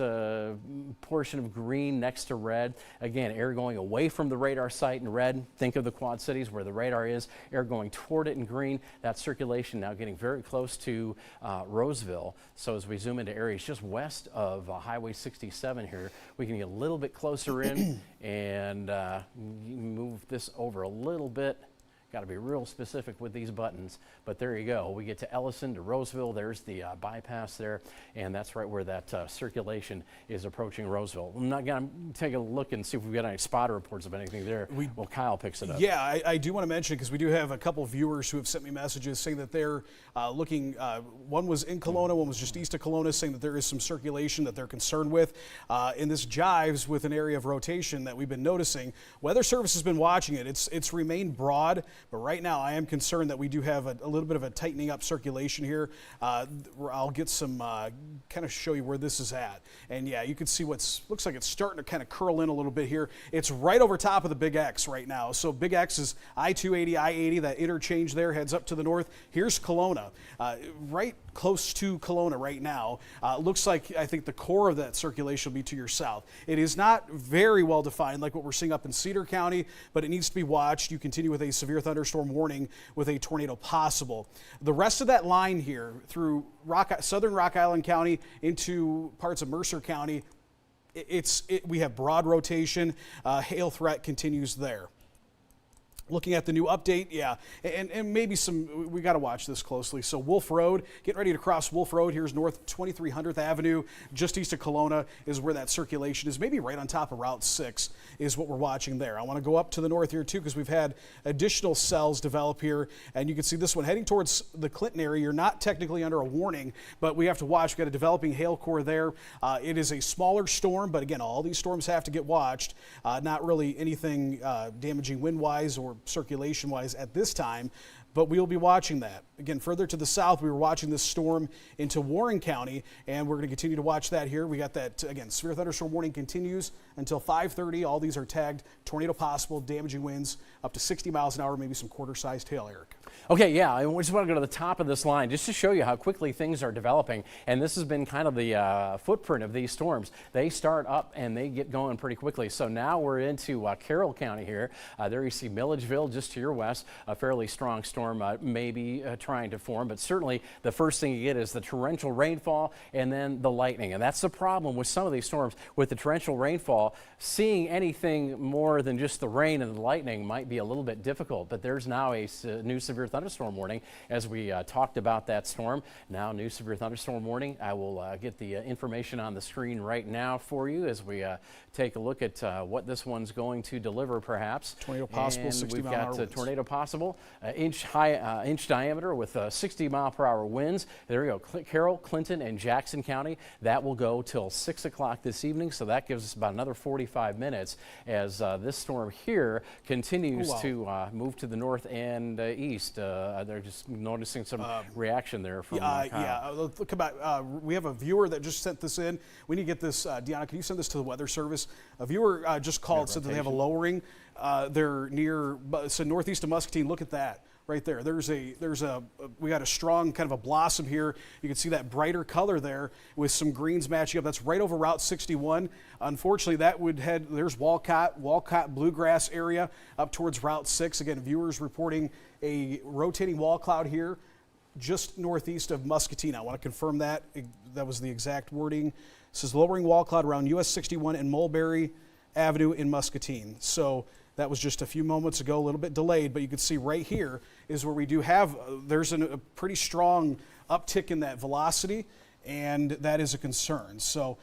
portion of green next to red, again, air going away from the radar site in red. Think of the Quad Cities where the radar is, air going toward it in green. That circulation now getting very close to Roseville. So as we zoom into areas just west of Highway 67 here, we can get a little bit closer in and move this over a little bit. Got to be real specific with these buttons, but there you go. We get to Ellison, to Roseville. There's the bypass there, and that's right where that circulation is approaching Roseville. I'm not going to take a look and see if we've got any spotter reports of anything there. Well, Kyle picks it up. Yeah, I do want to mention, because we do have a couple of viewers who have sent me messages saying that they're looking, one was in Kelowna, one was just east of Kelowna, saying that there is some circulation that they're concerned with. And this jives with an area of rotation that we've been noticing. Weather Service has been watching it. It's remained broad, but right now I am concerned that we do have a little bit of a tightening up circulation here. I'll get some, kind of show you where this is at. And yeah, you can see looks like it's starting to kind of curl in a little bit here. It's right over top of the Big X right now. So Big X is I-280, I-80, that interchange there heads up to the north. Here's Kelowna, right close to Kelowna right now. Looks like, I think the core of that circulation will be to your south. It is not very well defined like what we're seeing up in Cedar County, but it needs to be watched. You continue with a severe thunderstorm warning with a tornado possible. The rest of that line here through southern Rock Island County into parts of Mercer County, we have broad rotation. Hail threat continues there. Looking at the new update, yeah, and maybe we got to watch this closely. So Wolf Road, getting ready to cross Wolf Road. Here's north 2300th Avenue, just east of Kelowna is where that circulation is. Maybe right on top of Route 6 is what we're watching there. I want to go up to the north here too, because we've had additional cells develop here, and you can see this one heading towards the Clinton area. You're not technically under a warning, but we have to watch. We've got a developing hail core there. It is a smaller storm, but again, all these storms have to get watched. Not really anything damaging wind-wise or circulation-wise at this time, but we'll be watching that. Again, further to the south, we were watching this storm into Warren County, and we're going to continue to watch that here. We got that, again, severe thunderstorm warning continues until 5:30. All these are tagged tornado possible, damaging winds up to 60 miles an hour, maybe some quarter-sized hail, Eric. Okay, yeah, I just want to go to the top of this line just to show you how quickly things are developing, and this has been kind of the footprint of these storms. They start up and they get going pretty quickly. So now we're into Carroll County here. There you see Milledgeville just to your west, a fairly strong storm maybe trying to form, but certainly the first thing you get is the torrential rainfall and then the lightning, and that's the problem with some of these storms. With the torrential rainfall, seeing anything more than just the rain and the lightning might be a little bit difficult, but there's now a new severe thunderstorm warning as we talked about that storm. Now new severe thunderstorm warning. I will get the information on the screen right now for you as we take a look at what this one's going to deliver perhaps. Tornado possible, and 60 we've mile an hour got winds. tornado possible, inch diameter with 60 mile per hour winds. There we go. Carroll, Clinton, and Jackson County. That will go till 6 o'clock this evening, so that gives us about another 45 minutes as this storm here continues to move to the north and east. They're just noticing some reaction there from Kyle. Yeah, look about, we have a viewer that just sent this in. We need to get this, Deanna, can you send this to the Weather Service? A viewer just called, said that they have a lowering. They're near, so northeast of Muscatine. Look at that. Right there. We got a strong kind of a blossom here. You can see that brighter color there with some greens matching up. That's right over Route 61. Unfortunately, that would there's Walcott Bluegrass area up towards Route 6. Again, viewers reporting a rotating wall cloud here just northeast of Muscatine. I want to confirm that. That was the exact wording. It says lowering wall cloud around US 61 and Mulberry Avenue in Muscatine. So that was just a few moments ago, a little bit delayed, but you can see right here is where we do have, there's a pretty strong uptick in that velocity, and that is a concern. So,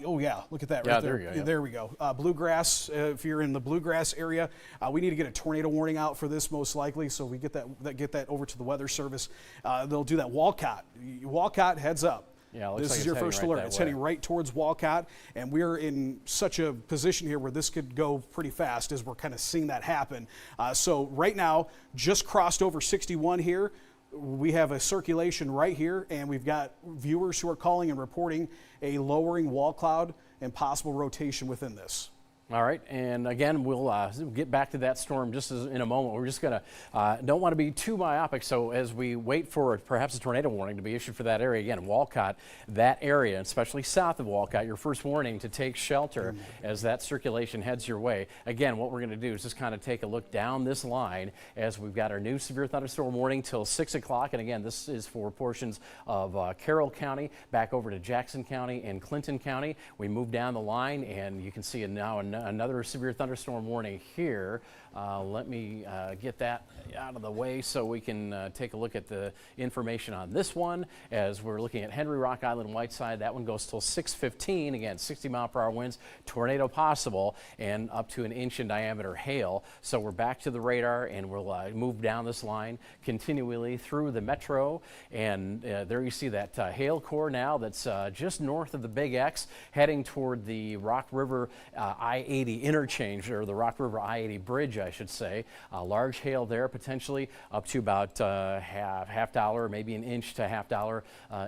oh yeah, look at that right there. There you go. Yeah, there we go. Bluegrass, if you're in the Bluegrass area, we need to get a tornado warning out for this most likely, so we get that over to the Weather Service. They'll do that. Walcott, heads up. Yeah, it looks this like is it's your heading first right alert. that It's way. heading right towards Walcott, and we're in such a position here where this could go pretty fast as we're kind of seeing that happen. So right now, just crossed over 61 here. We have a circulation right here, and we've got viewers who are calling and reporting a lowering wall cloud and possible rotation within this. All right, and again, we'll get back to that storm just in a moment. We're just going to, don't want to be too myopic, so as we wait for perhaps a tornado warning to be issued for that area, again, Walcott, that area, especially south of Walcott, your first warning to take shelter as that circulation heads your way. Again, what we're going to do is just kind of take a look down this line as we've got our new severe thunderstorm warning till 6 o'clock, and again, this is for portions of Carroll County, back over to Jackson County and Clinton County. We move down the line, and you can see it now another severe thunderstorm warning here. Let me get that out of the way so we can take a look at the information on this one as we're looking at Henry, Rock Island, Whiteside. That one goes till 6:15. Again, 60-mile-per-hour winds, tornado possible, and up to an inch in diameter hail. So we're back to the radar, and we'll move down this line continually through the metro. And there you see that hail core now that's just north of the Big X, heading toward the Rock River I-80 interchange, or the Rock River I-80 bridge, I should say. Large hail there, potentially up to about half dollar, maybe an inch to $half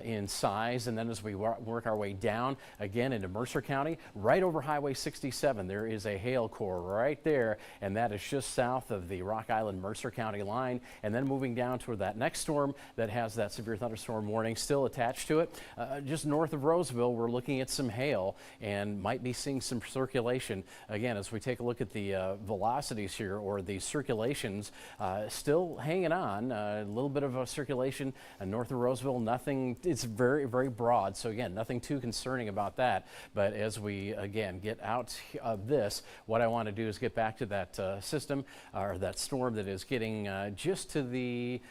in size. And then as we work our way down again into Mercer County, right over Highway 67, there is a hail core right there, and that is just south of the Rock Island Mercer County line. And then moving down toward that next storm that has that severe thunderstorm warning still attached to it, just north of Roseville, we're looking at some hail and might be seeing some circulation. Again, as we take a look at the velocities here, or the circulations, still hanging on, a little bit of a circulation north of Roseville, nothing, it's very, very broad, so again, nothing too concerning about that. But as we, again, get out of this, what I want to do is get back to that system, or that storm that is getting just to the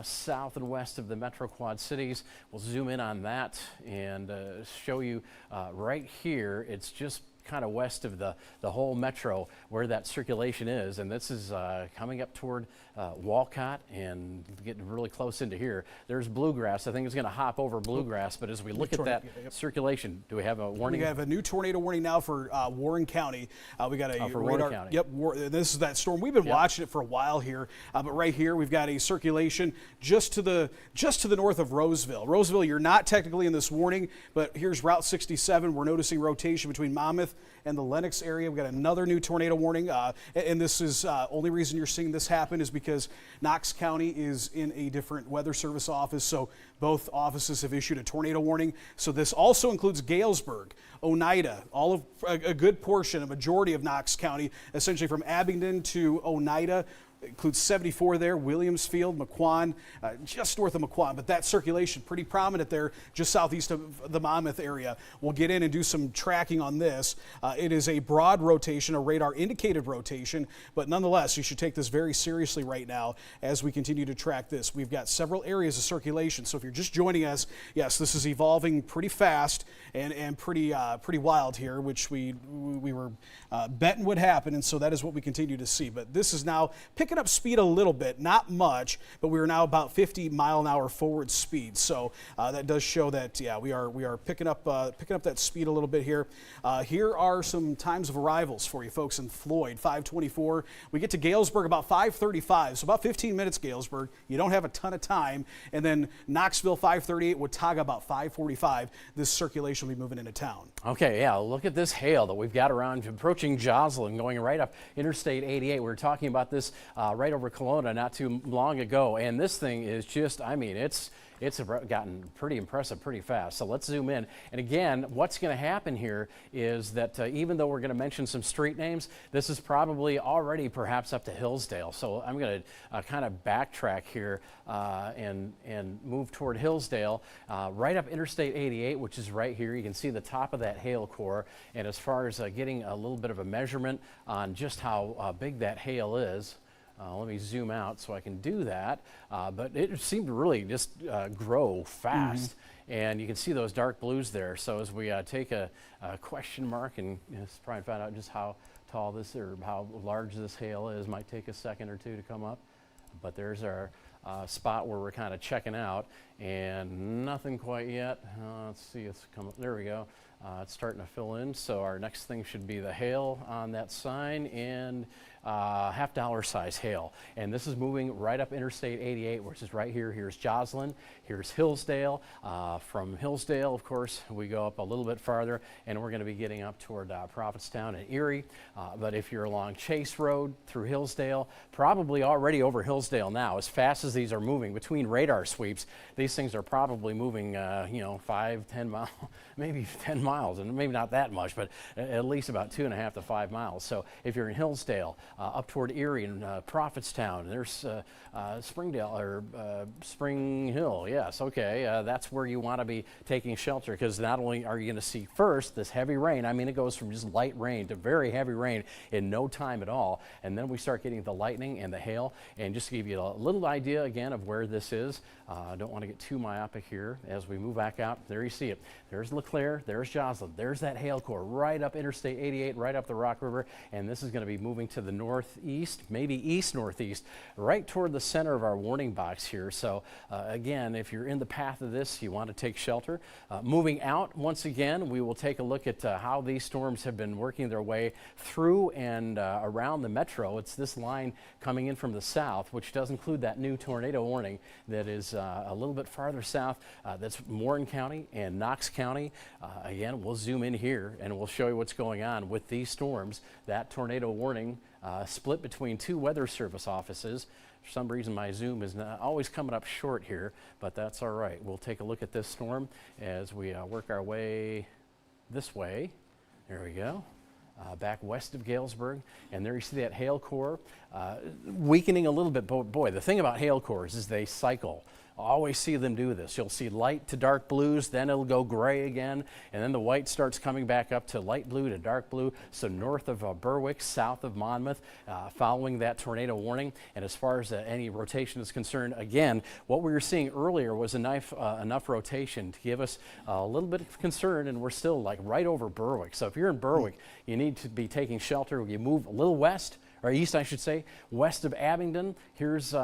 south and west of the Metro Quad Cities. We'll zoom in on that and show you right here. It's just kind of west of the whole metro where that circulation is, and this is coming up toward Walcott and getting really close into here. There's Bluegrass. I think it's going to hop over Bluegrass, but as we look at that circulation, do we have a warning? We have a new tornado warning now for Warren County. We got a for radar. Warren County. Yep, this is that storm. We've been watching it for a while here, but right here we've got a circulation just to the north of Roseville. Roseville, you're not technically in this warning, but here's Route 67. We're noticing rotation between Monmouth and the Lenox area. We've got another new tornado warning, and this is only reason you're seeing this happen is because Knox County is in a different weather service office, so both offices have issued a tornado warning. So this also includes Galesburg, Oneida, all of a good portion, a majority of Knox County, essentially from Abingdon to Oneida. Includes 74 there, Williamsfield, McQuan, just north of McQuan, but that circulation pretty prominent there just southeast of the Monmouth area. We'll get in and do some tracking on this. It is a broad rotation, a radar indicated rotation, but nonetheless, you should take this very seriously right now as we continue to track this. We've got several areas of circulation, so if you're just joining us, yes, this is evolving pretty fast and pretty wild here, which we were betting would happen, and so that is what we continue to see. But this is now picking up speed a little bit, not much, but we are now about 50 mile an hour forward speed. So that does show that, yeah, we are picking up that speed a little bit here. Here are some times of arrivals for you folks in Floyd. 5:24. We get to Galesburg about 5:35, so about 15 minutes Galesburg. You don't have a ton of time. And then Knoxville 5:38, Watauga about 5:45. This circulation will be moving into town. Okay, yeah, look at this hail that we've got around approaching Joslyn, going right up Interstate 88. We were talking about this right over Kelowna not too long ago, and this thing is just, I mean, it's gotten pretty impressive pretty fast. So let's zoom in. And again, what's going to happen here is that even though we're going to mention some street names, this is probably already perhaps up to Hillsdale. So I'm going to kind of backtrack here and move toward Hillsdale, right up Interstate 88, which is right here. You can see the top of that hail core. And as far as getting a little bit of a measurement on just how big that hail is, let me zoom out so I can do that. But it seemed to really just grow fast. And you can see those dark blues there. So as we take a question mark and try and find out just how tall this or how large this hail is, might take a second or two to come up. But there's our spot where we're kind of checking out, and nothing quite yet. Let's see, it's coming. There we go. It's starting to fill in. So our next thing should be the hail on that sign, and $50 size hail. And this is moving right up Interstate 88, which is right here. Here's Joslyn, here's Hillsdale. From Hillsdale, of course, we go up a little bit farther, and we're going to be getting up toward Prophetstown and Erie. But if you're along Chase Road through Hillsdale, probably already over Hillsdale now, as fast as these are moving between radar sweeps, these things are probably moving, 5, 10 miles, maybe 10 miles, and maybe not that much, but at least about 2.5 to 5 miles. So if you're in Hillsdale, up toward Erie and Prophetstown, there's Springdale or Spring Hill. Yes, okay, that's where you want to be taking shelter, because not only are you going to see first this heavy rain, I mean, it goes from just light rain to very heavy rain in no time at all, and then we start getting the lightning and the hail. And just to give you a little idea again of where this is, I don't want to get too myopic here as we move back out. There you see it. There's LeClaire, there's Joslyn, there's that hail core right up Interstate 88, right up the Rock River, and this is going to be moving to the northeast, maybe east-northeast, right toward the center of our warning box here. So again, if you're in the path of this, you want to take shelter. Moving out, once again, we will take a look at how these storms have been working their way through and around the metro. It's this line coming in from the south, which does include that new tornado warning that is a little bit farther south. That's Warren County and Knox County. Again, we'll zoom in here and we'll show you what's going on with these storms. That tornado warning split between 2 Weather Service offices. For some reason, my zoom is not always coming up short here, but that's all right. We'll take a look at this storm as we work our way this way. There we go. Back west of Galesburg, and there you see that hail core weakening a little bit. Boy, the thing about hail cores is they cycle. Always see them do this. You'll see light to dark blues, then it'll go gray again, and then the white starts coming back up to light blue to dark blue. So north of Berwick, south of Monmouth, following that tornado warning. And as far as any rotation is concerned, again, what we were seeing earlier was enough rotation to give us a little bit of concern, and we're still like right over Berwick. So if you're in Berwick, you need to be taking shelter. You move a little west, or east, I should say, west of Abingdon. Here's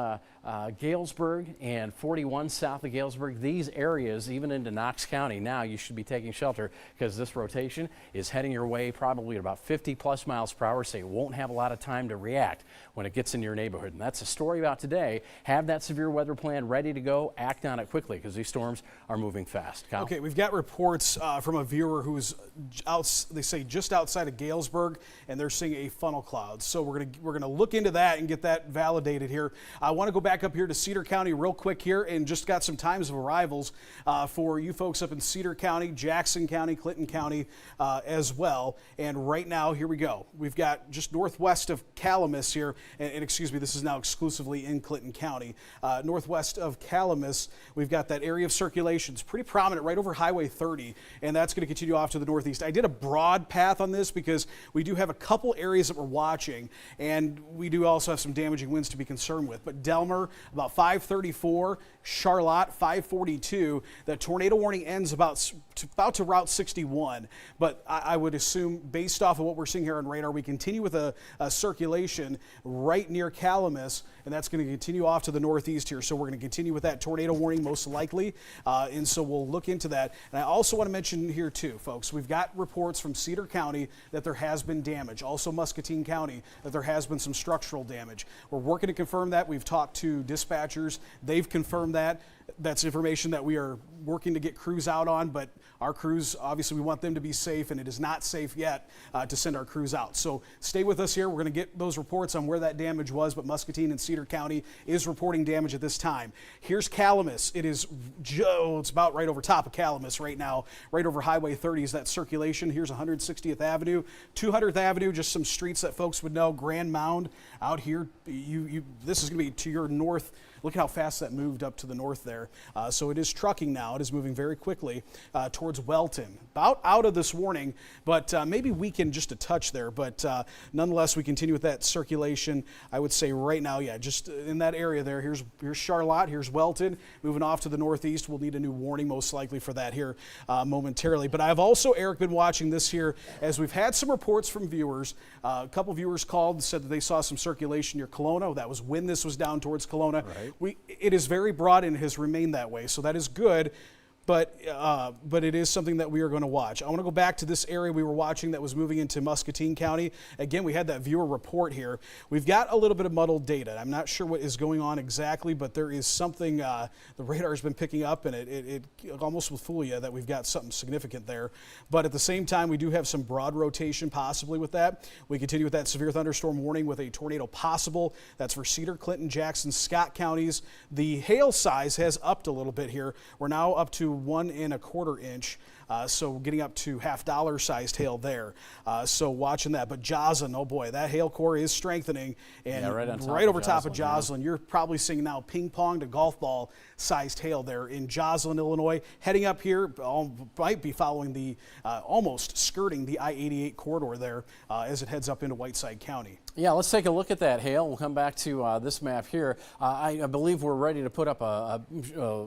Galesburg and 41 south of Galesburg. These areas, even into Knox County, now you should be taking shelter because this rotation is heading your way probably at about 50 plus miles per hour, so you won't have a lot of time to react when it gets in your neighborhood. And that's the story about today. Have that severe weather plan ready to go. Act on it quickly because these storms are moving fast. Kyle? Okay, we've got reports from a viewer who's out, they say just outside of Galesburg, and they're seeing a funnel cloud. So we're gonna look into that and get that validated here. I want to go back up here to Cedar County real quick here, and just got some times of arrivals for you folks up in Cedar County, Jackson County, Clinton County as well. And right now, here we go. We've got just northwest of Calamus here, and excuse me, this is now exclusively in Clinton County. Northwest of Calamus, we've got that area of circulation. It's pretty prominent right over Highway 30, and that's going to continue off to the northeast. I did a broad path on this because we do have a couple areas that we're watching, and we do also have some damaging winds to be concerned with. But Delmer, about 534, Charlotte, 542. The tornado warning ends about to Route 61. But I would assume, based off of what we're seeing here on radar, we continue with a circulation right near Calamus, and that's going to continue off to the northeast here. So we're going to continue with that tornado warning most likely, and so we'll look into that. And I also want to mention here too, folks, we've got reports from Cedar County that there has been damage. Also Muscatine County, that there has been some structural damage. We're working to confirm that. We've talked to dispatchers. They've confirmed that. That's information that we are working to get crews out on, but our crews, obviously we want them to be safe, and it is not safe yet to send our crews out. So stay with us here. We're going to get those reports on where that damage was, but Muscatine and Cedar County is reporting damage at this time. Here's Calamus. It's about right over top of Calamus right now, right over Highway 30 is that circulation. Here's 160th Avenue, 200th Avenue, just some streets that folks would know. Grand Mound out here. This is going to be to your north. Look at how fast that moved up to the north there. there. So it is trucking now. It is moving very quickly towards Welton. About out of this warning, but maybe weakened just a touch there. But nonetheless, we continue with that circulation. I would say right now, yeah, just in that area there. Here's Charlotte. Here's Welton. Moving off to the northeast. We'll need a new warning most likely for that here momentarily. But I've also, Eric, been watching this here as we've had some reports from viewers. A couple viewers called and said that they saw some circulation near Kelowna. That was when this was down towards Kelowna. Right. It is very broad and has remained that way, so that is good. But it is something that we are going to watch. I want to go back to this area we were watching that was moving into Muscatine County. Again, we had that viewer report here. We've got a little bit of muddled data. I'm not sure what is going on exactly, but there is something the radar's been picking up, and it almost will fool you that we've got something significant there. But at the same time, we do have some broad rotation possibly with that. We continue with that severe thunderstorm warning with a tornado possible. That's for Cedar, Clinton, Jackson, Scott counties. The hail size has upped a little bit here. We're now up to 1 1/4 inch. So getting up to $half sized hail there. So watching that. But Joslyn, oh boy, that hail core is strengthening. And right over top of Joslyn, you're probably seeing now ping pong to golf ball sized hail there in Joslyn, Illinois. Heading up here, might be following the, almost skirting the I-88 corridor there as it heads up into Whiteside County. Yeah, let's take a look at that hail. We'll come back to this map here. I believe we're ready to put up a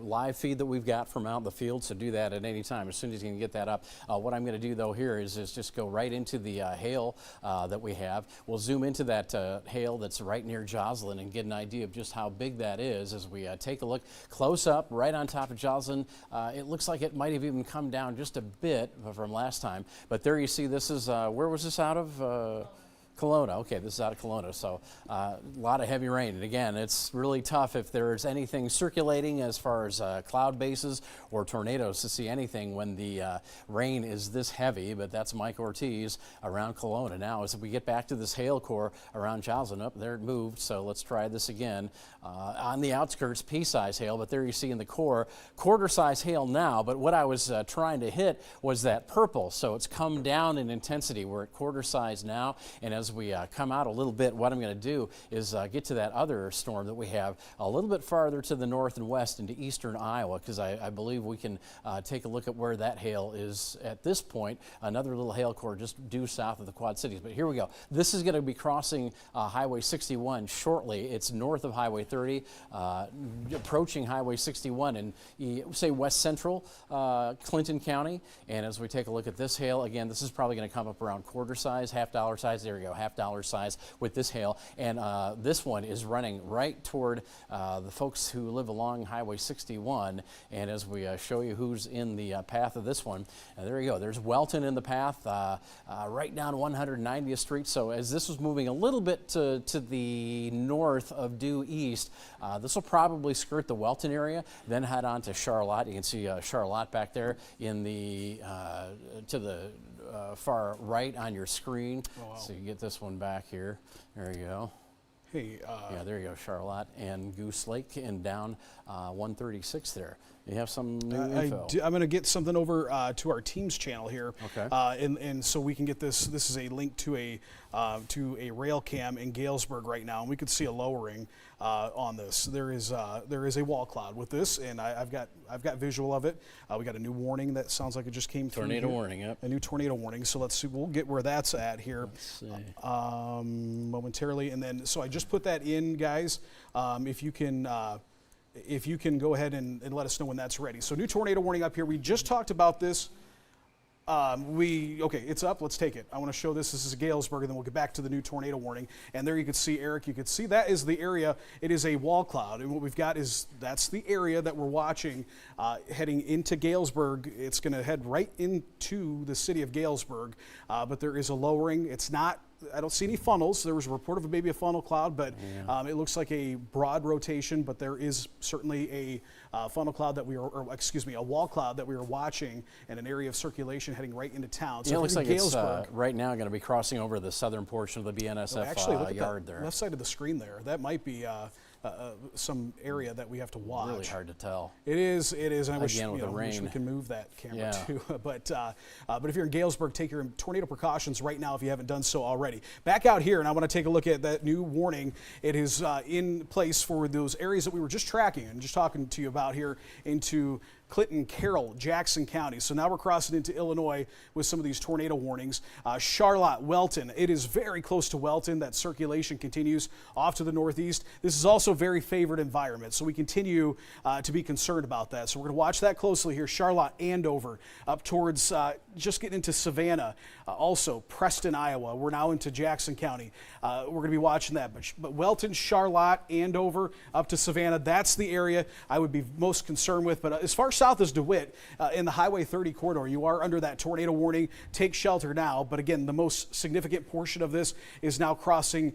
live feed that we've got from out in the field, so do that at any time as soon as you can get that up. What I'm going to do, though, here is just go right into the hail that we have. We'll zoom into that hail that's right near Joslyn and get an idea of just how big that is as we take a look close up right on top of Joslyn. It looks like it might have even come down just a bit from last time, but there you see this is, where was this out of? Kelowna. Okay, this is out of Kelowna, so a lot of heavy rain. And again, it's really tough if there's anything circulating as far as cloud bases or tornadoes to see anything when the rain is this heavy, but that's Mike Ortiz around Kelowna. Now, as we get back to this hail core around Joslyn, up there it moved, so let's try this again. On the outskirts, pea-size hail, but there you see in the core, quarter-size hail now, but what I was trying to hit was that purple, so it's come down in intensity. We're at quarter-size now, and as we come out a little bit, what I'm going to do is get to that other storm that we have a little bit farther to the north and west into eastern Iowa, because I believe we can take a look at where that hail is at this point. Another little hail core just due south of the Quad Cities. But here we go. This is going to be crossing Highway 61 shortly. It's north of Highway 30, approaching Highway 61 in, say, west central Clinton County. And as we take a look at this hail, again, this is probably going to come up around quarter size, $half size. There we go. $half size with this hail, and this one is running right toward the folks who live along Highway 61. And as we show you who's in the path of this one, there you go. There's Welton in the path, right down 190th Street. So as this was moving a little bit to the north of due east, this will probably skirt the Welton area, then head on to Charlotte. You can see Charlotte back there in the to the far right on your screen. Oh, wow. So you get this one back here. There you go. Hey, yeah, there you go, Charlotte and Goose Lake and down 136 there. You have some new info. I'm going to get something over to our Teams channel here. Okay. And so we can get this. This is a link to a rail cam in Galesburg right now, and we could see a lowering on this. There is a wall cloud with this, and I've got visual of it. We got a new warning that sounds like it just came through. Tornado warning, yep. A new tornado warning. So let's see. We'll get where that's at here momentarily, and then so I just put that in, guys. If you can go ahead and let us know when that's ready. So new tornado warning up here. We just talked about this. Okay, it's up. Let's take it. I want to show this. This is Galesburg, and then we'll get back to the new tornado warning. And there you can see, Eric, you can see that is the area. It is a wall cloud. And what we've got is that's the area that we're watching heading into Galesburg. It's going to head right into the city of Galesburg. But there is a lowering. It's not, I don't see any funnels. There was a report of maybe a funnel cloud, but it looks like a broad rotation, but there is certainly a funnel cloud that we are, or excuse me, a wall cloud that we are watching and an area of circulation heading right into town. So yeah, it looks like it's right now going to be crossing over the southern portion of the BNSF actually, look at yard that there. left side of the screen there. That might be some area that we have to watch. Really hard to tell. It is. And I wish, Again, with the wish we rain. can move that camera Yeah. too. But if you're in Galesburg, take your tornado precautions right now if you haven't done so already. Back out here, and I want to take a look at that new warning. It is in place for those areas that we were just tracking and just talking to you about here into Clinton, Carroll, Jackson County. So now we're crossing into Illinois with some of these tornado warnings. Charlotte, Welton. It is very close to Welton. That circulation continues off to the northeast. This is also a very favored environment, so we continue to be concerned about that. So we're going to watch that closely here. Charlotte, Andover, up towards just getting into Savannah. Also, Preston, Iowa. We're now into Jackson County. We're going to be watching that. But Welton, Charlotte, Andover, up to Savannah, that's the area I would be most concerned with. But as far south as DeWitt, in the Highway 30 corridor, you are under that tornado warning. Take shelter now. But again, the most significant portion of this is now crossing,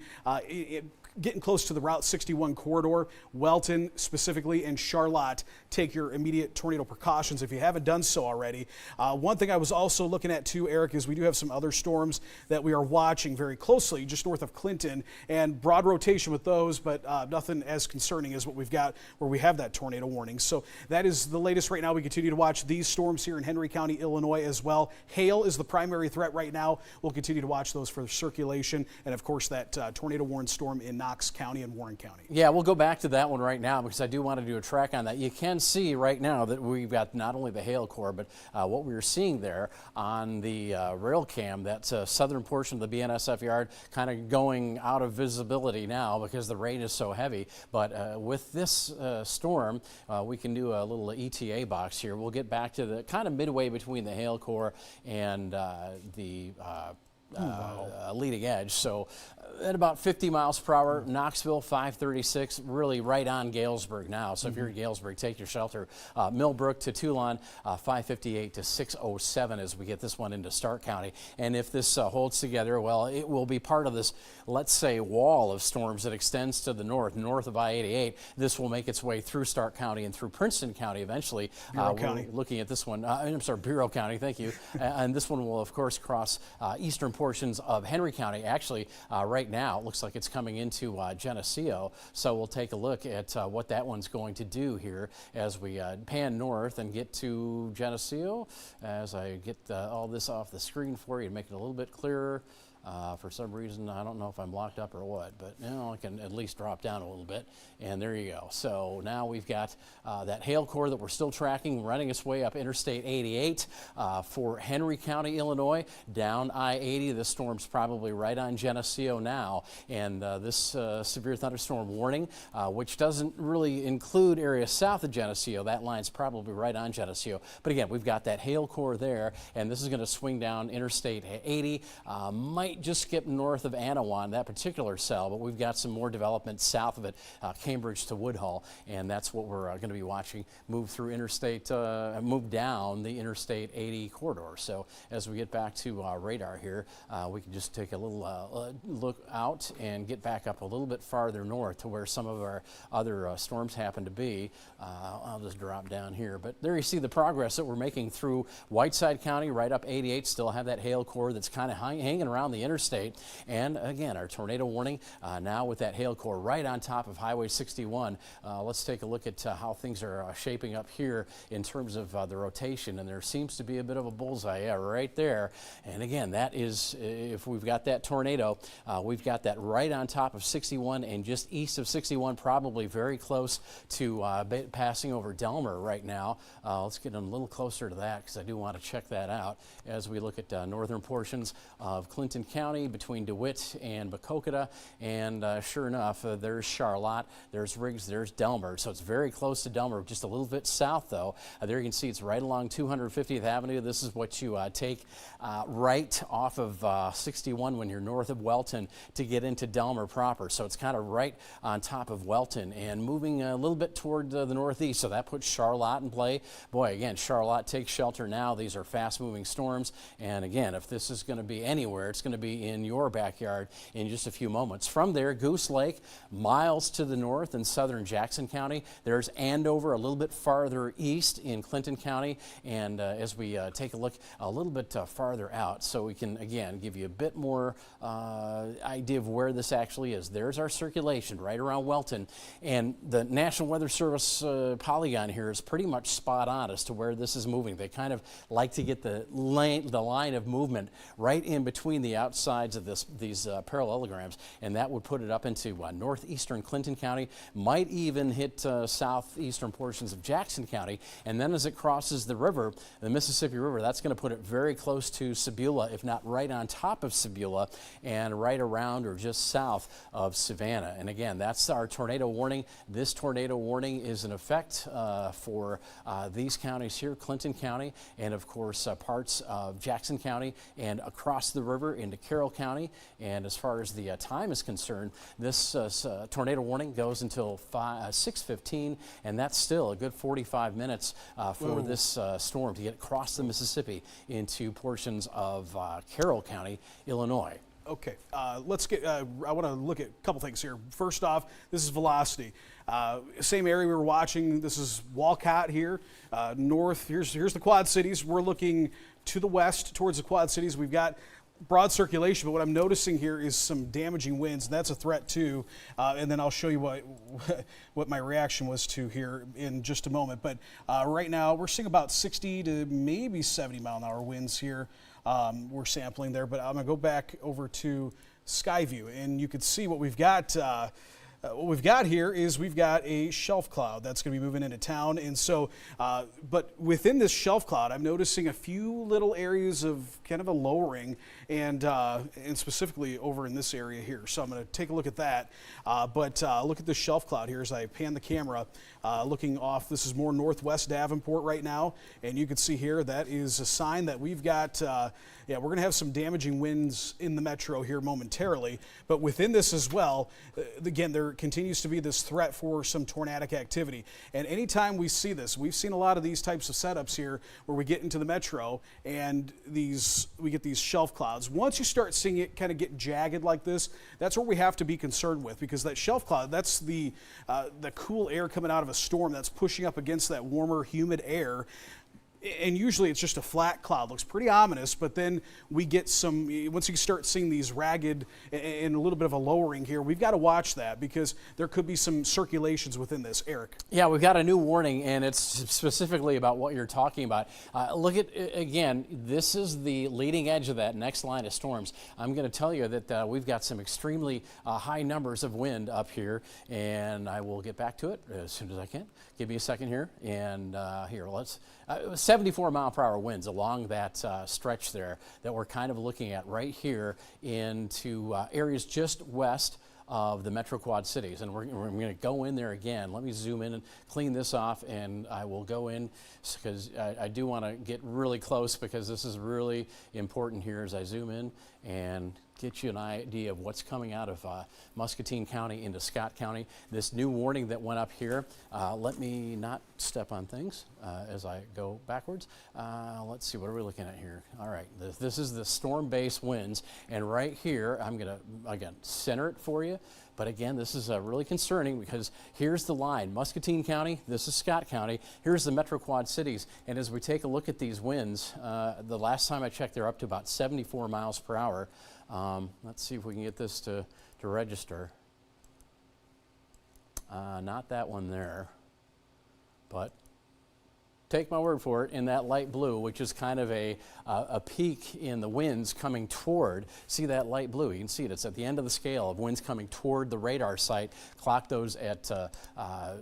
getting close to the Route 61 corridor. Welton specifically and Charlotte, take your immediate tornado precautions if you haven't done so already. One thing I was also looking at too, Eric, is we do have some other storms that we are watching very closely just north of Clinton, and broad rotation with those, but nothing as concerning as what we've got where we have that tornado warning. So that is the latest right now. We continue to watch these storms here in Henry County, Illinois as well. Hail is the primary threat right now. We'll continue to watch those for circulation, and of course that tornado warned storm in Knox County and Warren County. Yeah, we'll go back to that one right now because I do want to do a track on that. You can see right now that we've got not only the hail core, but what we were seeing there on the rail cam, that southern portion of the BNSF yard kind of going out of visibility now because the rain is so heavy. But with this storm, we can do a little ETA box here. We'll get back to the kind of midway between the hail core and the leading edge. So at about 50 miles per hour, Knoxville 536, really right on Galesburg now. So if you're in Galesburg, take your shelter. Millbrook to Toulon, 558 to 607 as we get this one into Stark County. And if this holds together, well, it will be part of this, let's say, wall of storms that extends to the north of I-88. This will make its way through Stark County and through Princeton County eventually. Bureau County. We're looking at this one, I'm sorry, Bureau County, thank you. And this one will, of course, cross eastern portions of Henry County. Actually, right now, it looks like it's coming into Geneseo. So we'll take a look at what that one's going to do here as we pan north and get to Geneseo. As I get all this off the screen for you and make it a little bit clearer. For some reason, I don't know if I'm locked up or what, but I can at least drop down a little bit, and there you go. So now we've got that hail core that we're still tracking, running its way up Interstate 88 for Henry County, Illinois, down I-80. This storm's probably right on Geneseo now, and this severe thunderstorm warning, which doesn't really include areas south of Geneseo, that line's probably right on Geneseo. But again, we've got that hail core there, and this is going to swing down Interstate 80, might just skip north of Anawan, that particular cell, but we've got some more development south of it, Cambridge to Woodhull, and that's what we're going to be watching move through interstate, move down the Interstate 80 corridor. So as we get back to radar here, we can just take a little look out and get back up a little bit farther north to where some of our other storms happen to be. I'll just drop down here, but there you see the progress that we're making through Whiteside County, right up 88, still have that hail core that's kind of hanging around the interstate. And again, our tornado warning now with that hail core right on top of Highway 61. Let's take a look at how things are shaping up here in terms of the rotation. And there seems to be a bit of a bullseye right there. And again, that is, if we've got that tornado, we've got that right on top of 61 and just east of 61, probably very close to passing over Delmer right now. Let's get a little closer to that because I do want to check that out as we look at northern portions of Clinton County between DeWitt and Bacocata, and sure enough, there's Charlotte, there's Riggs, there's Delmer, so it's very close to Delmer, just a little bit south though. There you can see it's right along 250th Avenue. This is what you take right off of 61 when you're north of Welton to get into Delmer proper, so it's kind of right on top of Welton and moving a little bit toward the northeast, so that puts Charlotte in play. Boy, again, Charlotte takes shelter now. These are fast moving storms, and again, if this is going to be anywhere, it's going to to be in your backyard in just a few moments. From there, Goose Lake, miles to the north in southern Jackson County. There's Andover, a little bit farther east in Clinton County. And as we take a look a little bit farther out, so we can, again, give you a bit more idea of where this actually is. There's our circulation right around Welton. And the National Weather Service polygon here is pretty much spot on as to where this is moving. They kind of like to get the line of movement right in between the outsides of these parallelograms, and that would put it up into northeastern Clinton County, might even hit southeastern portions of Jackson County, and then as it crosses the river, the Mississippi River, that's going to put it very close to Sebula, if not right on top of Sebula, and right around or just south of Savannah. And again, that's our tornado warning. This tornado warning is in effect for these counties here, Clinton County, and of course parts of Jackson County and across the river into Carroll County. And as far as the time is concerned, this tornado warning goes until 6:15, and that's still a good 45 minutes for this storm to get across the Mississippi into portions of Carroll County, Illinois. Okay, let's get, I want to look at a couple things here. First off, this is velocity. Same area we were watching, this is Walcott here, north, here's the Quad Cities. We're looking to the west towards the Quad Cities. We've got broad circulation, but what I'm noticing here is some damaging winds, and that's a threat too. And then I'll show you what my reaction was to here in just a moment. But right now, we're seeing about 60 to maybe 70 mile an hour winds here. We're sampling there, but I'm gonna go back over to Skyview, and you can see what we've got. What we've got here is we've got a shelf cloud that's going to be moving into town, and so, but within this shelf cloud, I'm noticing a few little areas of kind of a lowering, and specifically over in this area here. So I'm going to take a look at that. But look at the shelf cloud here as I pan the camera, looking off. This is more northwest Davenport right now, and you can see here that is a sign that we've got. Yeah, we're going to have some damaging winds in the metro here momentarily, but within this as well, again, there continues to be this threat for some tornadic activity. And anytime we see this, we've seen a lot of these types of setups here where we get into the metro and we get these shelf clouds. Once you start seeing it kind of get jagged like this, that's what we have to be concerned with, because that shelf cloud, that's the cool air coming out of a storm that's pushing up against that warmer, humid air. And usually it's just a flat cloud, looks pretty ominous, but then we get some, once you start seeing these ragged and a little bit of a lowering here, we've got to watch that because there could be some circulations within this. Eric. Yeah, we've got a new warning, and it's specifically about what you're talking about. Look at, again, this is the leading edge of that next line of storms. I'm going to tell you that we've got some extremely high numbers of wind up here, and I will get back to it as soon as I can. Give me a second here, and here, let's, 74 mile per hour winds along that stretch there that we're kind of looking at right here into areas just west of the Metro Quad Cities. And we're going to go in there again. Let me zoom in and clean this off, and I will go in because I do want to get really close because this is really important here as I zoom in and get you an idea of what's coming out of Muscatine County into Scott County. This new warning that went up here, let me not step on things as I go backwards. Let's see, what are we looking at here? All right, this is the storm-based winds, and right here, I'm gonna, again, center it for you. But again, this is really concerning because here's the line, Muscatine County, this is Scott County, here's the Metro Quad Cities. And as we take a look at these winds, the last time I checked, they're up to about 74 miles per hour. Let's see if we can get this to register. Not that one there, but take my word for it, in that light blue, which is kind of a peak in the winds coming toward, see that light blue, you can see it, it's at the end of the scale of winds coming toward the radar site, clock those at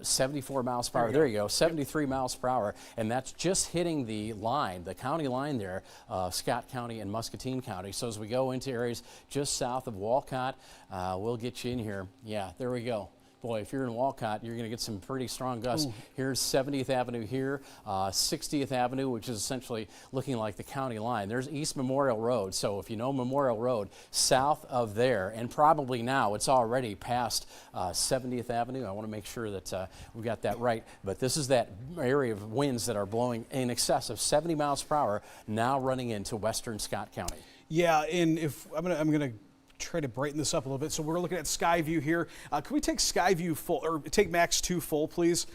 74 miles per hour, there you go, 73 miles per hour, and that's just hitting the line, the county line there, Scott County and Muscatine County. So as we go into areas just south of Walcott, we'll get you in here, yeah, there we go. Boy, if you're in Walcott, you're going to get some pretty strong gusts. Ooh. Here's 70th Avenue here, 60th Avenue, which is essentially looking like the county line. There's East Memorial Road. So if you know Memorial Road, south of there, and probably now it's already past 70th Avenue. I want to make sure that we got that right. But this is that area of winds that are blowing in excess of 70 miles per hour, now running into western Scott County. Yeah, and if I'm gonna try to brighten this up a little bit. So we're looking at Skyview here. Can we take Skyview full, or take Max 2 full, please?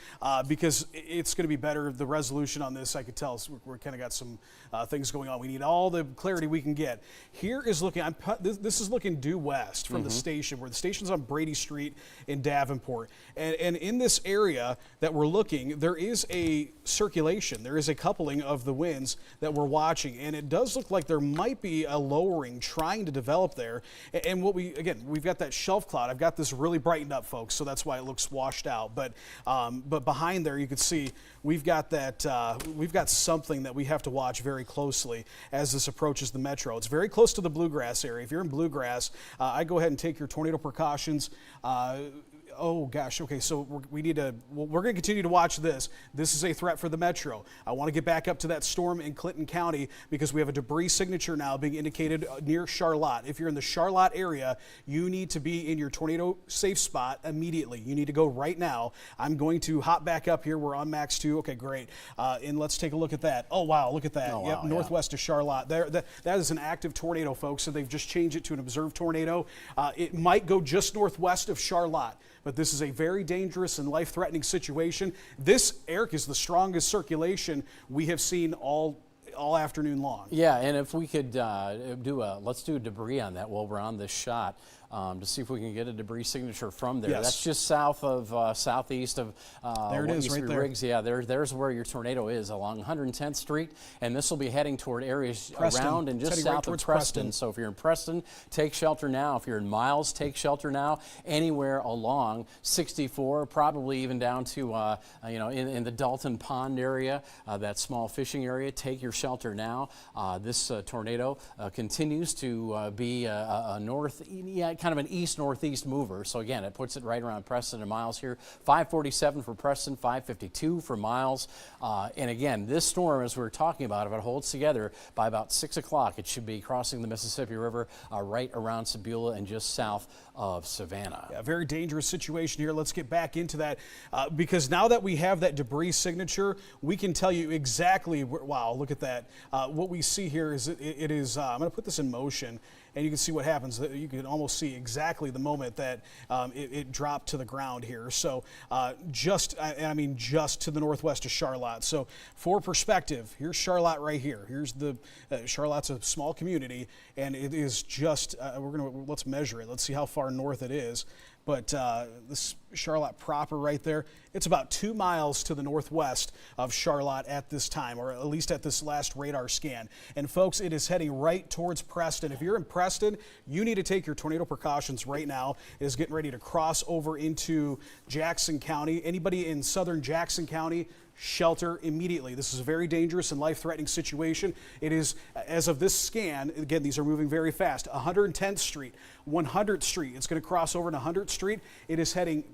Because it's going to be better. The resolution on this, I could tell, so we're kind of got some things going on. We need all the clarity we can get. Here is looking. This is looking due west from the station, where the station's on Brady Street in Davenport, and in this area that we're looking, there is a circulation. There is a coupling of the winds that we're watching, and it does look like there might be a lowering trying to develop there. And what we've got that shelf cloud. I've got this really brightened up, folks, so that's why it looks washed out. But behind there, you can see we've got that. We've got something that we have to watch very closely as this approaches the metro. It's very close to the Bluegrass area. If you're in Bluegrass, I go ahead and take your tornado precautions. Oh gosh, okay, so we're going to continue to watch this. This is a threat for the metro. I want to get back up to that storm in Clinton County because we have a debris signature now being indicated near Charlotte. If you're in the Charlotte area, you need to be in your tornado safe spot immediately. You need to go right now. I'm going to hop back up here. We're on Max 2. Okay, great. And let's take a look at that. Oh wow, look at that. Oh, yep, wow, northwest of Charlotte. That is an active tornado, folks, so they've just changed it to an observed tornado. It might go just northwest of Charlotte, but this is a very dangerous and life-threatening situation. This, Eric, is the strongest circulation we have seen all afternoon long. Yeah, and if we could let's do a debris on that while we're on this shot. To see if we can get a debris signature from there. Yes. That's just south of, southeast of there it what is, used to right be there. Riggs. Yeah, there's where your tornado is, along 110th Street, and this will be heading toward areas Preston. around and It's just heading right south of towards Preston. Preston. So if you're in Preston, take shelter now. If you're in Miles, take shelter now. Anywhere along 64, probably even down to in the Dalton Pond area, that small fishing area, take your shelter now. This tornado continues to be a kind of an east-northeast mover. So again, it puts it right around Preston and Miles here. 547 for Preston, 552 for Miles. And again, this storm, as we were talking about, if it holds together by about 6 o'clock, it should be crossing the Mississippi River right around Sebula and just south of Savannah. Yeah, very dangerous situation here. Let's get back into that because now that we have that debris signature, we can tell you exactly wow, look at that. What we see here is it is, I'm going to put this in motion, and you can see what happens. You can almost see exactly the moment that it dropped to the ground here. So just to the northwest of Charlotte. So for perspective, here's Charlotte right here. Here's the Charlotte's a small community, and it is just let's measure it. Let's see how far north it is. But this Charlotte proper right there, it's about 2 miles to the northwest of Charlotte at this time, or at least at this last radar scan. And folks, it is heading right towards Preston. If you're in Preston, you need to take your tornado precautions right now. It is getting ready to cross over into Jackson County. Anybody in southern Jackson County, shelter immediately. This is a very dangerous and life-threatening situation. It is, as of this scan, again, these are moving very fast, 110th Street, 100th Street. It's going to cross over to 100th Street. It is heading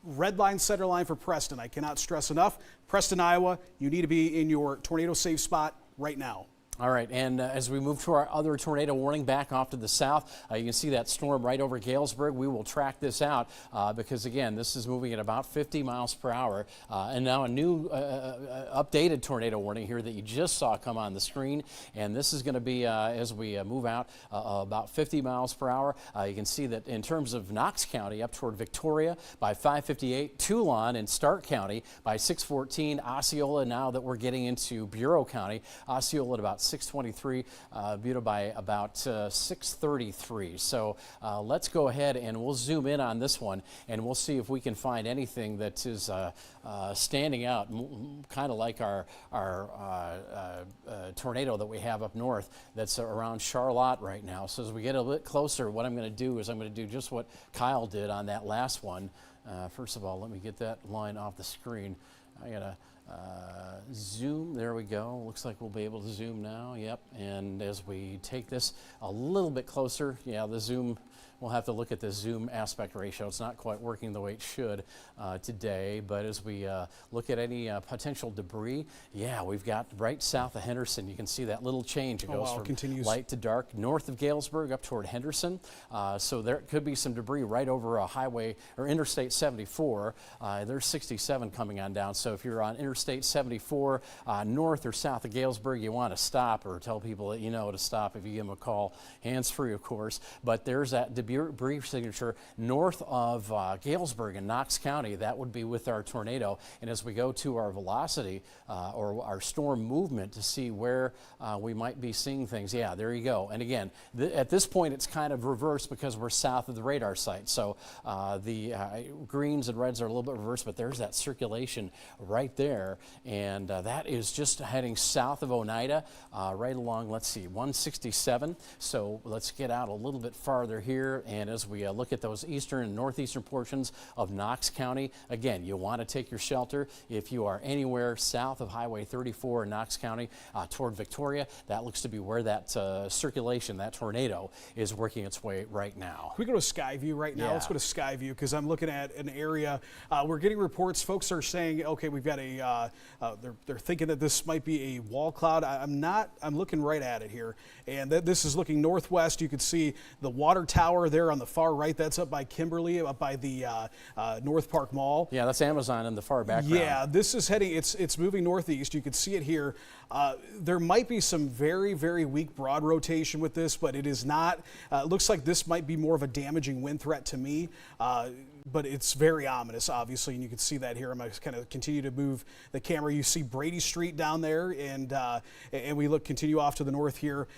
red line, center line for Preston. I cannot stress enough. Preston, Iowa, you need to be in your tornado safe spot right now. All right, and as we move to our other tornado warning back off to the south, you can see that storm right over Galesburg. We will track this out because, again, this is moving at about 50 miles per hour. And now a new updated tornado warning here that you just saw come on the screen. And this is going to be, as we move out, about 50 miles per hour. You can see that in terms of Knox County up toward Victoria by 5:58, Toulon and Stark County by 6:14, Osceola now that we're getting into Bureau County, Osceola at about 6:23, Buda by about 6:33. So let's go ahead and we'll zoom in on this one and we'll see if we can find anything that is standing out, kind of like our tornado that we have up north that's around Charlotte right now. So as we get a bit closer, what I'm going to do is I'm going to do just what Kyle did on that last one. First of all, let me get that line off the screen. I got to zoom. There we go. Looks like we'll be able to zoom now. Yep. And as we take this a little bit closer, yeah, the zoom we'll have to look at the zoom aspect ratio. It's not quite working the way it should today, but as we look at any potential debris, yeah, we've got right south of Henderson. You can see that little change. It goes wow, from continues. light to dark north of Galesburg up toward Henderson. So there could be some debris right over a highway or Interstate 74. There's 67 coming on down. So if you're on Interstate 74 north or south of Galesburg, you want to stop or tell people that you know to stop if you give them a call. Hands-free, of course. But there's that debris signature north of Galesburg in Knox County. That would be with our tornado. And as we go to our velocity or our storm movement to see where we might be seeing things, yeah, there you go. And again, at this point, it's kind of reversed because we're south of the radar site. So the greens and reds are a little bit reversed, but there's that circulation right there. And that is just heading south of Oneida, right along, let's see, 167. So let's get out a little bit farther here. And as we look at those eastern and northeastern portions of Knox County, again, you want to take your shelter if you are anywhere south of Highway 34 in Knox County toward Victoria. That looks to be where that circulation, that tornado, is working its way right now. Can we go to Skyview right now? Yeah. Let's go to Skyview because I'm looking at an area. We're getting reports. Folks are saying, okay, we've got a. They're thinking that this might be a wall cloud. I'm not. I'm looking right at it here, and this is looking northwest. You can see the water tower there on the far right. That's up by Kimberly, up by the North Park Mall. Yeah, that's Amazon in the far background. Yeah, this is heading. It's moving northeast. You can see it here. There might be some very, very weak broad rotation with this, but it is not. It looks like this might be more of a damaging wind threat to me. But it's very ominous, obviously, and you can see that here. I'm going to kind of continue to move the camera. You see Brady Street down there, and we continue off to the north here.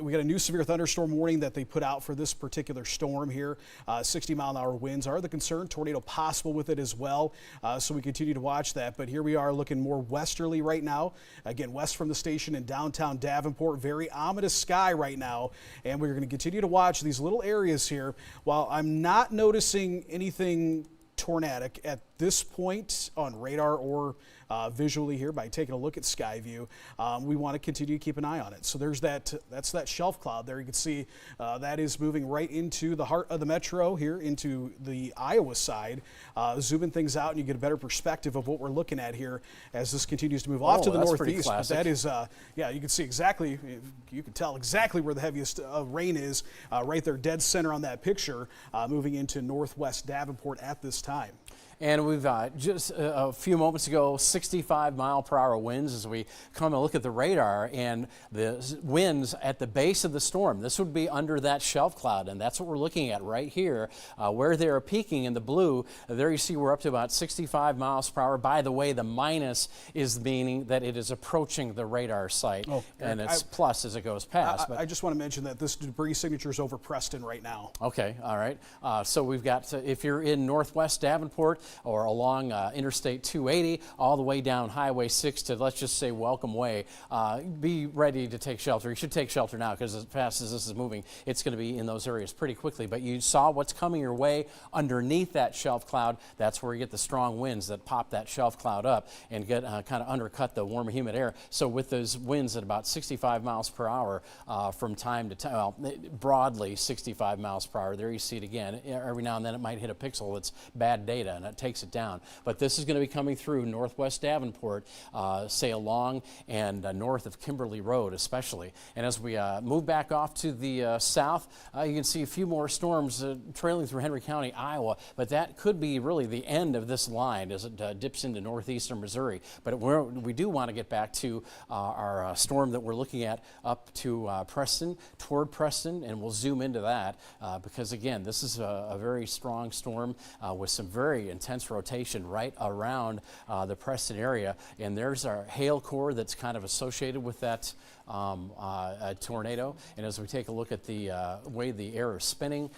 We got a new severe thunderstorm warning that they put out for this particular storm here. 60-mile-an-hour winds are the concern. Tornado possible with it as well, so we continue to watch that. But here we are looking more westerly right now. Again, west from the station in downtown Davenport. Very ominous sky right now, and we're going to continue to watch these little areas here. While I'm not noticing anything tornadic at this point on radar or visually here by taking a look at Skyview, we want to continue to keep an eye on it. So there's that's that shelf cloud there. You can see that is moving right into the heart of the metro here into the Iowa side, zooming things out, and you get a better perspective of what we're looking at here as this continues to move off to the that's pretty northeast. But classic. that is, yeah, you can see exactly, you can tell exactly where the heaviest rain is right there, dead center on that picture, moving into northwest Davenport at this time. And we've just a few moments ago, 65-mile-per-hour winds as we come and look at the radar and the winds at the base of the storm. This would be under that shelf cloud, and that's what we're looking at right here, where they're peaking in the blue. There you see we're up to about 65 miles per hour. By the way, the minus is meaning that it is approaching the radar site, and it's plus as it goes past. I just want to mention that this debris signature is over Preston right now. Okay, all right. So we've got, if you're in northwest Davenport, or along Interstate 280 all the way down Highway 6 to, let's just say, Welcome Way, be ready to take shelter. You should take shelter now because as fast as this is moving, it's going to be in those areas pretty quickly. But you saw what's coming your way underneath that shelf cloud. That's where you get the strong winds that pop that shelf cloud up and get kind of undercut the warm, humid air. So with those winds at about 65 miles per hour from time to time, well, broadly 65 miles per hour, there you see it again. Every now and then it might hit a pixel that's bad data, and it takes it down. But this is going to be coming through northwest Davenport, say along and north of Kimberly Road especially. And as we move back off to the south, you can see a few more storms trailing through Henry County, Iowa, but that could be really the end of this line as it dips into northeastern Missouri. But we do want to get back to our storm that we're looking at up to Preston, toward Preston, and we'll zoom into that because again, this is a very strong storm with some very intense rotation right around the Preston area, and there's our hail core that's kind of associated with that tornado. And as we take a look at the way the air is spinning,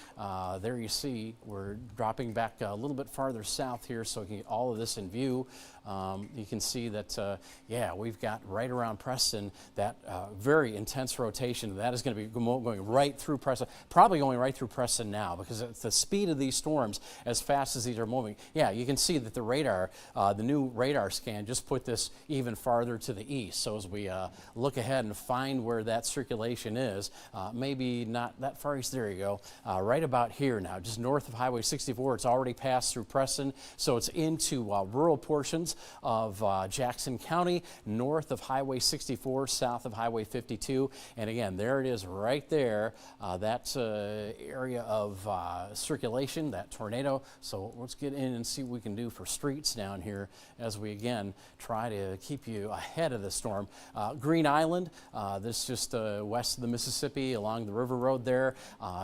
there you see we're dropping back a little bit farther south here so we can get all of this in view. You can see that, yeah, we've got right around Preston that very intense rotation. That is going to be going right through Preston, probably going right through Preston now because it's the speed of these storms as fast as these are moving. Yeah, you can see that the radar, the new radar scan just put this even farther to the east. So as we look ahead and and find where that circulation is. Maybe not that far east. There you go. Right about here now, just north of Highway 64. It's already passed through Preston, so it's into rural portions of Jackson County, north of Highway 64, south of Highway 52. And again, there it is right there. That's area of circulation, that tornado. So let's get in and see what we can do for streets down here as we again try to keep you ahead of the storm. Green Island, this just west of the Mississippi along the River Road there.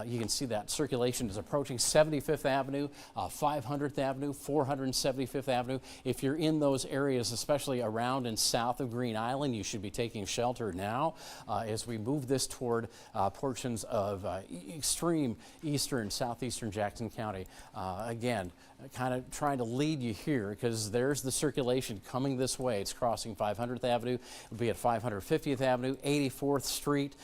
You can see that circulation is approaching 75th Avenue, 500th Avenue, 475th Avenue. If you're in those areas, especially around and south of Green Island, you should be taking shelter now as we move this toward portions of extreme eastern, southeastern Jackson County. Again, kind of trying to lead you here because there's the circulation coming this way. It's crossing 500th Avenue. It'll be at 550th Avenue, 84th Street,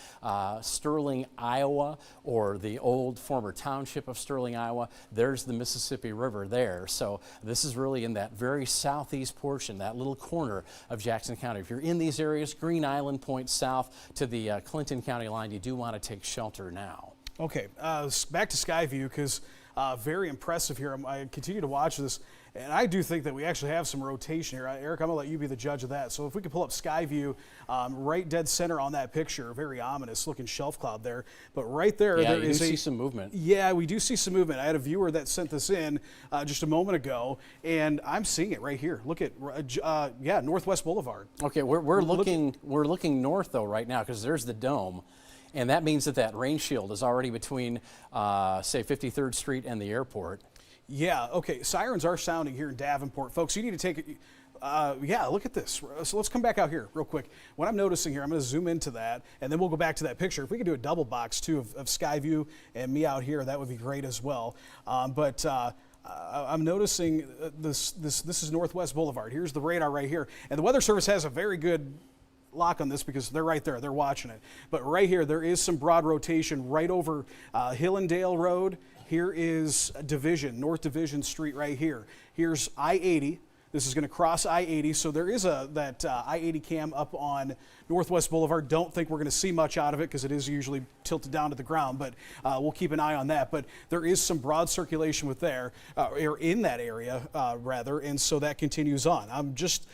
Sterling, Iowa, or the old former township of Sterling, Iowa. There's the Mississippi River there. So this is really in that very southeast portion, that little corner of Jackson County. If you're in these areas, Green Island points south to the Clinton County line. You do want to take shelter now. Okay, back to Skyview because very impressive here. I continue to watch this, and I do think that we actually have some rotation here. Eric, I'm going to let you be the judge of that. So if we could pull up Skyview, right dead center on that picture, very ominous looking shelf cloud there. But right there, Yeah, there you is do see some movement. Yeah, we do see some movement. I had a viewer that sent this in just a moment ago, and I'm seeing it right here. Look at, yeah, Northwest Boulevard. Okay, we're looking north though right now because there's the dome. And that means that rain shield is already between, say, 53rd Street and the airport. Yeah, okay. Sirens are sounding here in Davenport. Folks, you need to take it. Yeah, look at this. So let's come back out here real quick. What I'm noticing here, I'm going to zoom into that, and then we'll go back to that picture. If we could do a double box, too, of Skyview and me out here, that would be great as well. I'm noticing this is Northwest Boulevard. Here's the radar right here. And the Weather Service has a very good lock on this because they're right there. They're watching it. But right here, there is some broad rotation right over Hillendale Road. Here is Division, North Division Street right here. Here's I-80. This is going to cross I-80, so there is that I-80 cam up on Northwest Boulevard. Don't think we're going to see much out of it because it is usually tilted down to the ground, but we'll keep an eye on that. But there is some broad circulation with there, or in that area, rather, and so that continues on. I'm just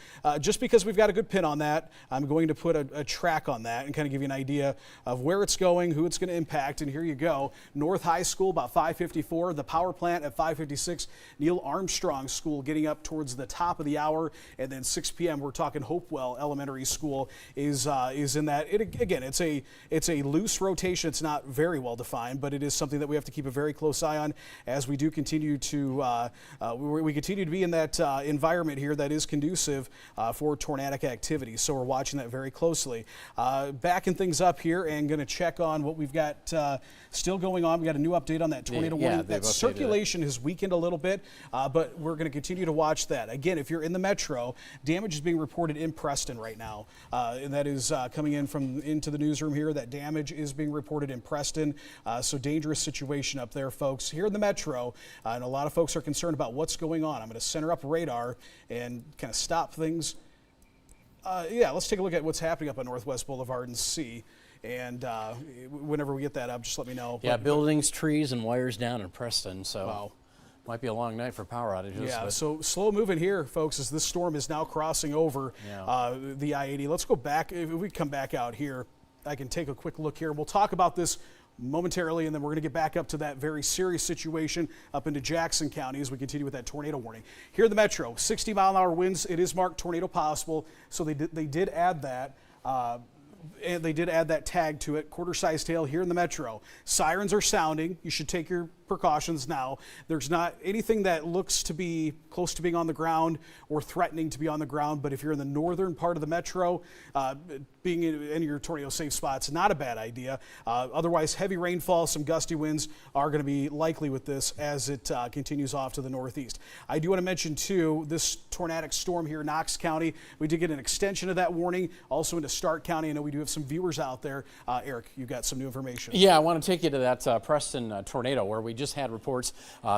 because we've got a good pin on that, I'm going to put a track on that and kind of give you an idea of where it's going, who it's going to impact, and here you go. North High School about 5:54, the power plant at 5:56, Neil Armstrong School getting up towards the top of the hour, and then 6 p.m. we're talking Hopewell Elementary School is in that. Again, it's a loose rotation. It's not very well defined, but it is something that we have to keep a very close eye on as we do continue to we continue to be in that environment here that is conducive for tornadic activity. So we're watching that very closely. Backing things up here and going to check on what we've got still going on. We got a new update on that tornado warning. That circulation has weakened a little bit, but we're going to continue to watch that. Again, if you're in the metro, damage is being reported in Preston right now, and that is coming in into the newsroom here. That damage is being reported in Preston, so dangerous situation up there, folks. Here in the metro, and a lot of folks are concerned about what's going on. I'm going to center up radar and kind of stop things. Yeah, let's take a look at what's happening up on Northwest Boulevard and see. And whenever we get that up, just let me know. Yeah, buildings, trees, and wires down in Preston. So. Wow. Might be a long night for power outages. Yeah, so slow moving here, folks, as this storm is now crossing over the I-80. Let's go back. If we come back out here, I can take a quick look here. We'll talk about this momentarily, and then we're going to get back up to that very serious situation up into Jackson County as we continue with that tornado warning. Here in the metro, 60-mile-an-hour winds. It is marked tornado possible, so they did add that. And they did add that tag to it, quarter-sized hail here in the metro. Sirens are sounding. You should take your precautions now. There's not anything that looks to be close to being on the ground or threatening to be on the ground, but if you're in the northern part of the metro, being in your tornado safe spots, not a bad idea. Otherwise, heavy rainfall, some gusty winds are going to be likely with this as it continues off to the northeast. I do want to mention, too, this tornadic storm here in Knox County. We did get an extension of that warning, also into Stark County. I know we do have some viewers out there. Eric, you got some new information. Yeah, I want to take you to that Preston tornado where we just had reports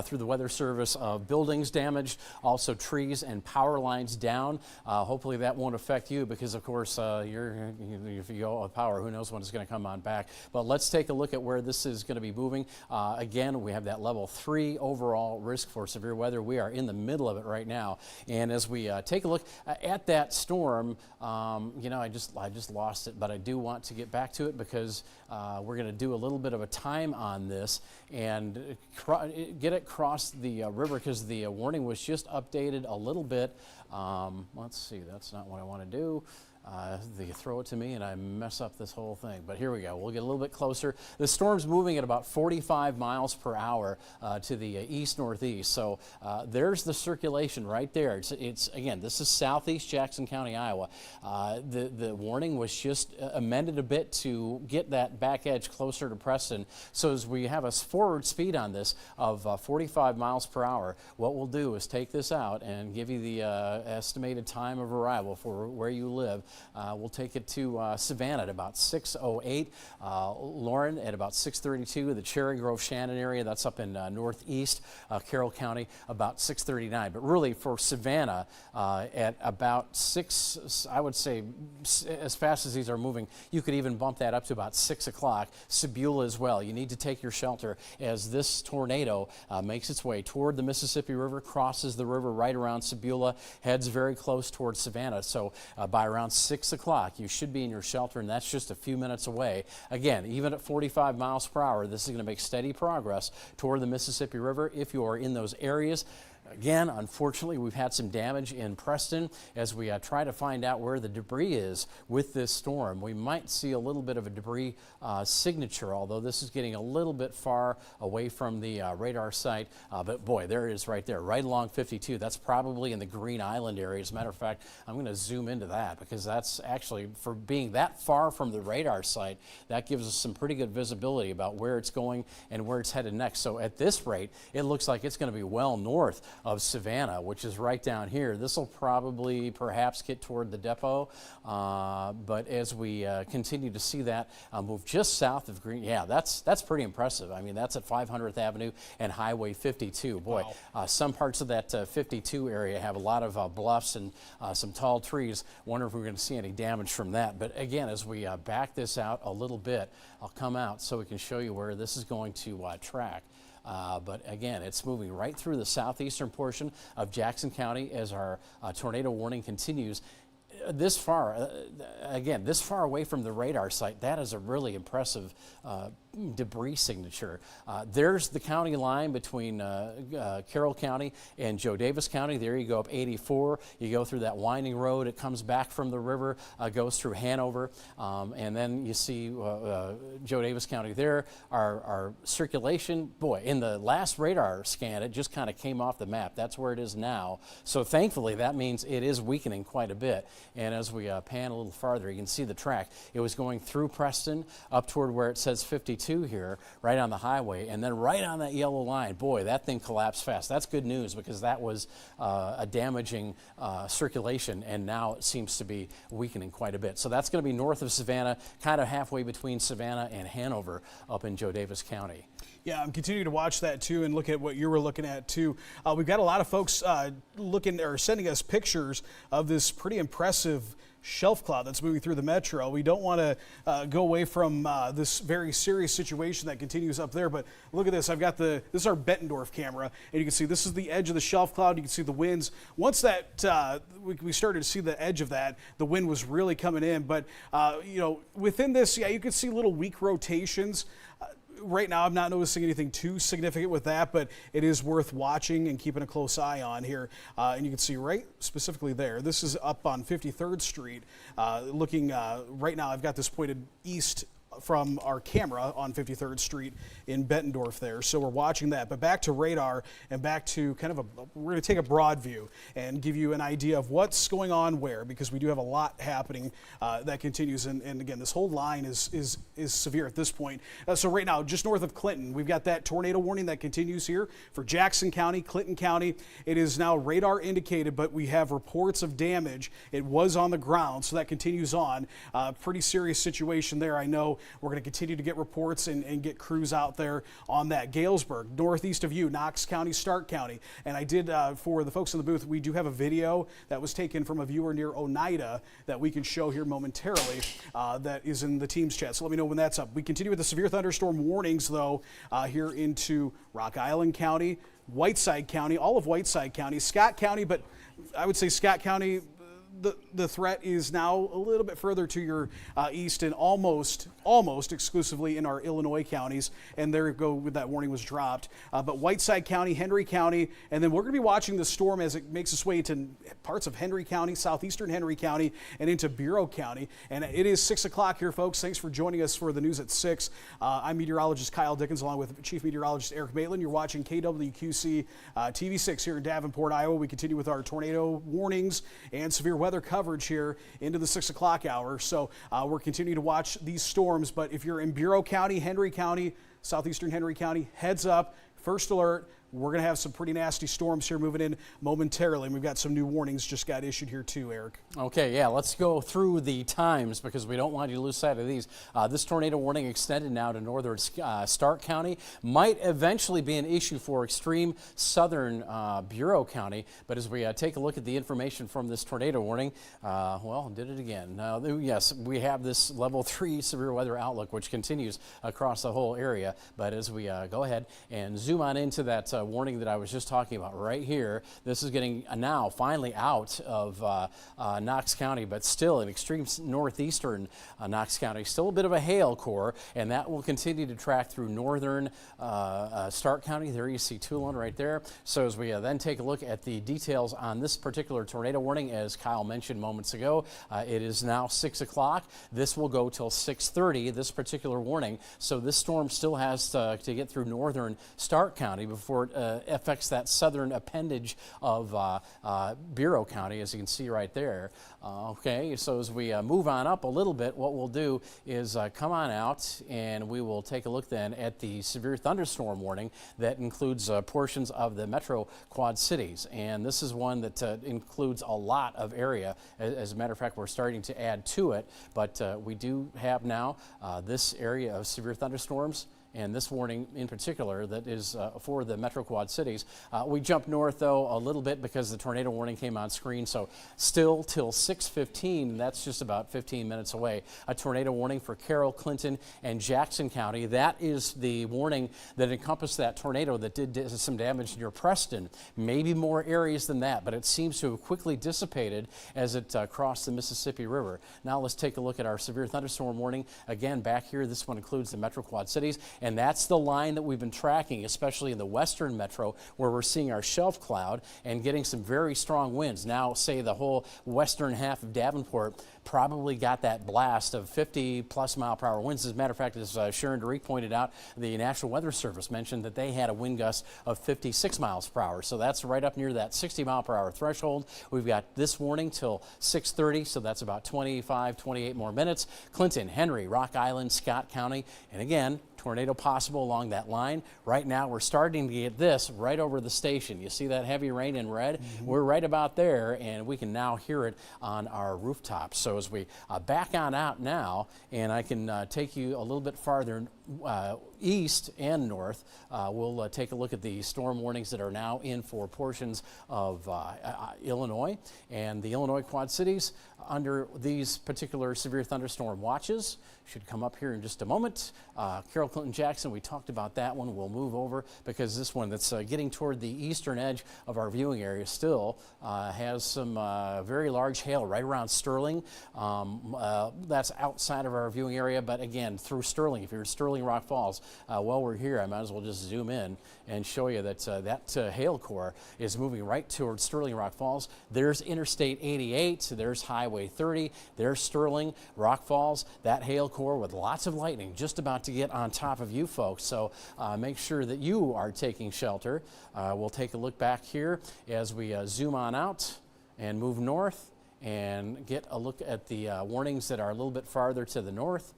through the Weather Service of buildings damaged, also trees and power lines down. Hopefully that won't affect you because, of course, if you go with power, who knows when it's going to come on back. But let's take a look at where this is going to be moving. Again, we have that level 3 overall risk for severe weather. We are in the middle of it right now. And as we take a look at that storm, you know, I just lost it, but I do want to get back to it because we're going to do a little bit of a time on this and get it across the river because the warning was just updated a little bit. Let's see, that's not what I want to do. They throw it to me and I mess up this whole thing. But here we go. We'll get a little bit closer. The storm's moving at about 45 miles per hour to the east-northeast. So there's the circulation right there. It's again, this is southeast Jackson County, Iowa. The warning was just amended a bit to get that back edge closer to Preston. So as we have a forward speed on this of 45 miles per hour, what we'll do is take this out and give you the estimated time of arrival for where you live. We'll take it to Savannah at about 6:08, Lauren at about 6:32, the Cherry Grove Shannon area, that's up in northeast Carroll County, about 6:39. But really for Savannah at about 6, I would say as fast as these are moving, you could even bump that up to about 6 o'clock. Sebula as well. You need to take your shelter as this tornado makes its way toward the Mississippi River, crosses the river right around Sebula, heads very close towards Savannah. So by around 6 o'clock, you should be in your shelter, and that's just a few minutes away. Again, even at 45 miles per hour, this is going to make steady progress toward the Mississippi River if you are in those areas. Again, unfortunately, we've had some damage in Preston as we try to find out where the debris is with this storm. We might see a little bit of a debris signature, although this is getting a little bit far away from the radar site. But boy, there it is right there, right along 52. That's probably in the Green Island area. As a matter of fact, I'm going to zoom into that because that's actually, for being that far from the radar site, that gives us some pretty good visibility about where it's going and where it's headed next. So at this rate, it looks like it's going to be well north of Savannah, which is right down here. This will probably perhaps get toward the depot, but as we continue to see that move just south of Green, yeah, that's pretty impressive. I mean, that's at 500th Avenue and Highway 52. Boy, wow. Some parts of that 52 area have a lot of bluffs and some tall trees. Wonder if we're going to see any damage from that. But again, as we back this out a little bit, I'll come out so we can show you where this is going to track. But again, it's moving right through the southeastern portion of Jackson County as our tornado warning continues. This far, again, this far away from the radar site, that is a really impressive debris signature. There's the county line between Carroll County and Joe Davis County. There you go up 84. You go through that winding road. It comes back from the river, goes through Hanover, and then you see Joe Davis County there. Our circulation, boy, in the last radar scan, it just kind of came off the map. That's where it is now. So thankfully, that means it is weakening quite a bit. And as we pan a little farther, you can see the track. It was going through Preston up toward where it says 52 here, right on the highway, and then right on that yellow line. Boy, that thing collapsed fast. That's good news because that was a damaging circulation, and now it seems to be weakening quite a bit. So that's going to be north of Savannah, kind of halfway between Savannah and Hanover up in Joe Davis County. Yeah, I'm continuing to watch that too and look at what you were looking at too. We've got a lot of folks looking or sending us pictures of this pretty impressive shelf cloud that's moving through the metro. We don't want to go away from this very serious situation that continues up there, but look at this. I've got this is our Bettendorf camera, and you can see this is the edge of the shelf cloud. You can see the winds. Once that we started to see the edge of that, the wind was really coming in, but you know, within this, yeah, you can see little weak rotations. Right now, I'm not noticing anything too significant with that, but it is worth watching and keeping a close eye on here. And you can see right specifically there, this is up on 53rd Street. Looking right now, I've got this pointed east from our camera on 53rd Street in Bettendorf there. So we're watching that. But back to radar and back to kind of we're going to take a broad view and give you an idea of what's going on where, because we do have a lot happening that continues. And again, this whole line is severe at this point. So right now, just north of Clinton, we've got that tornado warning that continues here for Jackson County, Clinton County. It is now radar indicated, but we have reports of damage. It was on the ground, so that continues on. Pretty serious situation there. I know we're going to continue to get reports and get crews out there on that. Galesburg, northeast of you, Knox County, Stark County. And I did, for the folks in the booth, we do have a video that was taken from a viewer near Oneida that we can show here momentarily that is in the Teams chat. So let me know when that's up. We continue with the severe thunderstorm warnings, though, here into Rock Island County, Whiteside County, all of Whiteside County, Scott County, but I would say Scott County, the threat is now a little bit further to your east and almost exclusively in our Illinois counties. And there you go, that warning was dropped. But Whiteside County, Henry County, and then we're going to be watching the storm as it makes its way to parts of Henry County, southeastern Henry County, and into Bureau County. And it is 6 o'clock here, folks. Thanks for joining us for the news at 6. I'm meteorologist Kyle Dickens, along with Chief Meteorologist Eric Maitland. You're watching KWQC TV6 here in Davenport, Iowa. We continue with our tornado warnings and severe weather coverage here into the 6 o'clock hour. So we're continuing to watch these storms, but if you're in Bureau County, Henry County, southeastern Henry County, heads up, first alert. We're going to have some pretty nasty storms here moving in momentarily. And we've got some new warnings just got issued here too, Eric. Okay, yeah, let's go through the times because we don't want you to lose sight of these. This tornado warning extended now to northern Stark County. Might eventually be an issue for extreme southern Bureau County. But as we take a look at the information from this tornado warning, well, did it again. Yes, we have this level 3 severe weather outlook, which continues across the whole area. But as we go ahead and zoom on into that warning that I was just talking about right here. This is getting now finally out of Knox County, but still in extreme northeastern Knox County. Still a bit of a hail core, and that will continue to track through northern Stark County. There you see Tulane right there. So as we then take a look at the details on this particular tornado warning, as Kyle mentioned moments ago, it is now 6 o'clock. This will go till 6:30, this particular warning. So this storm still has to get through northern Stark County before it affects that southern appendage of Bureau County, as you can see right there. Okay, so as we move on up a little bit, what we'll do is come on out and we will take a look then at the severe thunderstorm warning that includes portions of the Metro Quad Cities. And this is one that includes a lot of area. As a matter of fact, we're starting to add to it, but we do have now this area of severe thunderstorms. And this warning in particular that is for the Metro Quad Cities. We jumped north, though, a little bit because the tornado warning came on screen. So still till 6:15, that's just about 15 minutes away. A tornado warning for Carroll, Clinton, and Jackson County. That is the warning that encompassed that tornado that did some damage near Preston. Maybe more areas than that, but it seems to have quickly dissipated as it crossed the Mississippi River. Now let's take a look at our severe thunderstorm warning. Again, back here, this one includes the Metro Quad Cities. And that's the line that we've been tracking, especially in the western metro, where we're seeing our shelf cloud and getting some very strong winds. Now, say the whole western half of Davenport probably got that blast of 50-plus mile-per-hour winds. As a matter of fact, as Sharon DeReek pointed out, the National Weather Service mentioned that they had a wind gust of 56 miles per hour. So that's right up near that 60-mile-per-hour threshold. We've got this warning till 6:30, so that's about 25, 28 more minutes. Clinton, Henry, Rock Island, Scott County, and again, tornado possible along that line. Right now, we're starting to get this right over the station. You see that heavy rain in red? Mm-hmm. We're right about there, and we can now hear it on our rooftops. So as we back on out now, and I can take you a little bit farther east and north, we'll take a look at the storm warnings that are now in for portions of Illinois and the Illinois Quad Cities under these particular severe thunderstorm watches. Should come up here in just a moment. Carroll, Clinton, Jackson, we talked about that one. We'll move over because this one that's getting toward the eastern edge of our viewing area still has some very large hail right around Sterling. That's outside of our viewing area, but again, through Sterling, if you're in Sterling Rock Falls, while we're here, I might as well just zoom in and show you that that hail core is moving right towards Sterling Rock Falls. There's Interstate 88, there's Highway 30, there's Sterling Rock Falls. That hail core with lots of lightning just about to get on top of you folks. So make sure that you are taking shelter. We'll take a look back here as we zoom on out and move north and get a look at the warnings that are a little bit farther to the north.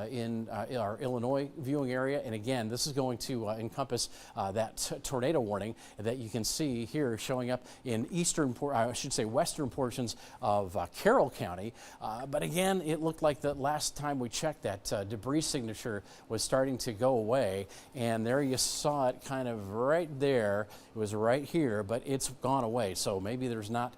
in our Illinois viewing area. And again, this is going to encompass that tornado warning that you can see here showing up in western portions of Carroll County. But again, it looked like the last time we checked that debris signature was starting to go away. And there you saw it kind of right there. It was right here, but it's gone away. So maybe there's not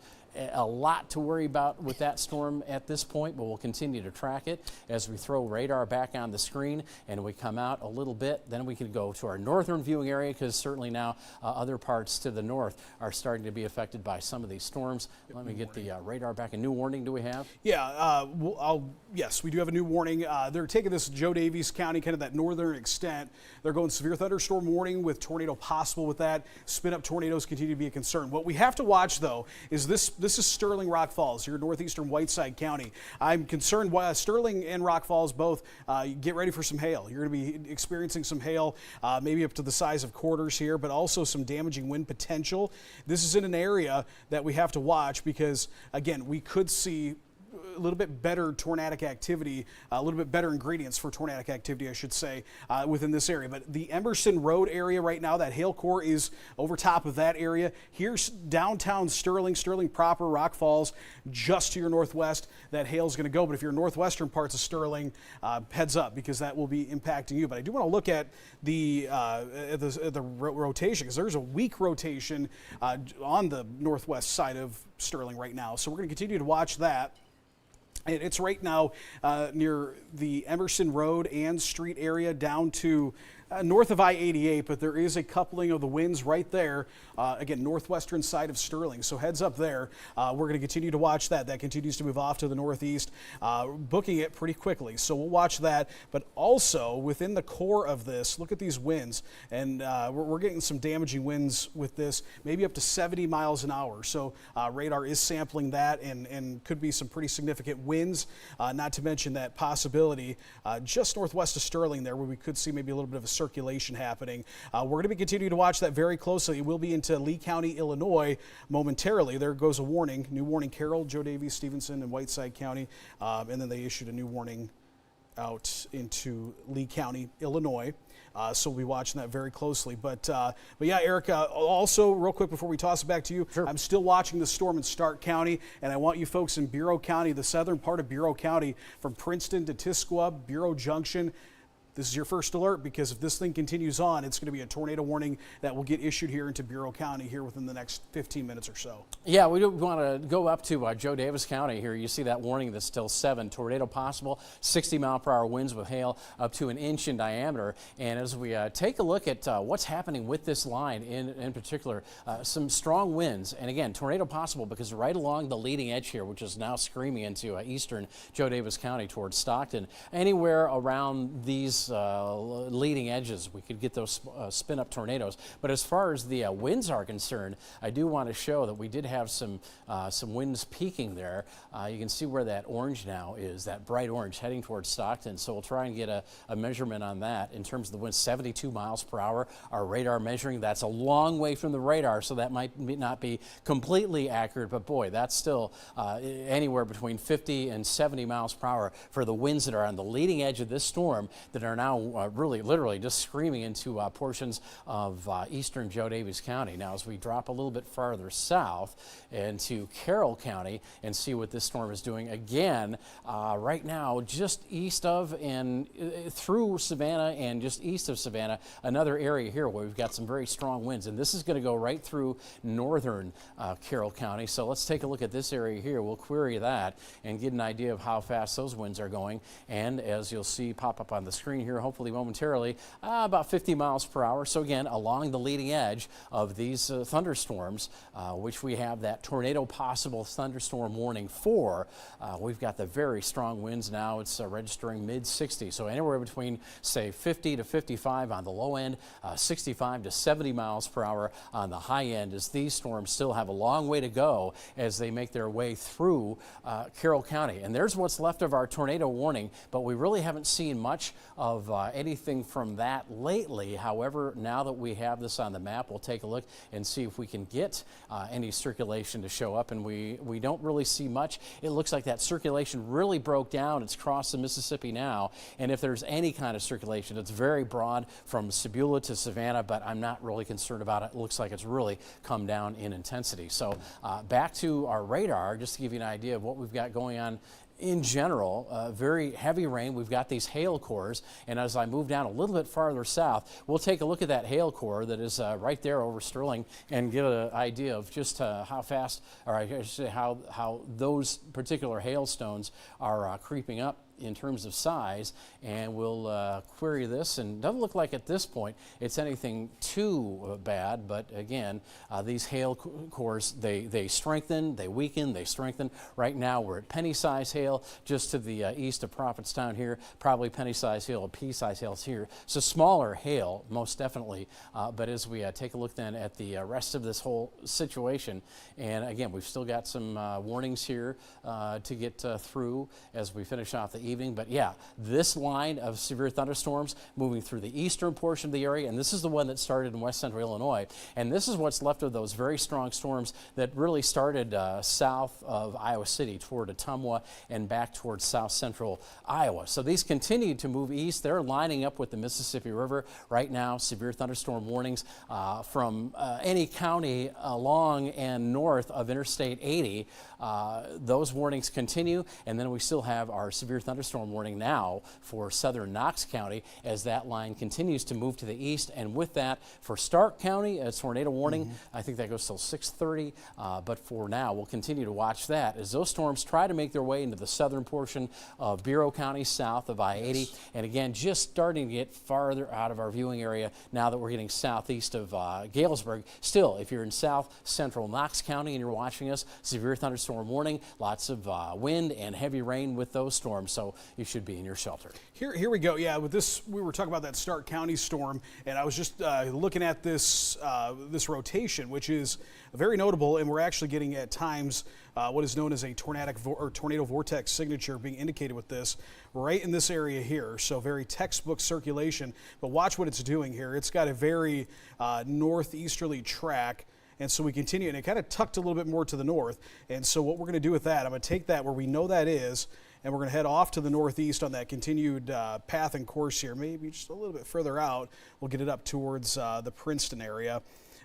a lot to worry about with that storm at this point, but we'll continue to track it as we throw radar back on the screen and we come out a little bit. Then we can go to our northern viewing area, because certainly now other parts to the north are starting to be affected by some of these storms. Let me get the radar back. A new warning do we have? Yeah, yes, we do have a new warning. They're taking this Joe Daviess County, kind of that northern extent. They're going severe thunderstorm warning with tornado possible with that. Spin up tornadoes continue to be a concern. What we have to watch, though, is this is Sterling Rock Falls, your northeastern Whiteside County. I'm concerned Sterling and Rock Falls both get ready for some hail. You're going to be experiencing some hail, maybe up to the size of quarters here, but also some damaging wind potential. This is in an area that we have to watch because, again, we could see a little bit better tornadic activity, a little bit better ingredients for tornadic activity, I should say, within this area. But the Emerson Road area right now, that hail core is over top of that area. Here's downtown Sterling proper, Rock Falls, just to your northwest. That hail's going to go. But if you're northwestern parts of Sterling, heads up, because that will be impacting you. But I do want to look at the rotation, because there's a weak rotation on the northwest side of Sterling right now. So we're going to continue to watch that. And it's right now near the Emerson Road and Street area down to north of I-88, but there is a coupling of the winds right there, again, northwestern side of Sterling. So heads up there. We're going to continue to watch that. That continues to move off to the northeast, booking it pretty quickly. So we'll watch that. But also within the core of this, look at these winds. And we're getting some damaging winds with this, maybe up to 70 miles an hour. So radar is sampling that and could be some pretty significant winds, not to mention that possibility just northwest of Sterling there, where we could see maybe a little bit of a circulation happening. We're going to be continuing to watch that very closely. It will be into Lee County, Illinois momentarily. There goes a warning, new warning, Carroll, Joe Daviess, Stevenson, and Whiteside County. And then they issued a new warning out into Lee County, Illinois. So we'll be watching that very closely. But yeah, Eric, also real quick before we toss it back to you, sure. I'm still watching the storm in Stark County, and I want you folks in Bureau County, the southern part of Bureau County, from Princeton to Tisquoia, Bureau Junction. This is your first alert, because if this thing continues on, it's going to be a tornado warning that will get issued here into Bureau County here within the next 15 minutes or so. Yeah, we want to go up to Joe Daviess County here. You see that warning that's still 7. Tornado possible, 60-mile-per-hour winds with hail up to 1 inch in diameter. And as we take a look at what's happening with this line in particular, some strong winds. And again, tornado possible because right along the leading edge here, which is now screaming into eastern Joe Daviess County towards Stockton, anywhere around these leading edges, we could get those spin-up tornadoes. But as far as the winds are concerned, I do want to show that we did have some winds peaking there. You can see where that orange now is, that bright orange heading towards Stockton. So we'll try and get a measurement on that in terms of the wind. 72 miles per hour, our radar measuring. That's a long way from the radar, so that might not be completely accurate, but boy, that's still anywhere between 50 and 70 miles per hour for the winds that are on the leading edge of this storm that are now really literally just screaming into portions of eastern Joe Daviess County. Now as we drop a little bit farther south into Carroll County and see what this storm is doing, again right now just east of and through Savannah and just east of Savannah, another area here where we've got some very strong winds, and this is going to go right through northern Carroll County. So let's take a look at this area here. We'll query that and get an idea of how fast those winds are going, and as you'll see pop up on the screen here hopefully momentarily, about 50 miles per hour. So again, along the leading edge of these thunderstorms, which we have that tornado possible thunderstorm warning for, we've got the very strong winds now. It's registering mid-60s, so anywhere between say 50 to 55 on the low end, 65 to 70 miles per hour on the high end, as these storms still have a long way to go as they make their way through Carroll County. And there's what's left of our tornado warning, but we really haven't seen much of of anything from that lately. However, now that we have this on the map, we'll take a look and see if we can get any circulation to show up, and we don't really see much. It looks like that circulation really broke down. It's crossed the Mississippi now, and if there's any kind of circulation, it's very broad from Sebula to Savannah, but I'm not really concerned about it. It looks like it's really come down in intensity. So back to our radar, just to give you an idea of what we've got going on. In general, very heavy rain. We've got these hail cores, and as I move down a little bit farther south, we'll take a look at that hail core that is right there over Sterling and get an idea of just how fast, or I should say how those particular hailstones are creeping up in terms of size, and we'll query this. And it doesn't look like at this point it's anything too bad, but again, these hail cores, they strengthen, they weaken, they strengthen. Right now we're at penny-size hail just to the east of Prophetstown here, probably penny-size hail, pea-size hails here. So smaller hail, most definitely, but as we take a look then at the rest of this whole situation, and again, we've still got some warnings here to get through as we finish off the evening. But yeah, this line of severe thunderstorms moving through the eastern portion of the area, and this is the one that started in west central Illinois, and this is what's left of those very strong storms that really started south of Iowa City toward Ottumwa and back towards south central Iowa. So these continue to move east. They're lining up with the Mississippi River right now. Severe thunderstorm warnings from any county along and north of Interstate 80. Those warnings continue, and then we still have our severe thunderstorm warning now for southern Knox County as that line continues to move to the east. And with that, for Stark County, a tornado warning. I think that goes till 6:30, but for now, we'll continue to watch that as those storms try to make their way into the southern portion of Bureau County, south of I-80. And again, just starting to get farther out of our viewing area now that we're getting southeast of Galesburg. Still, if you're in south central Knox County and you're watching us, severe thunderstorm warning, lots of wind and heavy rain with those storms. So you should be in your shelter. Here we go. Yeah, with this, we were talking about that Stark County storm, and I was just looking at this this rotation, which is very notable, and we're actually getting at times what is known as a tornado vortex signature being indicated with this right in this area here. So very textbook circulation, but watch what it's doing here. It's got a very northeasterly track. And so we continue, and it kind of tucked a little bit more to the north. And so what we're going to do with that, I'm going to take that where we know that is, and we're going to head off to the northeast on that continued path and course here, maybe just a little bit further out. We'll get it up towards the Princeton area.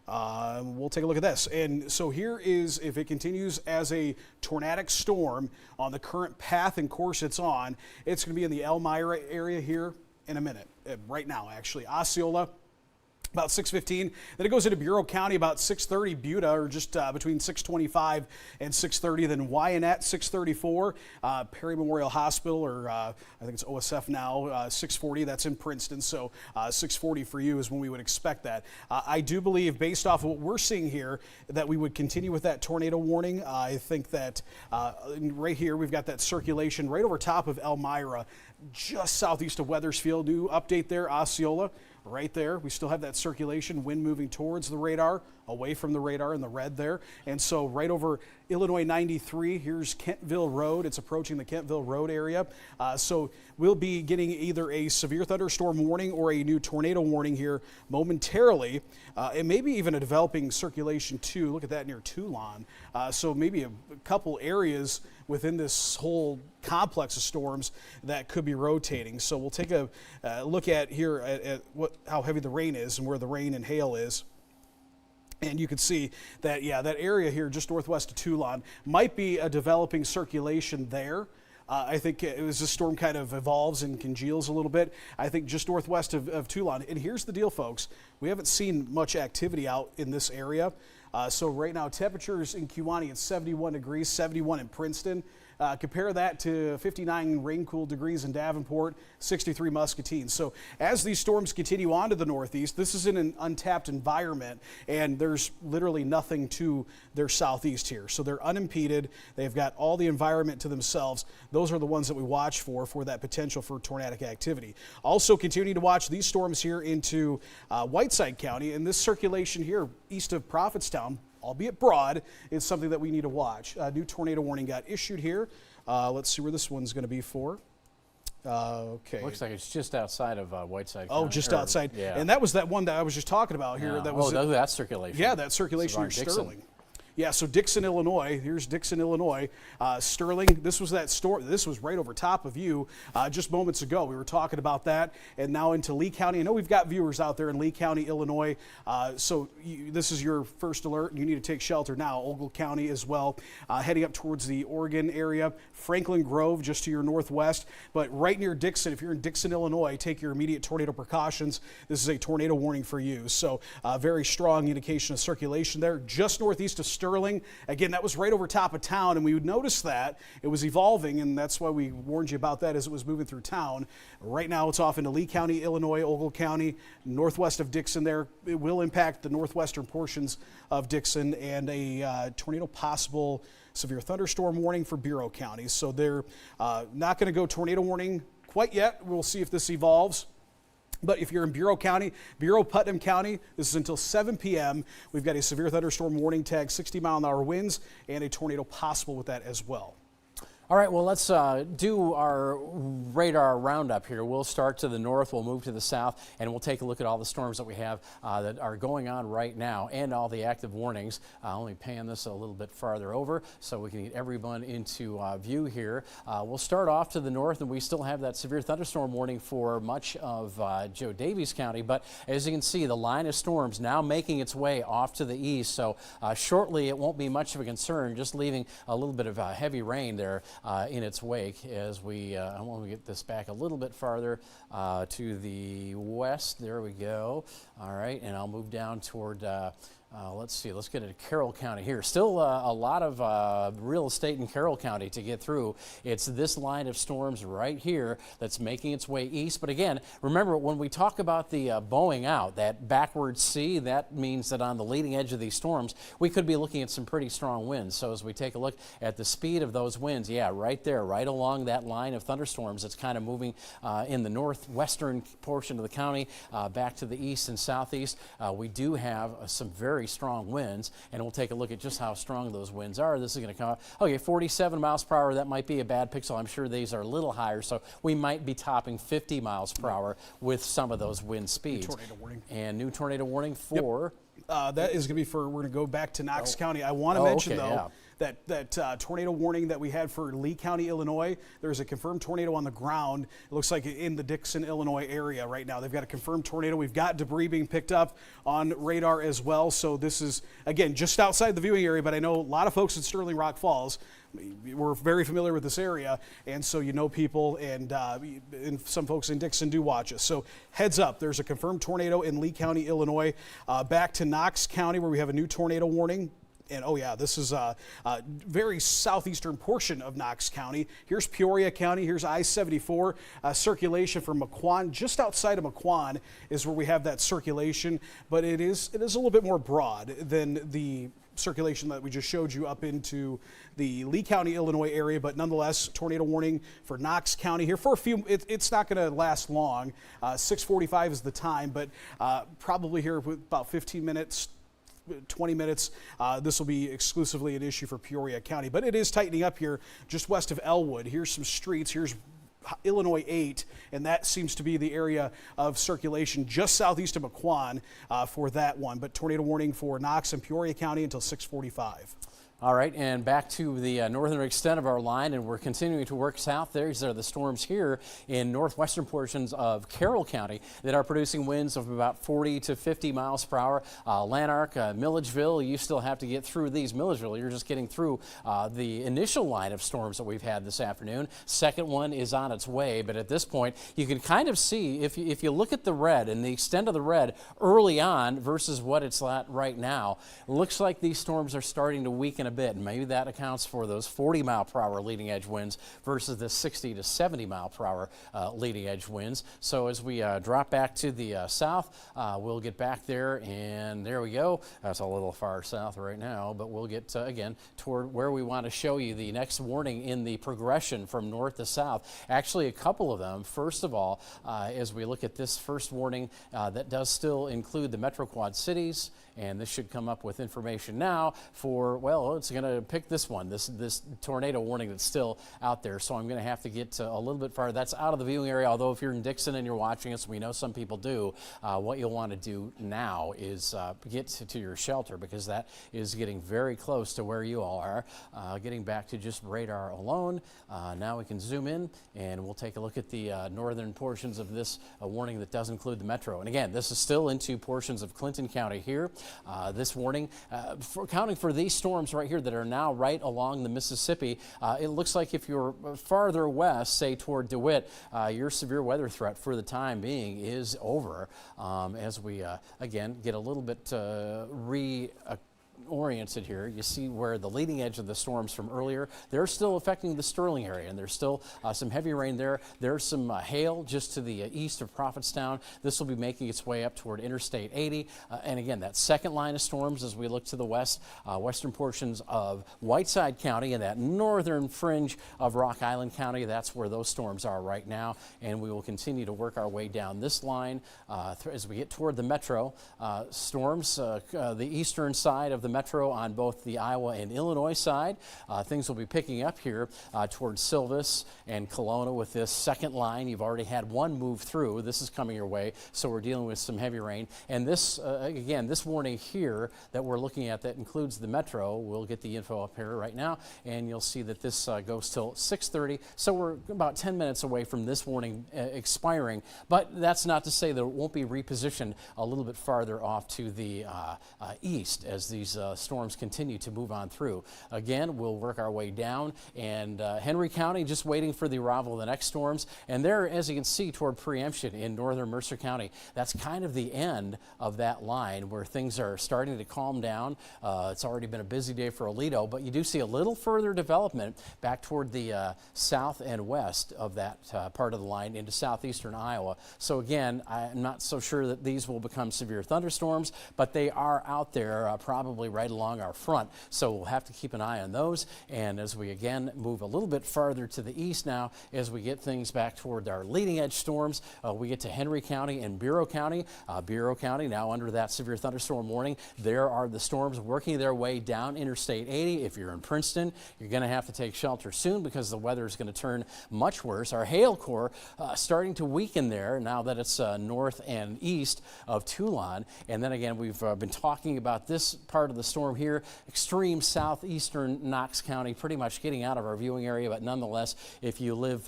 We'll take a look at this. And so here is, if it continues as a tornadic storm on the current path and course it's on, it's going to be in the Elmira area here in a minute, right now actually. Osceola, about 6:15. Then it goes into Bureau County about 6:30, Buda, or just between 6:25 and 6:30. Then Wyanett, 6:34. Perry Memorial Hospital, or I think it's OSF now, 6:40. That's in Princeton. So 6:40 for you is when we would expect that. I do believe, based off of what we're seeing here, that we would continue with that tornado warning. I think that right here we've got that circulation right over top of Elmira, just southeast of Wethersfield. New update there, Osceola. Right there, we still have that circulation, wind moving towards the radar, away from the radar in the red there. And so right over Illinois 93, here's Kentville Road. It's approaching the Kentville Road area. So we'll be getting either a severe thunderstorm warning or a new tornado warning here momentarily. And maybe even a developing circulation too. Look at that near Toulon. So maybe a couple areas within this whole complex of storms that could be rotating. So we'll take a look at here at how heavy the rain is and where the rain and hail is. And you can see that, yeah, that area here just northwest of Toulon might be a developing circulation there. I think as the storm kind of evolves and congeals a little bit, I think just northwest of Toulon. And here's the deal, folks. We haven't seen much activity out in this area. So right now, temperatures in Kewanee at 71 degrees, 71 in Princeton. Compare that to 59 rain-cooled degrees in Davenport, 63 Muscatine. So as these storms continue on to the northeast, this is in an untapped environment, and there's literally nothing to their southeast here. So they're unimpeded. They've got all the environment to themselves. Those are the ones that we watch for that potential for tornadic activity. Also continue to watch these storms here into Whiteside County, and this circulation here east of Prophetstown, albeit broad, is something that we need to watch. A new tornado warning got issued here. Let's see where this one's going to be for. Okay. Looks like it's just outside of Whiteside. Oh, County, just or- outside. Yeah. And that was that one that I was just talking about here. Yeah. That was that's circulation. Yeah, that circulation near It's around Dixon. Sterling. Yeah, so Dixon, Illinois. Here's Dixon, Illinois. Sterling, this was that store. This was right over top of you just moments ago. We were talking about that. And now into Lee County. I know we've got viewers out there in Lee County, Illinois. This is your first alert. You need to take shelter now. Ogle County as well. Heading up towards the Oregon area. Franklin Grove, just to your northwest. But right near Dixon, if you're in Dixon, Illinois, take your immediate tornado precautions. This is a tornado warning for you. So very strong indication of circulation there. Just northeast of Sterling. Again, that was right over top of town, and we would notice that it was evolving, and that's why we warned you about that as it was moving through town. Right now, it's off into Lee County, Illinois, Ogle County, northwest of Dixon there. It will impact the northwestern portions of Dixon, and a tornado possible severe thunderstorm warning for Bureau County. So they're not going to go tornado warning quite yet. We'll see if this evolves. But if you're in Bureau County, Bureau Putnam County, this is until 7 p.m. We've got a severe thunderstorm warning tag, 60-mile-an-hour winds, and a tornado possible with that as well. All right, well, let's do our radar roundup here. We'll start to the north, we'll move to the south, and we'll take a look at all the storms that we have that are going on right now and all the active warnings. Let me pan this a little bit farther over so we can get everyone into view here. We'll start off to the north, and we still have that severe thunderstorm warning for much of Joe Daviess County, but as you can see, the line of storms now making its way off to the east, so shortly it won't be much of a concern, just leaving a little bit of heavy rain there in its wake as I want to get this back a little bit farther to the west. There we go. All right, and I'll move down toward let's see, let's get into Carroll County here. Still a lot of real estate in Carroll County to get through. It's this line of storms right here that's making its way east. But again, remember when we talk about the bowing out, that backward C, that means that on the leading edge of these storms, we could be looking at some pretty strong winds. So as we take a look at the speed of those winds, yeah, right there, right along that line of thunderstorms, it's kind of moving in the northwestern portion of the county back to the east and southeast. We do have some very strong winds, and we'll take a look at just how strong those winds are. This is going to come out, okay, 47 miles per hour. That might be a bad pixel. I'm sure these are a little higher, so we might be topping 50 miles per hour with some of those wind speeds. Tornado warning. And new tornado warning for? That is going to be we're going to go back to Knox County. I want to mention, okay, though, yeah. that tornado warning that we had for Lee County, Illinois, there's a confirmed tornado on the ground. It looks like in the Dixon, Illinois area right now. They've got a confirmed tornado. We've got debris being picked up on radar as well. So this is, again, just outside the viewing area, but I know a lot of folks in Sterling Rock Falls, we're very familiar with this area, and so you know people, and some folks in Dixon do watch us. So heads up, there's a confirmed tornado in Lee County, Illinois. Back to Knox County, where we have a new tornado warning. And oh yeah, this is a very southeastern portion of Knox County. Here's Peoria County, here's I-74. Circulation from Mequon, just outside of Mequon is where we have that circulation, but it is a little bit more broad than the circulation that we just showed you up into the Lee County, Illinois area, but nonetheless, tornado warning for Knox County here for a few. It's not going to last long. 6:45 is the time, but probably here with about 15 minutes. 20 minutes. This will be exclusively an issue for Peoria County, but it is tightening up here just west of Elwood. Here's some streets. Here's Illinois 8, and that seems to be the area of circulation just southeast of Mequon for that one. But tornado warning for Knox and Peoria County until 6:45. All right, and back to the northern extent of our line, and we're continuing to work south. These are the storms here in northwestern portions of Carroll County that are producing winds of about 40 to 50 miles per hour. Lanark, Milledgeville, you still have to get through these. Milledgeville, you're just getting through the initial line of storms that we've had this afternoon. Second one is on its way, but at this point, you can kind of see, if you look at the red and the extent of the red early on versus what it's at right now, it looks like these storms are starting to weaken a bit, and maybe that accounts for those 40 mile per hour leading edge winds versus the 60 to 70 mile per hour leading edge winds. So as we drop back to the south, we'll get back there, and there we go. That's a little far south right now, but we'll get again toward where we want to show you the next warning in the progression from north to south. Actually, a couple of them. First of all, as we look at this first warning, that does still include the Metro Quad cities and this should come up with information now for, well, it's going to pick this one, this tornado warning that's still out there. So I'm going to have to get a little bit farther. That's out of the viewing area, although if you're in Dixon and you're watching us, we know some people do, what you'll want to do now is get to your shelter, because that is getting very close to where you all are. Getting back to just radar alone, now we can zoom in and we'll take a look at the northern portions of this warning that does include the metro. And again, this is still into portions of Clinton County here. This warning, accounting for these storms right here that are now right along the Mississippi, it looks like if you're farther west, say toward DeWitt, your severe weather threat for the time being is over, as we again get a little bit oriented here. You see where the leading edge of the storms from earlier, they're still affecting the Sterling area, and there's still some heavy rain there. There's some hail just to the east of Prophetstown. This will be making its way up toward Interstate 80. And again, that second line of storms as we look to the west, western portions of Whiteside County and that northern fringe of Rock Island County, that's where those storms are right now. And we will continue to work our way down this line as we get toward the metro. Storms, the eastern side of the metro on both the Iowa and Illinois side. Things will be picking up here towards Silvis and Kelowna with this second line. You've already had one move through. This is coming your way, so we're dealing with some heavy rain. And this, again, this warning here that we're looking at that includes the metro, we'll get the info up here right now, and you'll see that this goes till 6:30. So we're about 10 minutes away from this warning expiring, but that's not to say that it won't be repositioned a little bit farther off to the east as these storms continue to move on through. Again, we'll work our way down, and Henry County just waiting for the arrival of the next storms. And there, as you can see, toward Preemption in northern Mercer County, that's kind of the end of that line where things are starting to calm down. It's already been a busy day for Aledo, but you do see a little further development back toward the south and west of that part of the line into southeastern Iowa. So again, I'm not so sure that these will become severe thunderstorms, but they are out there probably right along our front, so we'll have to keep an eye on those. And as we again move a little bit farther to the east now, as we get things back toward our leading edge storms, we get to Henry County and Bureau County. Bureau County now under that severe thunderstorm warning. There are the storms working their way down Interstate 80. If you're in Princeton, you're going to have to take shelter soon because the weather is going to turn much worse. Our hail core starting to weaken there now that it's north and east of Toulon. And then again, we've been talking about this part of the storm here, extreme southeastern Knox County, pretty much getting out of our viewing area, but nonetheless, if you live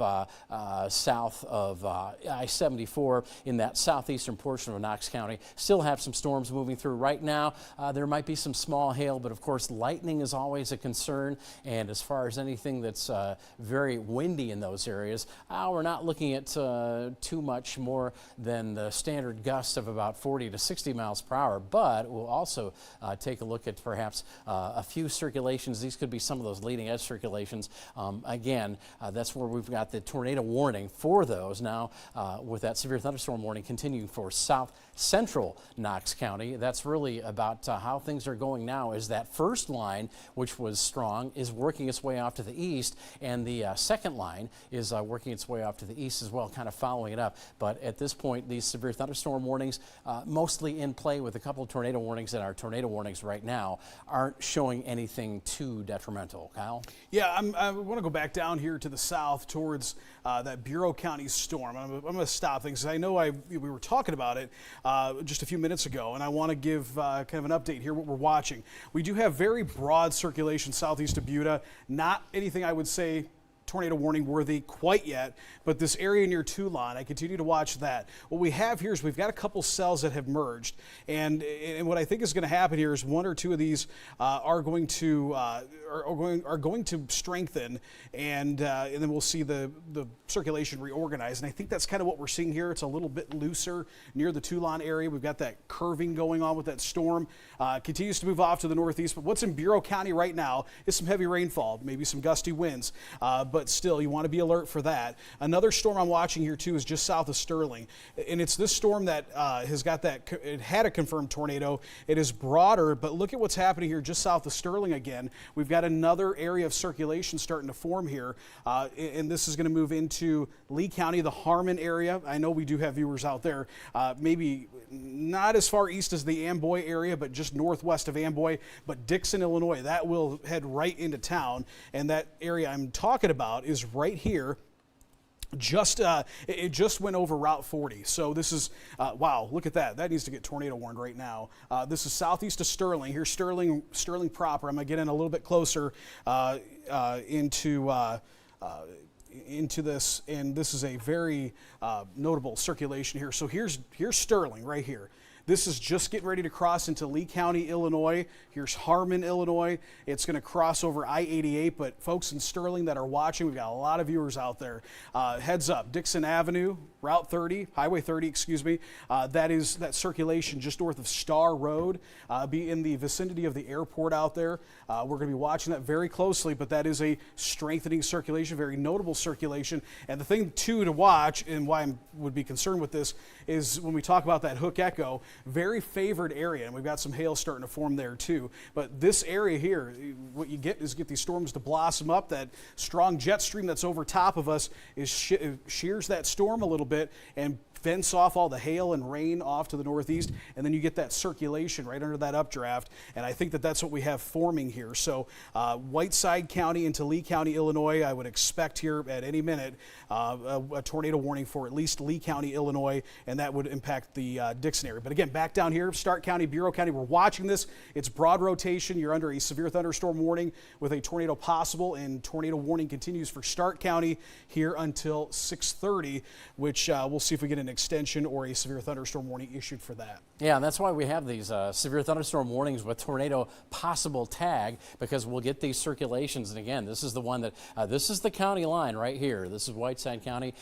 south of I-74 in that southeastern portion of Knox County, still have some storms moving through right now. There might be some small hail, but of course lightning is always a concern, and as far as anything that's very windy in those areas, we're not looking at too much more than the standard gusts of about 40 to 60 miles per hour, but we'll also take a look at perhaps a few circulations. These could be some of those leading edge circulations. Again, that's where we've got the tornado warning for those now with that severe thunderstorm warning continuing for south central Knox County. That's really about how things are going now. Is that first line, which was strong, is working its way off to the east, and the second line is working its way off to the east as well, kind of following it up. But at this point, these severe thunderstorm warnings mostly in play with a couple of tornado warnings, and our tornado warnings right now aren't showing anything too detrimental. Kyle? Yeah, I want to go back down here to the south towards that Bureau County storm. I'm going to stop things. I know we were talking about it just a few minutes ago, and I want to give kind of an update here what we're watching. We do have very broad circulation southeast of Buda, not anything I would say tornado warning worthy quite yet, but this area near Toulon, I continue to watch that. What we have here is we've got a couple cells that have merged, and what I think is going to happen here is one or two of these are going to strengthen, and then we'll see the circulation reorganize. And I think that's kind of what we're seeing here. It's a little bit looser near the Toulon area. We've got that curving going on with that storm. Continues to move off to the northeast, but what's in Bureau County right now is some heavy rainfall, maybe some gusty winds. But but still, you want to be alert for that. Another storm I'm watching here too is just south of Sterling, and it's this storm that has got that, it had a confirmed tornado. It is broader, but look at what's happening here just south of Sterling again. We've got another area of circulation starting to form here, and this is going to move into Lee County, the Harmon area. I know we do have viewers out there, maybe not as far east as the Amboy area, but just northwest of Amboy, but Dixon, Illinois, that will head right into town, and that area I'm talking about is right here. It just went over Route 40. So this is, wow, look at that. That needs to get tornado warned right now. This is southeast of Sterling. Here's Sterling proper. I'm going to get in a little bit closer into this, and this is a very notable circulation here. So here's Sterling right here. This is just getting ready to cross into Lee County, Illinois. Here's Harmon, Illinois. It's going to cross over I-88, but folks in Sterling that are watching, we've got a lot of viewers out there. Heads up, Dixon Avenue, Route 30, Highway 30, excuse me. That circulation just north of Star Road, be in the vicinity of the airport out there. We're going to be watching that very closely, but that is a strengthening circulation, very notable circulation. And the thing, too, to watch, and why I would be concerned with this, is when we talk about that Hook Echo, very favored area, and we've got some hail starting to form there too. But this area here, what you get is these storms to blossom up. That strong jet stream that's over top of us shears that storm a little bit and fence off all the hail and rain off to the northeast, and then you get that circulation right under that updraft, and I think that that's what we have forming here. So Whiteside County into Lee County, Illinois, I would expect here at any minute a tornado warning for at least Lee County, Illinois, and that would impact the Dixon area. But again, back down here, Stark County, Bureau County, we're watching this. It's broad rotation. You're under a severe thunderstorm warning with a tornado possible, and tornado warning continues for Stark County here until 6:30, which we'll see if we get an extension or a severe thunderstorm warning issued for that. Yeah, and that's why we have these severe thunderstorm warnings with tornado possible tag, because we'll get these circulations. And again, this is the one that, this is the county line right here. This is Whiteside County.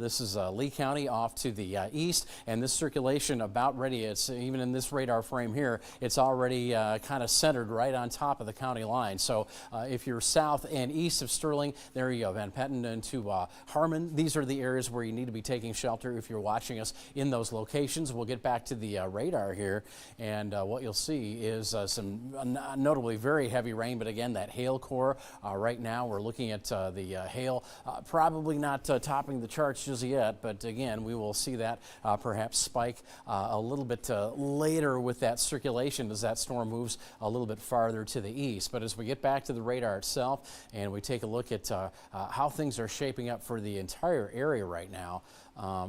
This is Lee County off to the east, and this circulation about ready. It's even in this radar frame here, it's already kind of centered right on top of the county line. So if you're south and east of Sterling, there you go, Van Petten into Harmon. These are the areas where you need to be taking shelter if you're watching us in those locations. We'll get back to the radar here, and what you'll see is some notably very heavy rain, but again, that hail core. Right now we're looking at the hail probably not topping the charts just yet, but again, we will see that perhaps spike a little bit later with that circulation as that storm moves a little bit farther to the east. But as we get back to the radar itself and we take a look at how things are shaping up for the entire area right now,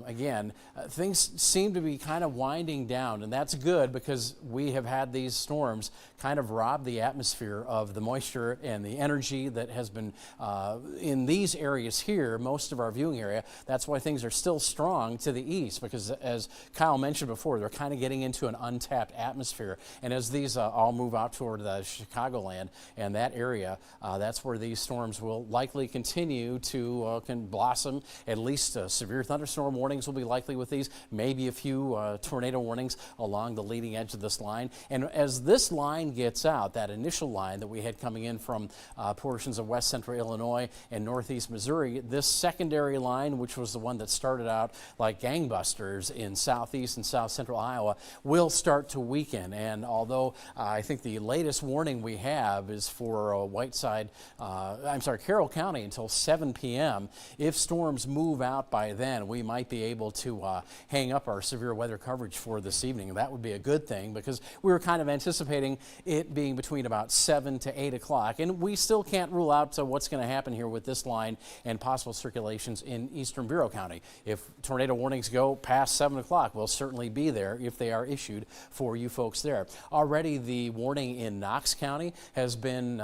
again, things seem to be kind of winding down, and that's good because we have had these storms kind of rob the atmosphere of the moisture and the energy that has been in these areas here, most of our viewing area. That's why things are still strong to the east, because as Kyle mentioned before, they're kind of getting into an untapped atmosphere. And as these all move out toward the Chicagoland and that area, that's where these storms will likely continue to can blossom. At least severe thunderstorm warnings will be likely with these, maybe a few tornado warnings along the leading edge of this line. And as this line gets out, that initial line that we had coming in from portions of west central Illinois and northeast Missouri, this secondary line, which was the one that started out like gangbusters in southeast and south central Iowa, will start to weaken. And although I think the latest warning we have is for Carroll County until 7 p.m., if storms move out by then, we might be able to hang up our severe weather coverage for this evening. That would be a good thing, because we were kind of anticipating it being between about 7 to 8 o'clock. And we still can't rule out what's going to happen here with this line and possible circulations in eastern Bureau County. If tornado warnings go past 7 o'clock, we'll certainly be there if they are issued for you folks there. Already the warning in Knox County has been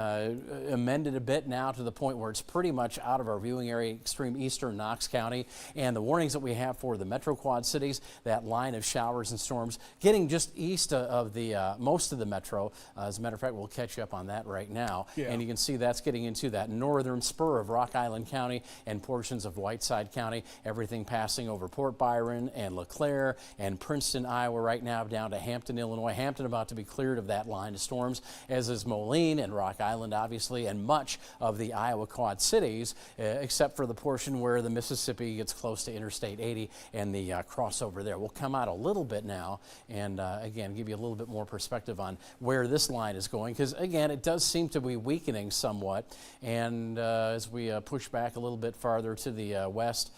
amended a bit now to the point where it's pretty much out of our viewing area, extreme eastern Knox County. And the warnings that we have for the Metro Quad Cities, that line of showers and storms getting just east of the most of the metro. As a matter of fact, we'll catch you up on that right now. Yeah. And you can see that's getting into that northern spur of Rock Island County and portions of Whiteside County. Everything passing over Port Byron and LeClaire and Princeton, Iowa right now down to Hampton, Illinois. Hampton about to be cleared of that line of storms, as is Moline and Rock Island, obviously, and much of the Iowa Quad Cities, except for the portion where the Mississippi gets close to Interstate 80 and the crossover there. We'll come out a little bit now and again give you a little bit more perspective on where this line is going, because again it does seem to be weakening somewhat, and as we push back a little bit farther to the west,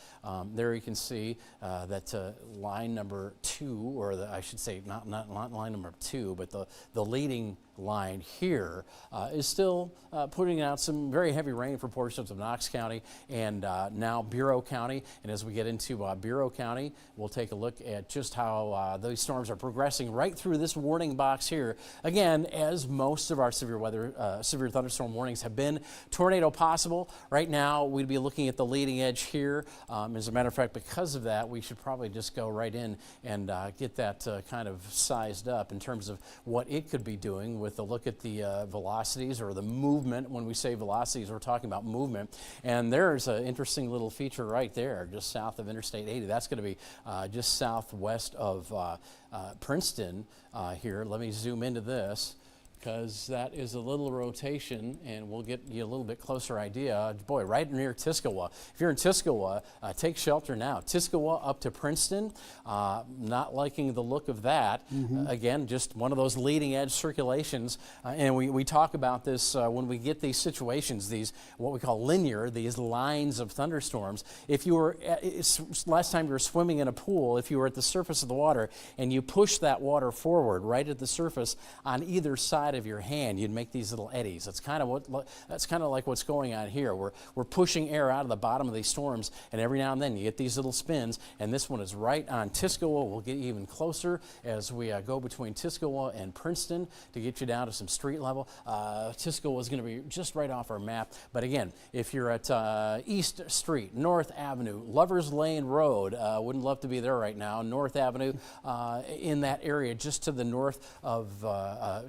there you can see that line number 2, or I should say not line number 2, but the leading line here is still putting out some very heavy rain for portions of Knox County and now Bureau County. And as we get into Bureau County, we'll take a look at just how those storms are progressing right through this warning box here. Again, as most of our severe thunderstorm warnings have been tornado possible. Right now, we'd be looking at the leading edge here. As a matter of fact, because of that, we should probably just go right in and get that kind of sized up in terms of what it could be doing with a look at the velocities or the movement. When we say velocities, we're talking about movement. And there's an interesting little feature right there, just south of Interstate 80. That's going to be just southwest of Princeton here. Let me zoom into this, because that is a little rotation, and we'll get you a little bit closer idea. Boy, right near Tuscaloosa. If you're in Tuscaloosa, take shelter now. Tuscaloosa up to Princeton, not liking the look of that. Again, just one of those leading edge circulations, and we talk about this when we get these situations, these what we call linear, these lines of thunderstorms. If you were, last time you were swimming in a pool, if you were at the surface of the water and you push that water forward right at the surface on either side of your hand, you'd make these little eddies. That's kind of like what's going on here. We're pushing air out of the bottom of these storms, and every now and then you get these little spins, and this one is right on Tuscaloosa. We'll get even closer as we go between Tuscaloosa and Princeton to get you down to some street level. Tuscaloosa is going to be just right off our map, but again, if you're at East Street, North Avenue, Lovers Lane Road, wouldn't love to be there right now, North Avenue, in that area just to the north of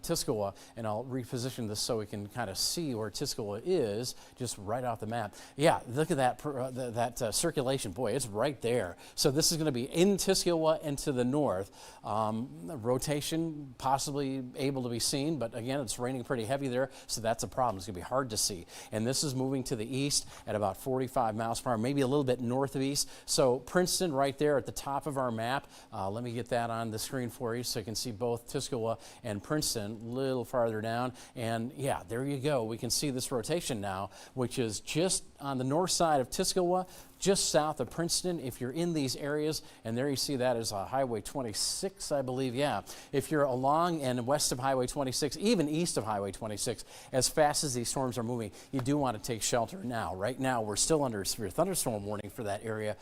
Tuscaloosa, and I'll reposition this so we can kind of see where Tuscaloosa is, just right off the map. Yeah, look at that circulation. Boy, it's right there. So this is going to be in Tuscaloosa and to the north. Rotation possibly able to be seen, but again, it's raining pretty heavy there, so that's a problem. It's going to be hard to see. And this is moving to the east at about 45 miles per hour, maybe a little bit north of east. So Princeton right there at the top of our map. Let me get that on the screen for you so you can see both Tuscaloosa and Princeton a little farther down. And yeah, there you go. We can see this rotation now, which is just on the north side of Tuscaloosa, just south of Princeton. If you're in these areas, and there you see that is Highway 26, I believe, yeah. If you're along and west of Highway 26, even east of Highway 26, as fast as these storms are moving, you do want to take shelter now. Right now, we're still under a severe thunderstorm warning for that area.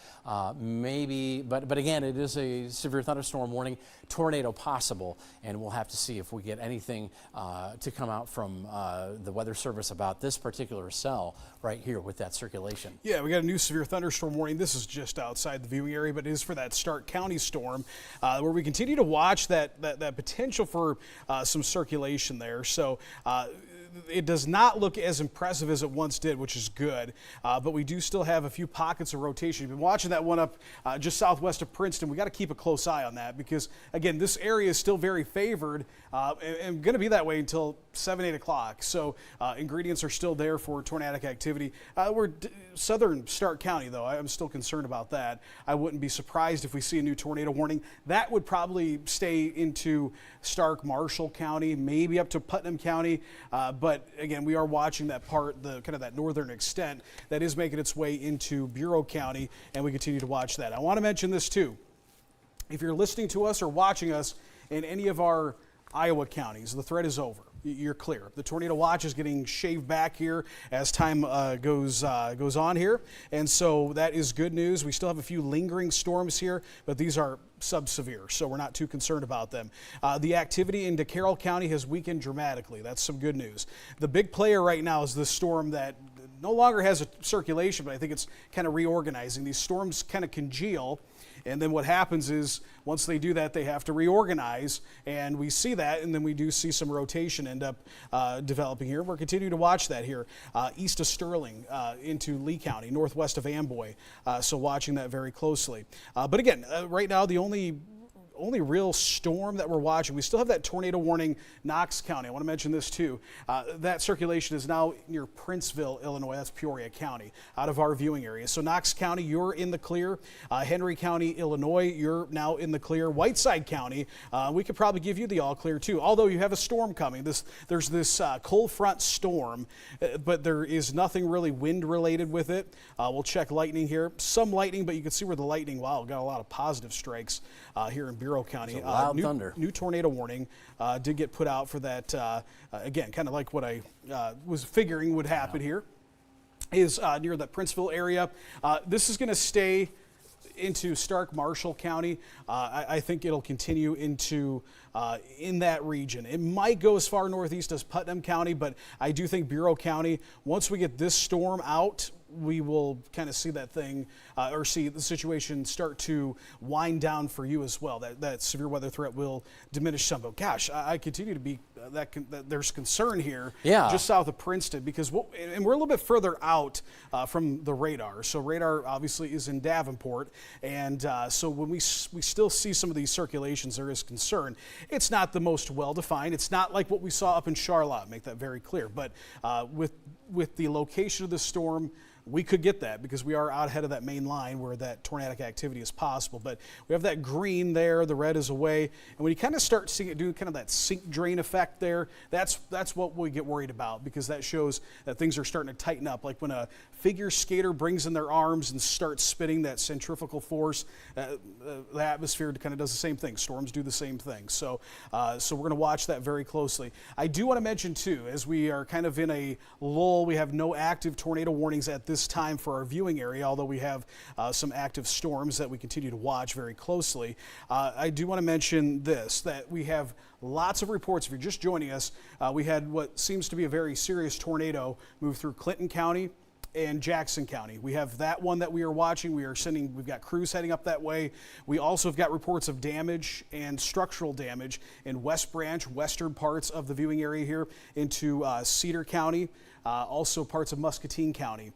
Maybe, but again, it is a severe thunderstorm warning, tornado possible, and we'll have to see if we get anything to come out from the Weather Service about this particular cell right here with that circulation. Yeah, we got a new severe thunderstorm warning. This is just outside the viewing area, but it is for that Stark County storm, where we continue to watch that potential for some circulation there. So it does not look as impressive as it once did, which is good, but we do still have a few pockets of rotation. You've been watching that one up just southwest of Princeton. We got to keep a close eye on that, because again, this area is still very favored and going to be that way until 7-8 o'clock. So ingredients are still there for tornadic activity. We're southern Stark County, though. I'm still concerned about that. I wouldn't be surprised if we see a new tornado warning. That would probably stay into Stark, Marshall County, maybe up to Putnam County. But again, we are watching that part, the kind of that northern extent that is making its way into Bureau County, and we continue to watch that. I want to mention this too. If you're listening to us or watching us in any of our Iowa counties, the threat is over. You're clear. The tornado watch is getting shaved back here as time goes on here, and so that is good news. We still have a few lingering storms here, but these are sub-severe, so we're not too concerned about them. The activity into Carroll County has weakened dramatically. That's some good news. The big player right now is the storm that no longer has a circulation, but I think it's kind of reorganizing. These storms kind of congeal, and then what happens is once they do that, they have to reorganize, and we see that, and then we do see some rotation end up developing here. We're continuing to watch that here east of Sterling into Lee County, northwest of Amboy, so watching that very closely. But again, right now the only real storm that we're watching. We still have that tornado warning, Knox County. I want to mention this too. That circulation is now near Princeville, Illinois. That's Peoria County, out of our viewing area. So Knox County, you're in the clear. Henry County, Illinois, you're now in the clear. Whiteside County, we could probably give you the all clear too. Although you have a storm coming. There's this cold front storm, but there is nothing really wind related with it. We'll check lightning here. Some lightning, but you can see where the lightning, wow, got a lot of positive strikes here in Bureau County. Loud thunder. New tornado warning did get put out for that. Again, kind of like what I was figuring would happen here, is near the Princeville area. This is going to stay into Stark Marshall County. I think it'll continue into in that region. It might go as far northeast as Putnam County, but I do think Bureau County, once we get this storm out, we will kind of see that thing or see the situation start to wind down for you as well. That severe weather threat will diminish some. But gosh, I continue to be that there's concern here just south of Princeton because and we're a little bit further out from the radar. So radar obviously is in Davenport, and so when we still see some of these circulations, there is concern. It's not the most well defined. It's not like what we saw up in Charlotte. Make that very clear. But with the location of the storm, we could get that because we are out ahead of that main line where that tornadic activity is possible. But we have that green there, the red is away. And when you kind of start seeing it do kind of that sink drain effect there, that's what we get worried about because that shows that things are starting to tighten up. Like when a figure skater brings in their arms and starts spinning that centrifugal force, the atmosphere kind of does the same thing. Storms do the same thing. So we're going to watch that very closely. I do want to mention too, as we are kind of in a lull, we have no active tornado warnings at this time for our viewing area, although we have some active storms that we continue to watch very closely. I do want to mention this, that we have lots of reports. If you're just joining us, we had what seems to be a very serious tornado move through Clinton County and Jackson County. We have that one that we are watching. We've got crews heading up that way. We also have got reports of damage and structural damage in West Branch, western parts of the viewing area here into Cedar County, also parts of Muscatine County.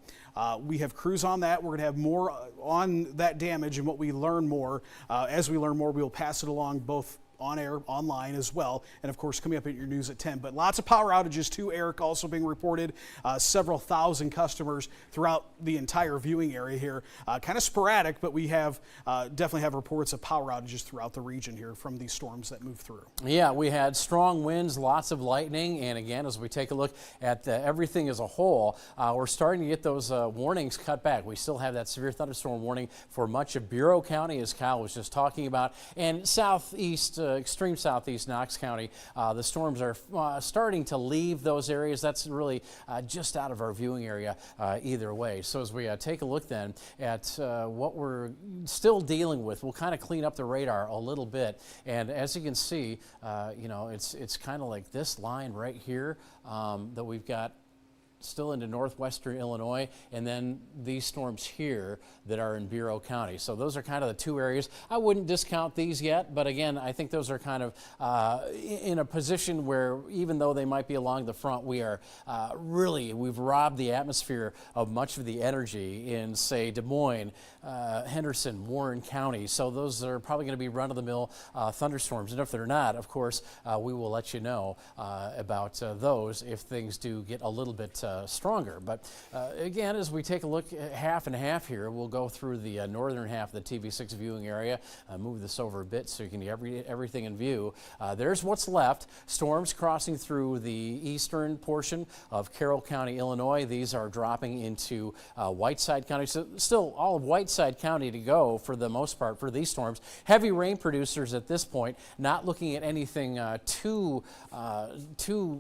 We have crews on that. We're going to have more on that damage and what we learn more. As we learn more, we will pass it along both on air, online as well, and of course coming up at your news at 10. But lots of power outages too, Eric, also being reported. Several thousand customers throughout the entire viewing area here. Kind of sporadic, but we have definitely have reports of power outages throughout the region here from these storms that move through. Yeah, we had strong winds, lots of lightning, and again, as we take a look at everything as a whole, we're starting to get those warnings cut back. We still have that severe thunderstorm warning for much of Bureau County, as Kyle was just talking about, and southeast, extreme southeast Knox County. The storms are starting to leave those areas. That's really just out of our viewing area either way. So as we take a look then at what we're still dealing with, we'll kind of clean up the radar a little bit. And as you can see, you know, it's kind of like this line right here that we've got still into northwestern Illinois, and then these storms here that are in Bureau County. So those are kind of the two areas. I wouldn't discount these yet, but again, I think those are kind of in a position where even though they might be along the front, we are we've robbed the atmosphere of much of the energy in, say, Des Moines, Henderson, Warren County. So those are probably going to be run-of-the-mill thunderstorms. And if they're not, of course, we will let you know about those if things do get a little bit stronger. But again, as we take a look at half and half here, we'll go through the northern half of the TV6 viewing area, move this over a bit so you can get everything in view. There's what's left. Storms crossing through the eastern portion of Carroll County, Illinois. These are dropping into Whiteside County. So still all of Whiteside County to go for the most part for these storms. Heavy rain producers at this point, not looking at anything too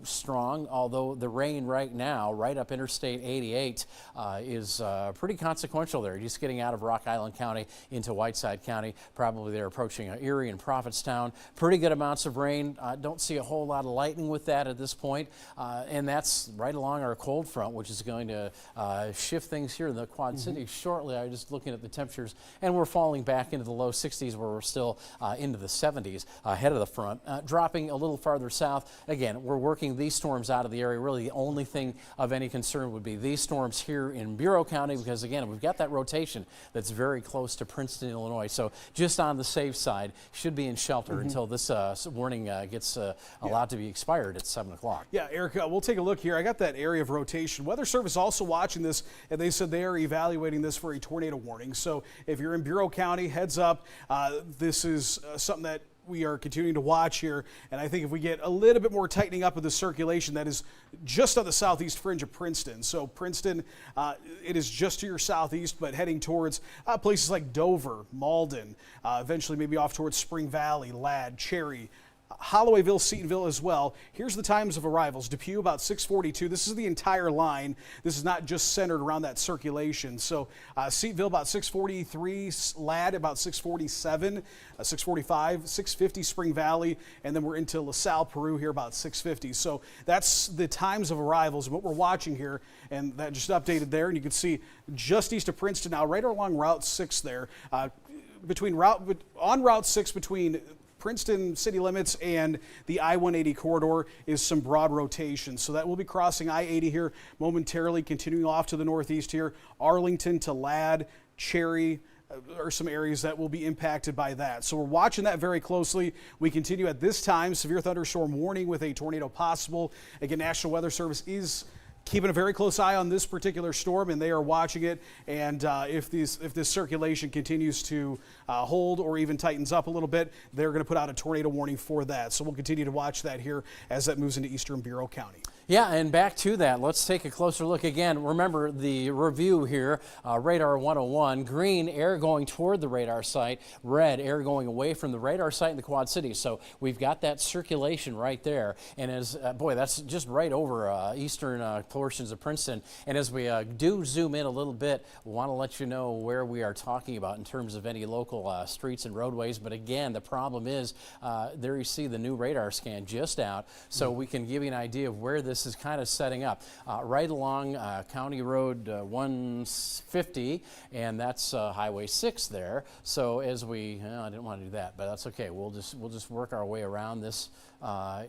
strong, although the rain right now, right up Interstate 88 is pretty consequential there. Just getting out of Rock Island County into Whiteside County. Probably they're approaching Erie and Prophetstown. Pretty good amounts of rain. Don't see a whole lot of lightning with that at this point. And that's right along our cold front, which is going to shift things here in the Quad Cities shortly. I was just looking at the temperatures, and we're falling back into the low 60s where we're still into the 70s ahead of the front. Dropping a little farther south. Again, we're working these storms out of the area. Really, the only thing of any concern would be these storms here in Bureau County, because again, we've got that rotation that's very close to Princeton, Illinois. So just on the safe side, should be in shelter until this warning gets allowed to be expired at 7 o'clock. Yeah, Erica, we'll take a look here. I got that area of rotation. Weather Service also watching this, and they said they are evaluating this for a tornado warning. So if you're in Bureau County, heads up. This is something that we are continuing to watch here, and I think if we get a little bit more tightening up of the circulation, that is just on the southeast fringe of Princeton. So Princeton, it is just to your southeast, but heading towards places like Dover, Malden, eventually maybe off towards Spring Valley, Ladd, Cherry, Hollowayville, Seatonville as well. Here's the times of arrivals. Depew about 6:42. This is the entire line. This is not just centered around that circulation. So Seatonville about 6:43, Ladd about 6:47, 6:45, 6:50 Spring Valley, and then we're into LaSalle, Peru here about 6:50. So that's the times of arrivals and what we're watching here, and that just updated there. And you can see just east of Princeton now, right along Route 6 there, on Route 6 between Princeton city limits and the I-180 corridor is some broad rotation. So that will be crossing I-80 here momentarily, continuing off to the northeast here. Arlington to Ladd, Cherry are some areas that will be impacted by that. So we're watching that very closely. We continue at this time, severe thunderstorm warning with a tornado possible. Again, National Weather Service is keeping a very close eye on this particular storm, and they are watching it. And if this circulation continues to hold or even tightens up a little bit, they're going to put out a tornado warning for that. So we'll continue to watch that here as that moves into eastern Bureau County. Yeah, and back to that, let's take a closer look again. Remember the review here, radar 101, green, air going toward the radar site, red, air going away from the radar site in the Quad Cities. So we've got that circulation right there. And as, boy, that's just right over eastern portions of Princeton. And as we do zoom in a little bit, we want to let you know where we are talking about in terms of any local streets and roadways. But again, the problem is, there you see the new radar scan just out, so we can give you an idea of where this is kind of setting up. Right along County Road 150, and that's Highway 6 there. So as we, I didn't want to do that, but that's okay. We'll just work our way around this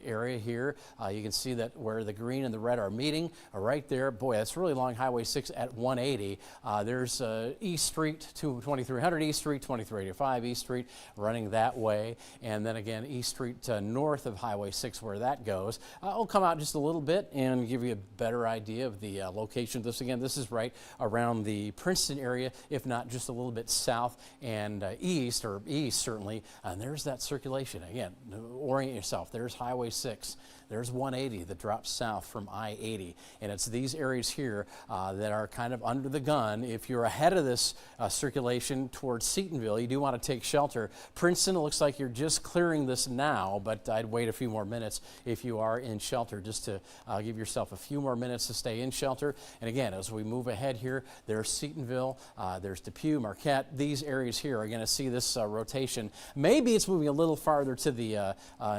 area here. You can see that where the green and the red are meeting, right there. Boy, that's really long Highway 6 at 180. There's East Street, 2300 East Street, 2385 East Street, running that way. And then again, East Street north of Highway 6 where that goes. I'll come out just a little bit and give you a better idea of the location of this. Again, this is right around the Princeton area, if not just a little bit south and east, or east certainly. And there's that circulation. Again, orient yourself. There's Highway 6. There's 180 that drops south from I-80. And it's these areas here that are kind of under the gun. If you're ahead of this circulation towards Seatonville, you do want to take shelter. Princeton, it looks like you're just clearing this now, but I'd wait a few more minutes if you are in shelter, just to give yourself a few more minutes to stay in shelter. And again, as we move ahead here, there's Seatonville, there's Depew, Marquette. These areas here are going to see this rotation. Maybe it's moving a little farther to the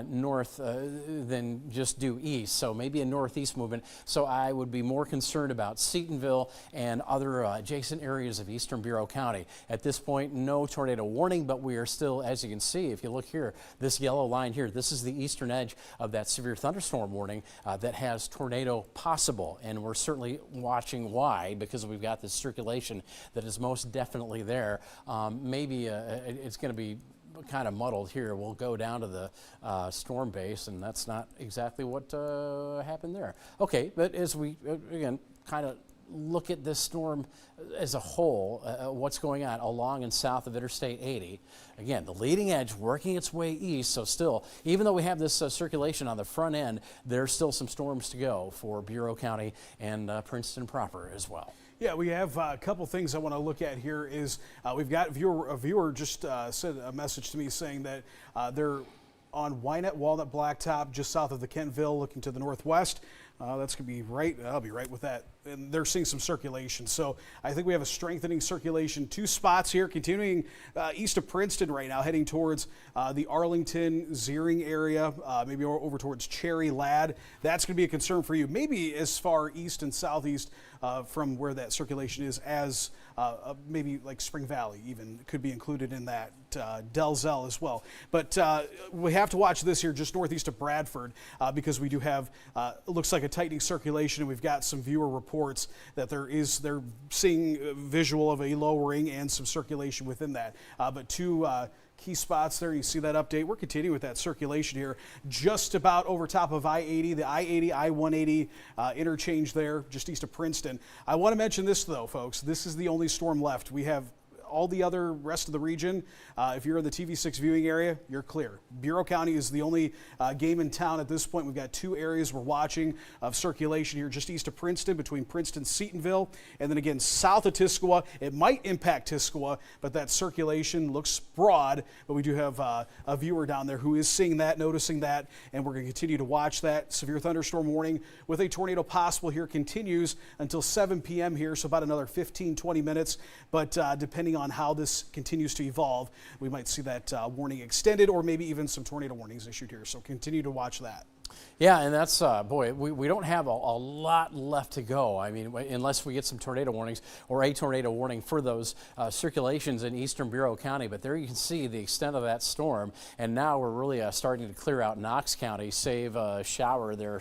north than just due east, so maybe a northeast movement. So I would be more concerned about Seatonville and other adjacent areas of eastern Bureau County. At this point, no tornado warning, but we are still, as you can see, if you look here, this yellow line here, this is the eastern edge of that severe thunderstorm warning that has tornado possible, and we're certainly watching why, because we've got this circulation that is most definitely there. Maybe it's going to be kind of muddled here. We'll go down to the storm base, and that's not exactly what happened there. Okay, but as we, again, kind of look at this storm as a whole, what's going on along and south of Interstate 80. Again, the leading edge working its way east, so still, even though we have this circulation on the front end, there's still some storms to go for Bureau County and Princeton proper as well. Yeah, we have a couple things I want to look at here. Is we've got a viewer just sent a message to me saying that they're on Wynette Walnut Blacktop just south of the Kentville looking to the northwest. That's going to be right. I'll be right with that. And they're seeing some circulation. So I think we have a strengthening circulation. 2 spots here, continuing east of Princeton right now, heading towards the Arlington, Zeering area, maybe over towards Cherry, Ladd. That's going to be a concern for you. Maybe as far east and southeast from where that circulation is as maybe like Spring Valley even could be included in that. Delzell as well. But we have to watch this here just northeast of Bradford because we do have, looks like a tightening circulation, and we've got some viewer reports that they're seeing a visual of a lowering and some circulation within that. But 2 key spots there. You see that update. We're continuing with that circulation here just about over top of I-80, the I-80, I-180 interchange there just east of Princeton. I want to mention this though, folks. This is the only storm left. We have all the other rest of the region. If you're in the TV6 viewing area, you're clear. Bureau County is the only game in town at this point. We've got 2 areas we're watching of circulation here just east of Princeton, between Princeton, Seatonville, and then again south of Tiscowa. It might impact Tiscowa, but that circulation looks broad. But we do have a viewer down there who is seeing that, noticing that, and we're going to continue to watch that. Severe thunderstorm warning with a tornado possible here continues until 7 p.m. here, so about another 15-20 minutes. But depending on how this continues to evolve, we might see that warning extended or maybe even some tornado warnings issued here. So continue to watch that. Yeah, and that's, boy, we don't have a lot left to go. I mean, unless we get some tornado warnings or a tornado warning for those circulations in eastern Bureau County. But there you can see the extent of that storm. And now we're really starting to clear out Knox County, save a shower there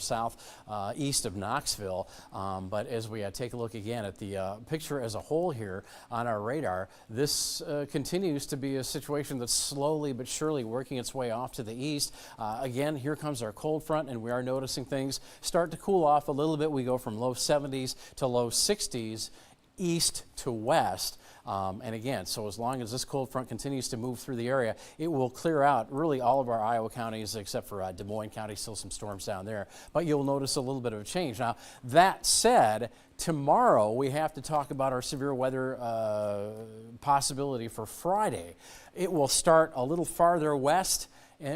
east of Knoxville. But as we take a look again at the picture as a whole here on our radar, this continues to be a situation that's slowly but surely working its way off to the east. Again, here comes our cold front, and we are noticing things start to cool off a little bit. We go from low 70s to low 60s east to west. And again, so as long as this cold front continues to move through the area, it will clear out really all of our Iowa counties except for Des Moines County, still some storms down there. But you'll notice a little bit of a change. Now, that said, tomorrow we have to talk about our severe weather possibility for Friday. It will start a little farther west,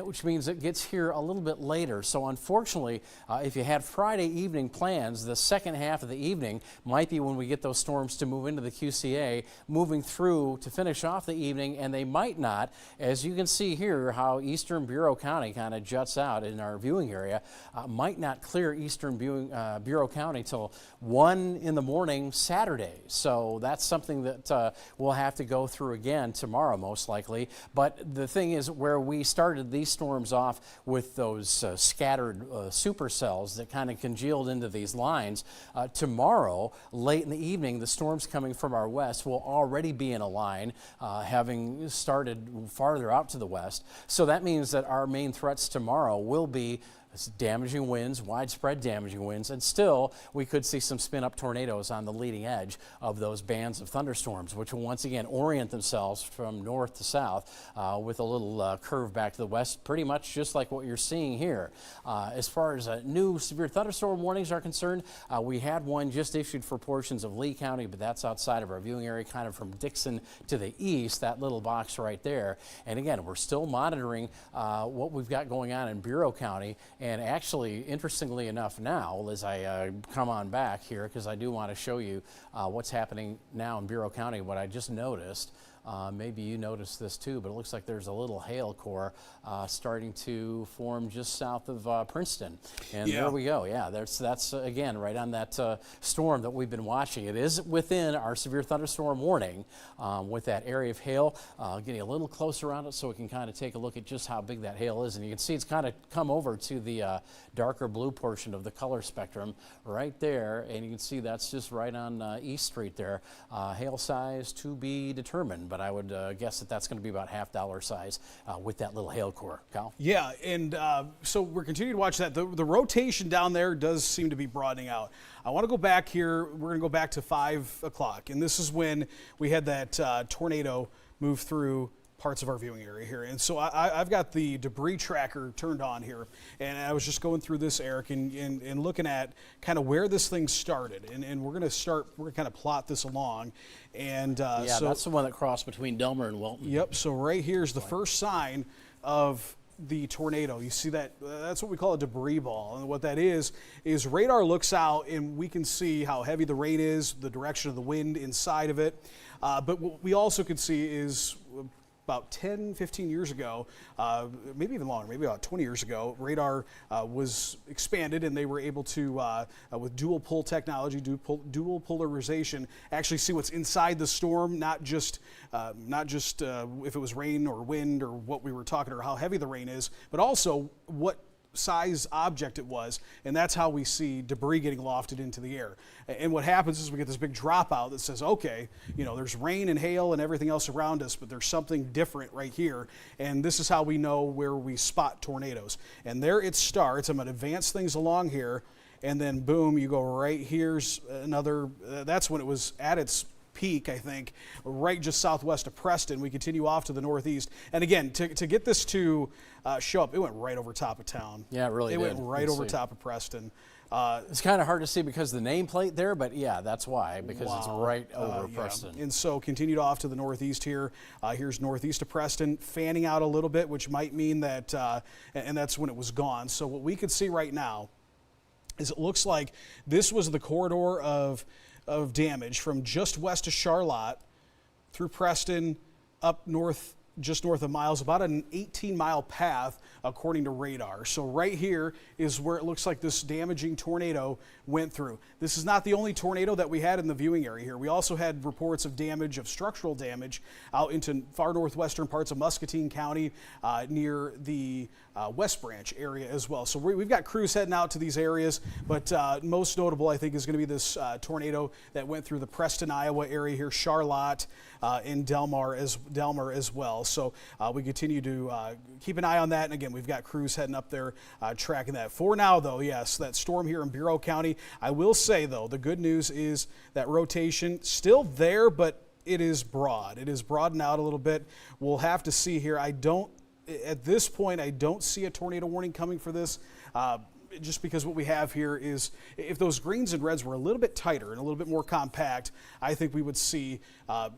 which means it gets here a little bit later. So unfortunately, if you had Friday evening plans, the second half of the evening might be when we get those storms to move into the QCA, moving through to finish off the evening, and they might not. As you can see here, how eastern Bureau County kind of juts out in our viewing area, might not clear eastern Bureau County till 1 in the morning Saturday. So that's something that we'll have to go through again tomorrow, most likely. But the thing is, where we started these storms off with those scattered supercells that kind of congealed into these lines, tomorrow, late in the evening, the storms coming from our west will already be in a line, having started farther out to the west. So that means that our main threats tomorrow will be damaging winds, widespread damaging winds, and still we could see some spin-up tornadoes on the leading edge of those bands of thunderstorms, which will once again orient themselves from north to south with a little curve back to the west, pretty much just like what you're seeing here. As far as new severe thunderstorm warnings are concerned, we had one just issued for portions of Lee County, but that's outside of our viewing area, kind of from Dixon to the east, that little box right there. And again, we're still monitoring what we've got going on in Bureau County. And actually, interestingly enough now, as I come on back here, because I do want to show you what's happening now in Bureau County, what I just noticed. Maybe you noticed this too, but it looks like there's a little hail core starting to form just south of Princeton. And there we go. Yeah, that's again right on that storm that we've been watching. It is within our severe thunderstorm warning with that area of hail. Getting a little closer around it so we can kind of take a look at just how big that hail is. And you can see it's kind of come over to the darker blue portion of the color spectrum right there. And you can see that's just right on East Street there. Hail size to be determined, but I would guess that that's going to be about $half size with that little hail core. Kyle? Yeah, and so we're continuing to watch that. The rotation down there does seem to be broadening out. I want to go back here. We're going to go back to 5 o'clock, and this is when we had that tornado move through parts of our viewing area here. And so I've got the debris tracker turned on here, and I was just going through this, Eric, and looking at kind of where this thing started. And we're going to kind of plot this along. And yeah, so that's the one that crossed between Delmer and Wilton. Yep, so right here is the first sign of the tornado, you see that that's what we call a debris ball. And what that is radar looks out and we can see how heavy the rain is, the direction of the wind inside of it. But what we also could see is about 10, 15 years ago, maybe even longer, maybe about 20 years ago, radar was expanded and they were able to, with dual pull technology, dual polarization, actually see what's inside the storm, not just if it was rain or wind or what we were talking or how heavy the rain is, but also what size object it was, and that's how we see debris getting lofted into the air. And what happens is we get this big dropout that says, okay, there's rain and hail and everything else around us, but there's something different right here, and this is how we know where we spot tornadoes. And there it starts. I'm going to advance things along here, and then boom, you go right here's another. That's when it was at its peak, I think, right just southwest of Preston. We continue off to the northeast. And again, to get this to show up, it went right over top of town. Yeah, it really did. It went right over top of Preston. It's kind of hard to see because of the nameplate there, but yeah, that's why, because it's right over Preston. And so continued off to the northeast here. Here's northeast of Preston, fanning out a little bit, which might mean that, and that's when it was gone. So what we could see right now is it looks like this was the corridor of damage from just west of Charlotte through Preston up north, just north of Miles, about an 18-mile path according to radar. So right here is where it looks like this damaging tornado went through. This is not the only tornado that we had in the viewing area here. We also had reports of damage, of structural damage out into far northwestern parts of Muscatine County near the West Branch area as well. So we've got crews heading out to these areas, but most notable I think is going to be this tornado that went through the Preston, Iowa area here, Charlotte, and Delmar as well. So we continue to keep an eye on that. And again, we've got crews heading up there tracking that. For now, though, yes, that storm here in Bureau County. I will say, though, the good news is that rotation still there, but it is broad. It is broadened out a little bit. We'll have to see here. At this point, I don't see a tornado warning coming for this. Just because what we have here is, if those greens and reds were a little bit tighter and a little bit more compact, I think we would see,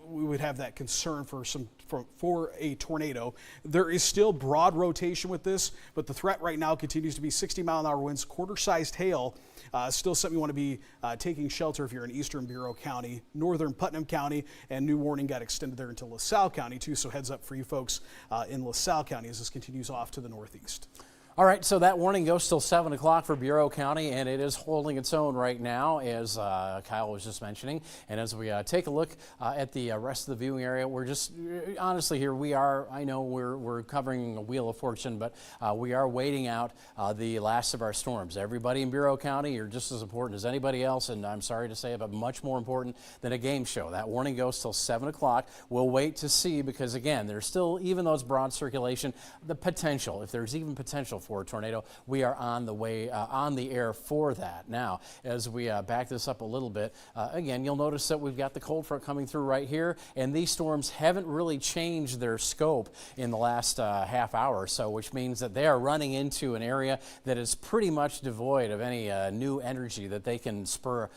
we would have that concern for a tornado. There is still broad rotation with this, but the threat right now continues to be 60-mile-an-hour winds, quarter-sized hail. Still something you want to be taking shelter if you're in eastern Bureau County, northern Putnam County, and new warning got extended there into LaSalle County too, so heads up for you folks in LaSalle County as this continues off to the northeast. All right, so that warning goes till 7 o'clock for Bureau County, and it is holding its own right now, as Kyle was just mentioning. And as we take a look at the rest of the viewing area, we're just, honestly here, I know we're covering a wheel of fortune, but we are waiting out the last of our storms. Everybody in Bureau County, you're just as important as anybody else, and I'm sorry to say it, but much more important than a game show. That warning goes till 7 o'clock. We'll wait to see, because again, there's still, even though it's broad circulation, the potential, if there's even potential for a tornado, we are on the way, on the air for that. Now, as we back this up a little bit, again, you'll notice that we've got the cold front coming through right here, and these storms haven't really changed their scope in the last half hour or so, which means that they are running into an area that is pretty much devoid of any new energy that they can spur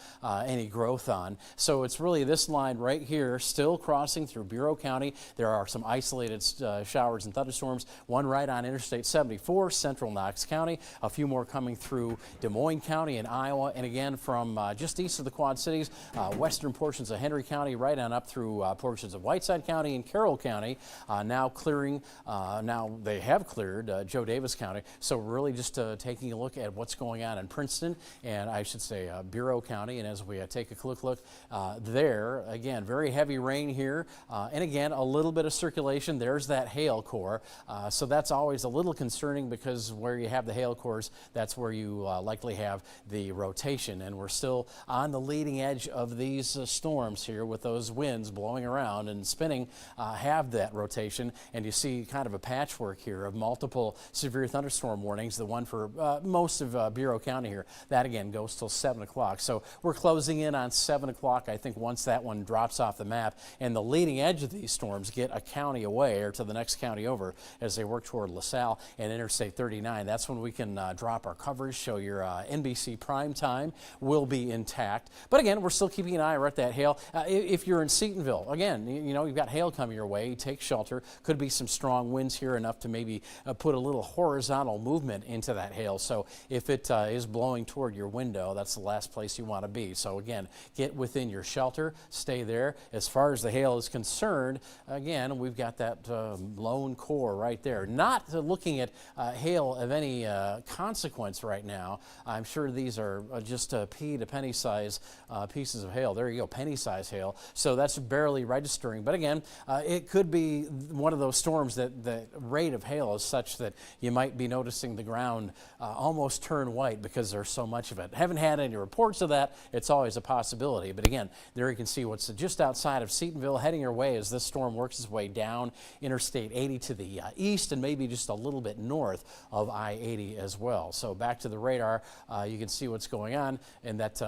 any growth on. So it's really this line right here, still crossing through Bureau County. There are some isolated showers and thunderstorms, one right on Interstate 74, central Knox County, a few more coming through Des Moines County and Iowa, and again from just east of the Quad Cities, western portions of Henry County, right on up through portions of Whiteside County and Carroll County, now clearing, now they have cleared Joe Davis County. So really just taking a look at what's going on in Princeton, and I should say Bureau County, and as we take a quick look there, again, very heavy rain here, and again, a little bit of circulation. There's that hail core, so that's always a little concerning, because where you have the hail cores, that's where you likely have the rotation, and we're still on the leading edge of these storms here with those winds blowing around and spinning, have that rotation, and you see kind of a patchwork here of multiple severe thunderstorm warnings. The one for most of Bureau County here, that again goes till 7 o'clock. So we're closing in on 7 o'clock, I think, once that one drops off the map, and the leading edge of these storms get a county away or to the next county over as they work toward LaSalle and Interstate 30. 6:39. That's when we can drop our coverage, show your NBC prime time will be intact. But again, we're still keeping an eye right at that hail. If you're in Seatonville, again, you know, you've got hail coming your way, take shelter. Could be some strong winds here, enough to maybe put a little horizontal movement into that hail. So if it is blowing toward your window, that's the last place you want to be. So again, get within your shelter, stay there. As far as the hail is concerned, again, we've got that lone core right there. Not looking at hail of any consequence right now. I'm sure these are just pea to penny size pieces of hail. There you go, penny size hail. So that's barely registering. But again, it could be one of those storms that the rate of hail is such that you might be noticing the ground almost turn white because there's so much of it. Haven't had any reports of that. It's always a possibility. But again, there you can see what's just outside of Seatonville, heading your way as this storm works its way down Interstate 80 to the east and maybe just a little bit north of I-80 as well. So back to the radar, you can see what's going on, and that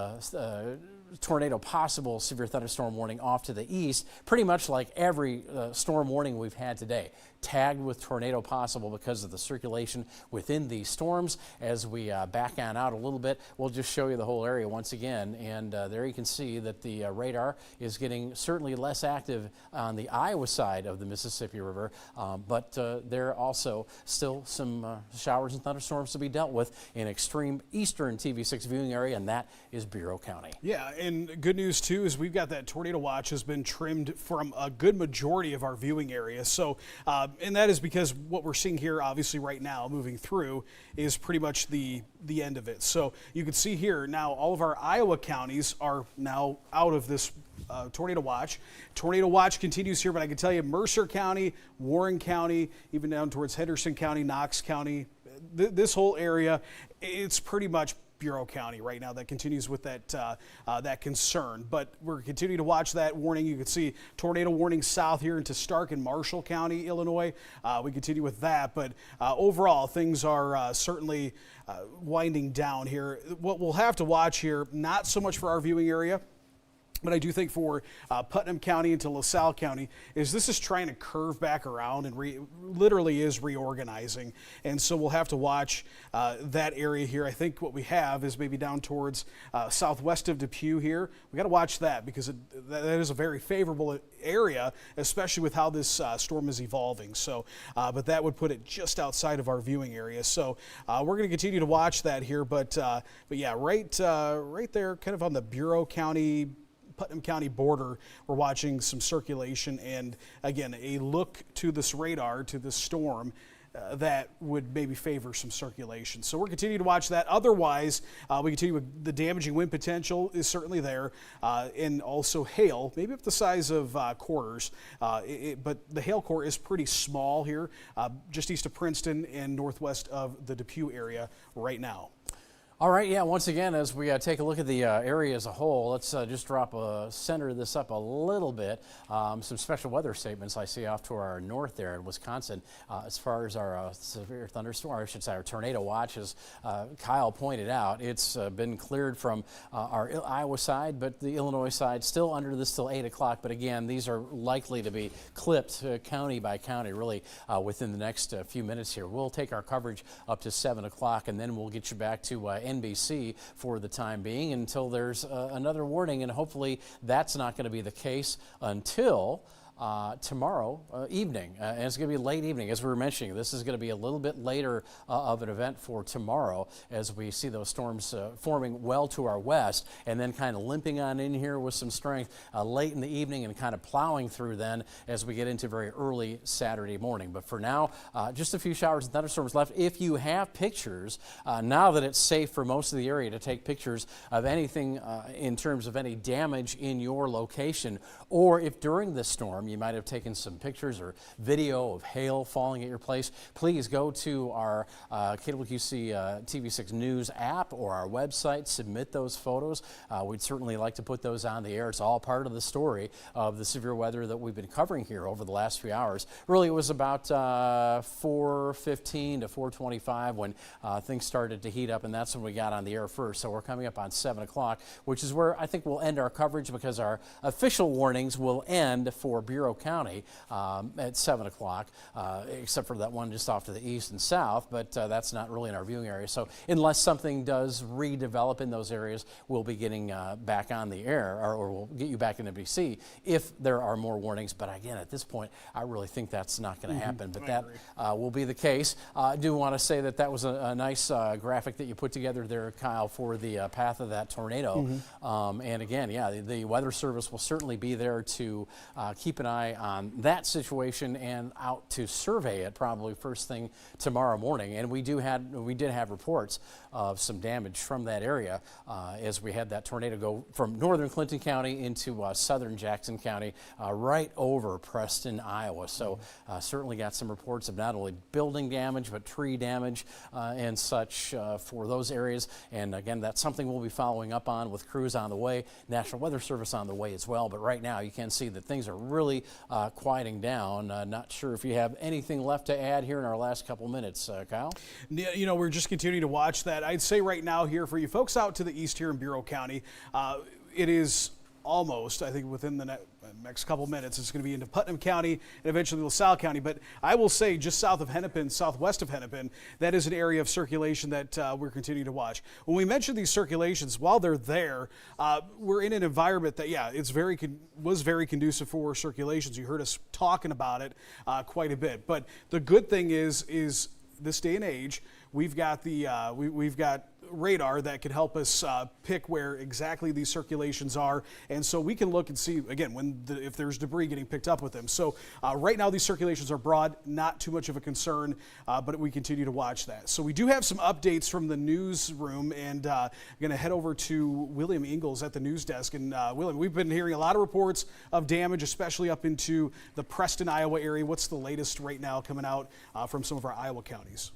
tornado possible severe thunderstorm warning off to the east, pretty much like every storm warning we've had today, tagged with tornado possible because of the circulation within these storms. As we back on out a little bit, we'll just show you the whole area once again, and there you can see that the radar is getting certainly less active on the Iowa side of the Mississippi River, but there are also still some showers and thunderstorms to be dealt with in extreme eastern TV6 viewing area, and that is Bureau County. Yeah, and good news too is we've got that tornado watch has been trimmed from a good majority of our viewing area. So, and that is because what we're seeing here, obviously right now, moving through, is pretty much the end of it. So you can see here now all of our Iowa counties are now out of this tornado watch. Tornado watch continues here, but I can tell you Mercer County, Warren County, even down towards Henderson County, Knox County, this whole area, it's pretty much Bureau County right now that continues with that concern. But we're continuing to watch that warning. You can see tornado warning south here into Stark and Marshall County, Illinois. We continue with that, but overall things are certainly winding down here. What we'll have to watch here, not so much for our viewing area, but I do think for Putnam County into LaSalle County, is this is trying to curve back around and literally is reorganizing. And so we'll have to watch that area here. I think what we have is maybe down towards southwest of Depew here. We got to watch that because that is a very favorable area, especially with how this storm is evolving. So, but that would put it just outside of our viewing area. So we're going to continue to watch that here. But yeah, right there, kind of on the Bureau County, Putnam County border, we're watching some circulation, and again, a look to this radar, to this storm, that would maybe favor some circulation. So we're continuing to watch that. Otherwise, we continue with the damaging wind potential is certainly there, and also hail, maybe up the size of quarters, but the hail core is pretty small here, just east of Princeton and northwest of the Depew area right now. All right, yeah, once again, as we take a look at the area as a whole, let's just center this up a little bit. Some special weather statements I see off to our north there in Wisconsin. As far as our severe thunderstorm, or I should say our tornado watch, as Kyle pointed out, it's been cleared from our Iowa side, but the Illinois side still under this till 8 o'clock. But again, these are likely to be clipped county by county really within the next few minutes here. We'll take our coverage up to 7 o'clock, and then we'll get you back to NBC for the time being until there's another warning, and hopefully that's not going to be the case until tomorrow evening. And it's going to be late evening, as we were mentioning. This is going to be a little bit later of an event for tomorrow as we see those storms forming well to our west and then kind of limping on in here with some strength late in the evening and kind of plowing through then as we get into very early Saturday morning. But for now, just a few showers and thunderstorms left. If you have pictures, now that it's safe for most of the area to take pictures of anything in terms of any damage in your location, or if during this storm you might have taken some pictures or video of hail falling at your place, please go to our KWQC TV6 News app or our website, submit those photos. We'd certainly like to put those on the air. It's all part of the story of the severe weather that we've been covering here over the last few hours. Really, it was about 4:15 to 4:25 when things started to heat up, and that's when we got on the air first. So we're coming up on 7 o'clock, which is where I think we'll end our coverage because our official warnings will end for Bureau County at 7 o'clock, except for that one just off to the east and south, but that's not really in our viewing area. So unless something does redevelop in those areas, we'll be getting back on the air, or we'll get you back in NBC if there are more warnings. But again, at this point, I really think that's not going to happen, but that will be the case. I do want to say that that was a nice graphic that you put together there, Kyle, for the path of that tornado. And again, yeah, the Weather Service will certainly be there to keep an eye on that situation and out to survey it probably first thing tomorrow morning. And we did have reports of some damage from that area as we had that tornado go from northern Clinton County into southern Jackson County, right over Preston, Iowa. So certainly got some reports of not only building damage but tree damage and such for those areas. And again, that's something we'll be following up on with crews on the way, National Weather Service on the way as well. But right now you can see that things are really quieting down. Not sure if you have anything left to add here in our last couple minutes, Kyle? You know, we're just continuing to watch that. I'd say right now here for you folks out to the east here in Bureau County, it is almost, I think within the next couple minutes, it's going to be into Putnam County and eventually LaSalle County. But I will say just south of Hennepin, southwest of Hennepin, that is an area of circulation that we're continuing to watch. When we mention these circulations, while they're there, we're in an environment that, yeah, it's was very conducive for circulations. You heard us talking about it quite a bit. But the good thing is this day and age, we've got the we've got radar that can help us pick where exactly these circulations are, and so we can look and see again if there's debris getting picked up with them. So right now these circulations are broad, not too much of a concern, but we continue to watch that. So we do have some updates from the newsroom, and I'm going to head over to William Ingalls at the news desk. And William, we've been hearing a lot of reports of damage, especially up into the Preston, Iowa area. What's the latest right now coming out from some of our Iowa counties?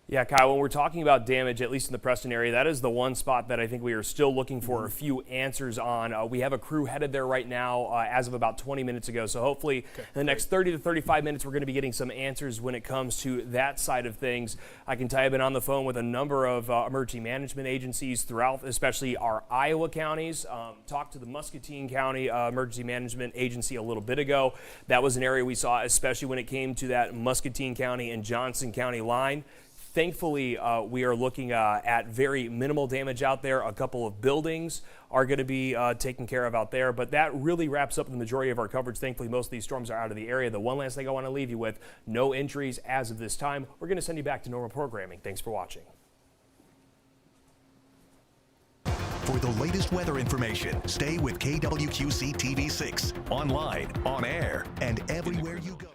Yeah, Kyle, when we're talking about damage, at least in the Preston area, that is the one spot that I think we are still looking for a few answers on. We have a crew headed there right now as of about 20 minutes ago. So hopefully in the next 30 to 35 minutes, we're going to be getting some answers when it comes to that side of things. I can tell you I've been on the phone with a number of emergency management agencies throughout, especially our Iowa counties. Talked to the Muscatine County Emergency Management Agency a little bit ago. That was an area we saw, especially when it came to that Muscatine County and Johnson County line. Thankfully, we are looking at very minimal damage out there. A couple of buildings are going to be taken care of out there, but that really wraps up the majority of our coverage. Thankfully, most of these storms are out of the area. The one last thing I want to leave you with, no injuries as of this time. We're going to send you back to normal programming. Thanks for watching. For the latest weather information, stay with KWQC TV6, online, on air, and everywhere you go.